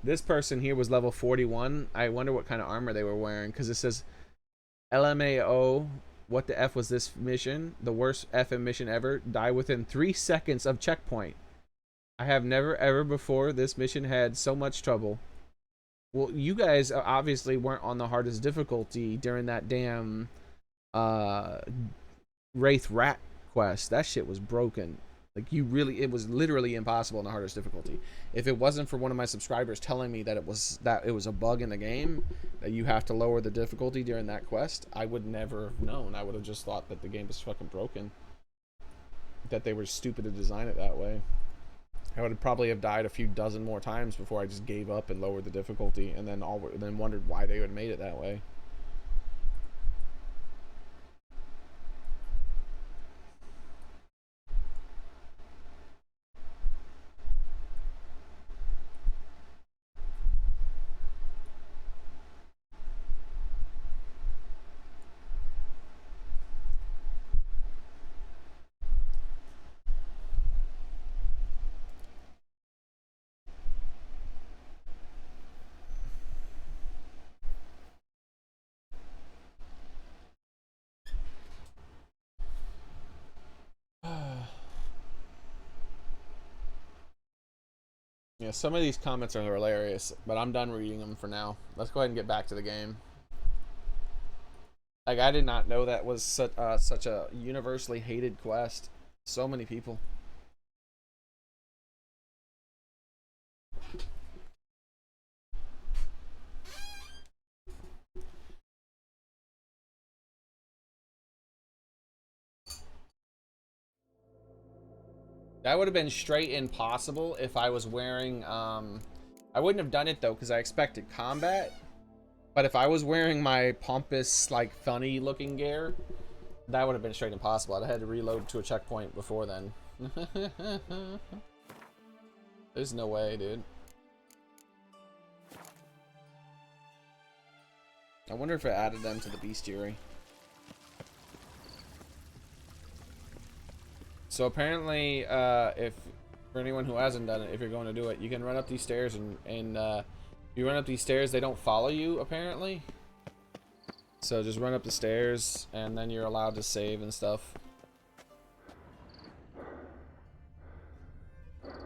This person here was level 41. I wonder what kind of armor they were wearing, because it says LMAO, what the F was this mission? The worst FM mission ever. Die within 3 seconds of checkpoint. I have never ever before this mission had so much trouble. Well, you guys obviously weren't on the hardest difficulty during that damn Wraith Rat quest. That shit was broken. Like, it was literally impossible in the hardest difficulty. If it wasn't for one of my subscribers telling me that it was a bug in the game, that you have to lower the difficulty during that quest, I would never have known. I would have just thought that the game was fucking broken. That they were stupid to design it that way. I would probably have died a few dozen more times before I just gave up and lowered the difficulty, and then wondered why they would have made it that way. Yeah, some of these comments are hilarious, but I'm done reading them for now. Let's go ahead and get back to the game. Like, I did not know that was such a universally hated quest. So many people. That would have been straight impossible if I was wearing, I wouldn't have done it though, because I expected combat. But if I was wearing my pompous, like, funny looking gear, that would have been straight impossible. I'd have had to reload to a checkpoint before then. There's no way, dude. I wonder if it added them to the bestiary. So apparently, if for anyone who hasn't done it, if you're going to do it, you can run up these stairs and if you run up these stairs, they don't follow you apparently. So just run up the stairs and then you're allowed to save and stuff.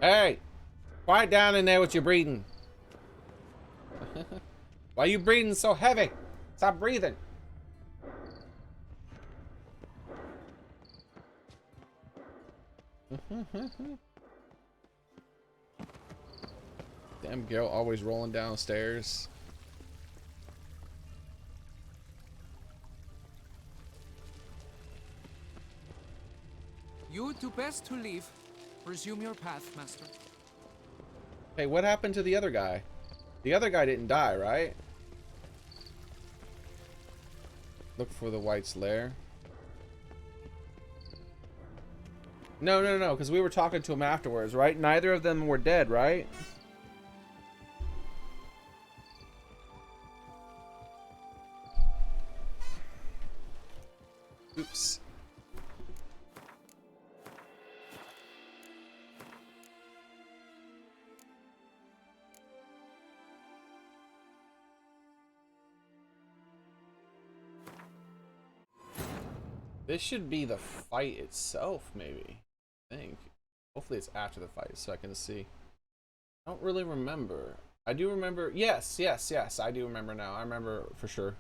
Hey, quiet down in there with your breathing. Why are you breathing so heavy? Stop breathing. Damn girl, always rolling downstairs. You do best to leave. Resume your path, master. Hey, what happened to the other guy? The other guy didn't die, right? Look for the White's lair. No, because we were talking to him afterwards, right? Neither of them were dead, right? Oops. This should be the fight itself, maybe. I think. Hopefully it's after the fight so I can see. I don't really remember. I do remember. Yes. I do remember now. I remember for sure.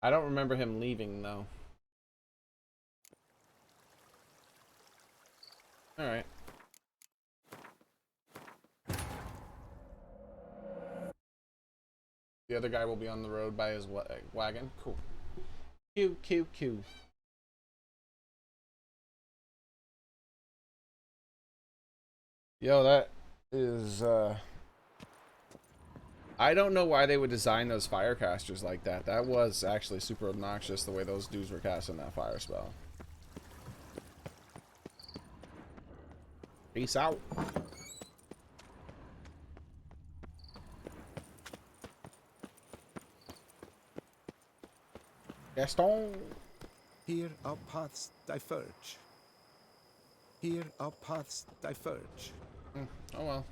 I don't remember him leaving, though. Alright. The other guy will be on the road by his wagon. Cool. Q. Yo, that is, I don't know why they would design those firecasters like that. That was actually super obnoxious the way those dudes were casting that fire spell. Peace out. Gaston. Here our paths diverge. Here our paths diverge. Oh well.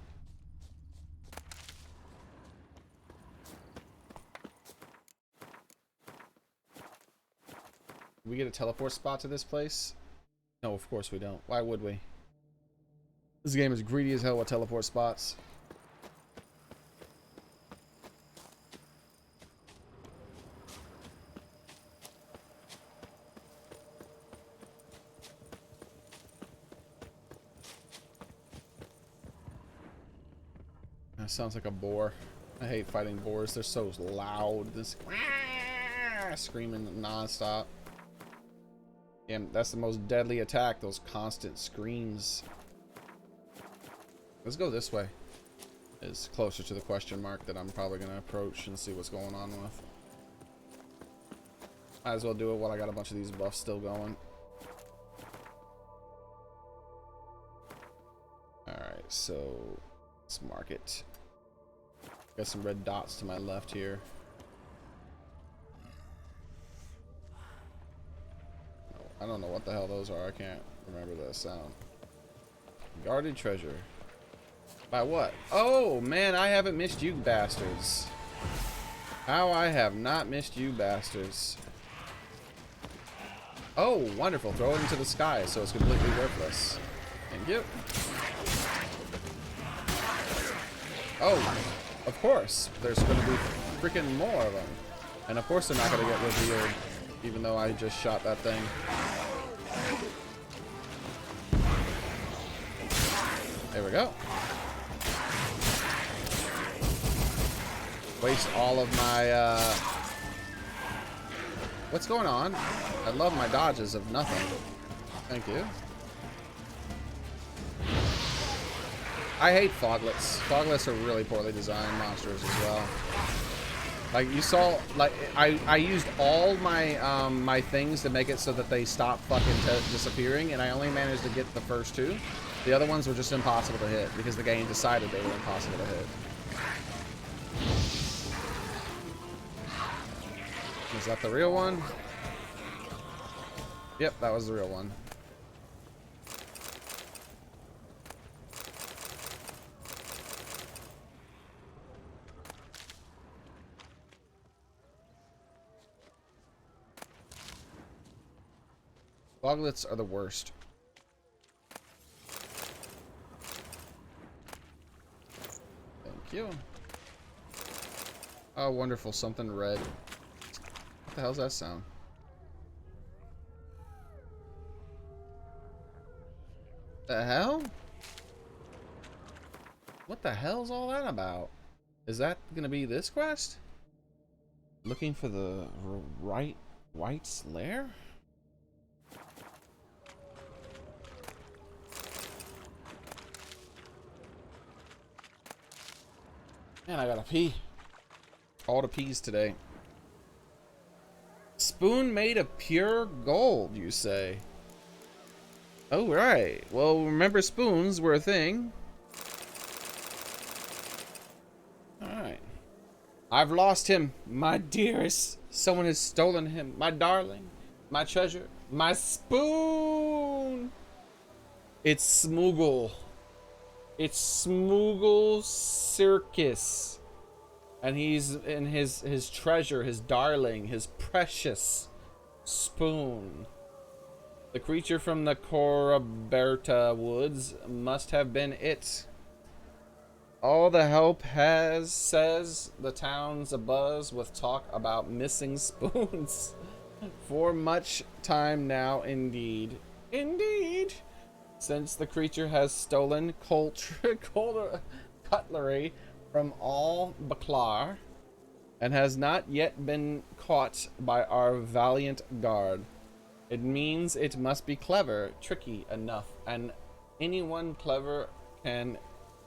We get a teleport spot to this place? No, of course we don't. Why would we? This game is greedy as hell with teleport spots. That sounds like a boar. I hate fighting boars. They're so loud. This screaming non-stop. Yeah, that's the most deadly attack. Those constant screams. Let's go this way. It's closer to the question mark that I'm probably going to approach and see what's going on with. Might as well do it while I got a bunch of these buffs still going. Alright, so let's mark it. Got some red dots to my left here. I don't know what the hell those are. I can't remember that sound. Guarded treasure. By what? Oh, man, I haven't missed you bastards. How I have not missed you bastards. Oh, wonderful. Throw it into the sky so it's completely worthless. Thank you. Oh, of course. There's going to be freaking more of them. And of course they're not going to get revealed, even though I just shot that thing. There we go. Waste all of my, what's going on? I love my dodges of nothing. Thank you. I hate foglets. Foglets are really poorly designed monsters as well. Like you saw, like I used all my my things to make it so that they stop fucking disappearing, and I only managed to get the first two. The other ones were just impossible to hit because the game decided they were impossible to hit. Is that the real one? Yep, that was the real one. Foglets are the worst. Thank you. Oh, wonderful. Something red. What the hell's that sound? The hell? What the hell's all that about? Is that gonna be this quest? Looking for the White's lair? Man, I gotta pee. All the peas today. Spoon made of pure gold, you say? Oh, right. Well, remember spoons were a thing. Alright. I've lost him, my dearest. Someone has stolen him, my darling, my treasure, my spoon. It's Smoogle. It's Smoogle Circus. And he's in his treasure, his darling, his precious spoon. The creature from the Coraberta woods must have been it. All the help says the town's abuzz with talk about missing spoons. For much time now, indeed. Indeed! Since the creature has stolen cutlery from all Baklar and has not yet been caught by our valiant guard. It means it must be clever, tricky enough, and anyone clever can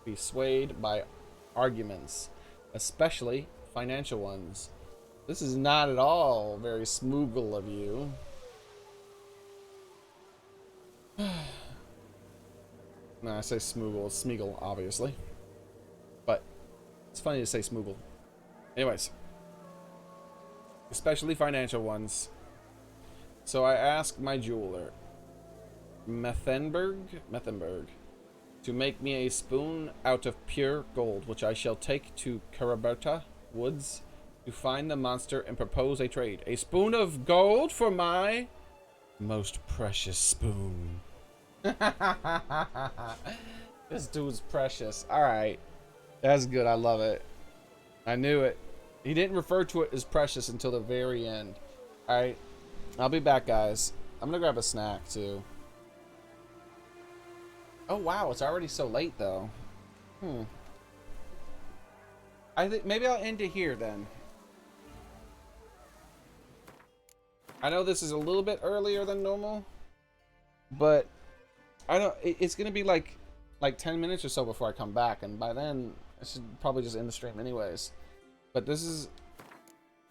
be swayed by arguments, especially financial ones. This is not at all very Smoogle of you. No, I say Smoogle, it's Smeagol, obviously. But it's funny to say Smoogle. Anyways. Especially financial ones. So I asked my jeweler, Methenberg, to make me a spoon out of pure gold, which I shall take to Coraberta woods to find the monster and propose a trade. A spoon of gold for my most precious spoon. This dude's precious. Alright. That's good. I love it. I knew it. He didn't refer to it as precious until the very end. Alright. I'll be back, guys. I'm gonna grab a snack, too. Oh, wow. It's already so late, though. I think maybe I'll end it here, then. I know this is a little bit earlier than normal, but I don't. It's gonna be like 10 minutes or so before I come back, and by then I should probably just end the stream, anyways. But this is.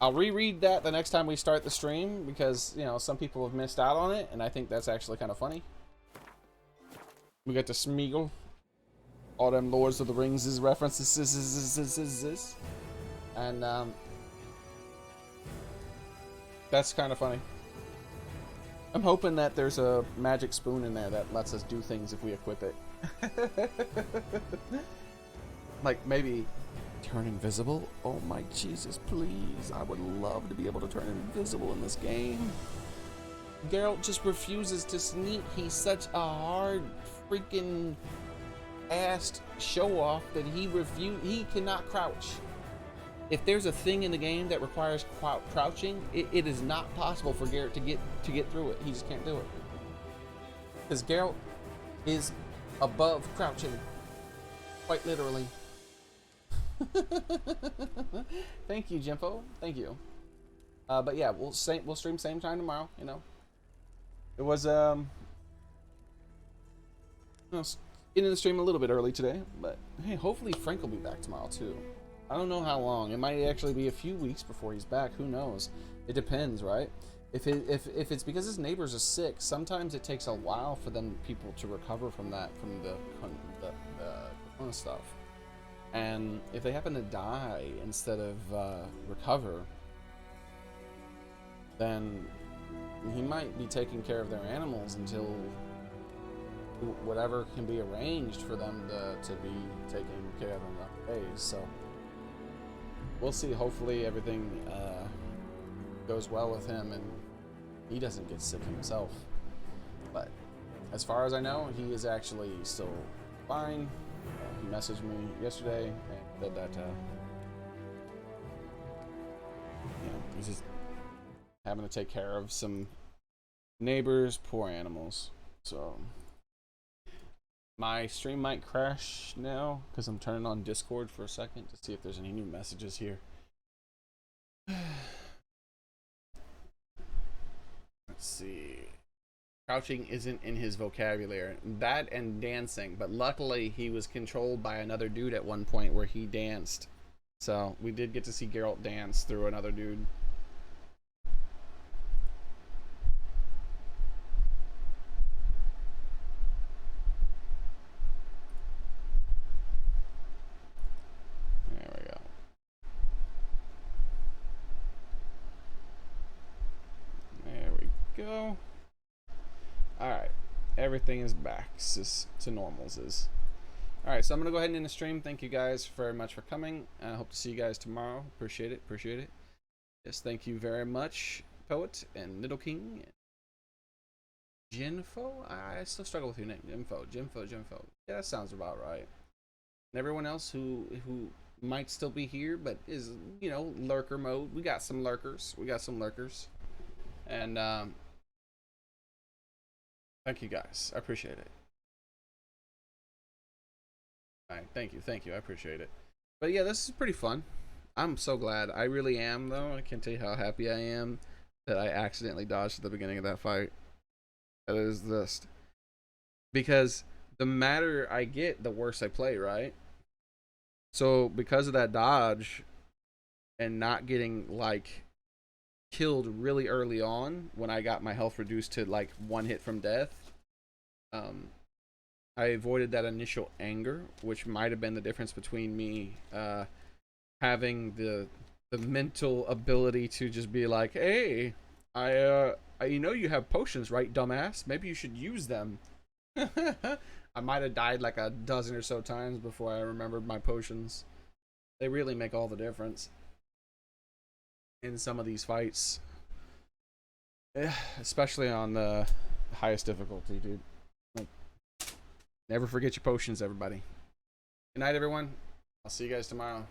I'll reread that the next time we start the stream because you know some people have missed out on it, and I think that's actually kind of funny. We got to Smeagol, all them Lords of the Rings references, and that's kind of funny. I'm hoping that there's a magic spoon in there that lets us do things if we equip it. Like maybe turn invisible. Oh my Jesus, please. I would love to be able to turn invisible in this game. Geralt just refuses to sneak. He's such a hard freaking assed show off that he cannot crouch. If there's a thing in the game that requires crouching, it is not possible for Geralt to get through it. He just can't do it. Because Geralt is above crouching. Quite literally. Thank you, Jimpo. Thank you. But yeah, we'll stream same time tomorrow, you know. It was ending the stream a little bit early today, but hey, hopefully Frank will be back tomorrow too. I don't know how long. It might actually be a few weeks before he's back. Who knows? It depends, right? If it's because his neighbors are sick, sometimes it takes a while for people to recover from that, from the corona stuff. And if they happen to die instead of recover, then he might be taking care of their animals until whatever can be arranged for them to be taking care of them that days. So we'll see. Hopefully everything goes well with him and he doesn't get sick himself. But as far as I know, he is actually still fine. He messaged me yesterday and said that he's just having to take care of some neighbors, poor animals. So my stream might crash now because I'm turning on Discord for a second to see if there's any new messages here. Let's see. Crouching isn't in his vocabulary. That and dancing, but luckily he was controlled by another dude at one point where he danced So we did get to see Geralt dance through another dude. There we go. There we go. Alright. Everything is back to normals. Alright, so I'm going to go ahead and end the stream. Thank you guys very much for coming. I hope to see you guys tomorrow. Appreciate it. Appreciate it. Yes, thank you very much, Poet and Little King. Jinfo? I still struggle with your name. Jinfo. Yeah, that sounds about right. And everyone else who might still be here, but is, you know, lurker mode. We got some lurkers. And, thank you guys. I appreciate it. Alright, thank you. I appreciate it. But yeah, this is pretty fun. I'm so glad. I really am, though. I can't tell you how happy I am that I accidentally dodged at the beginning of that fight. That is just because the madder I get, the worse I play, right? So because of that dodge and not getting like killed really early on when I got my health reduced to like 1 hit from death, I avoided that initial anger, which might have been the difference between me having the mental ability to just be like, hey, I you know you have potions, right, dumbass? Maybe you should use them. I might have died like a dozen or so times before I remembered my potions. They really make all the difference in some of these fights, especially on the highest difficulty, dude. Like, never forget your potions, everybody. Good night, everyone. I'll see you guys tomorrow.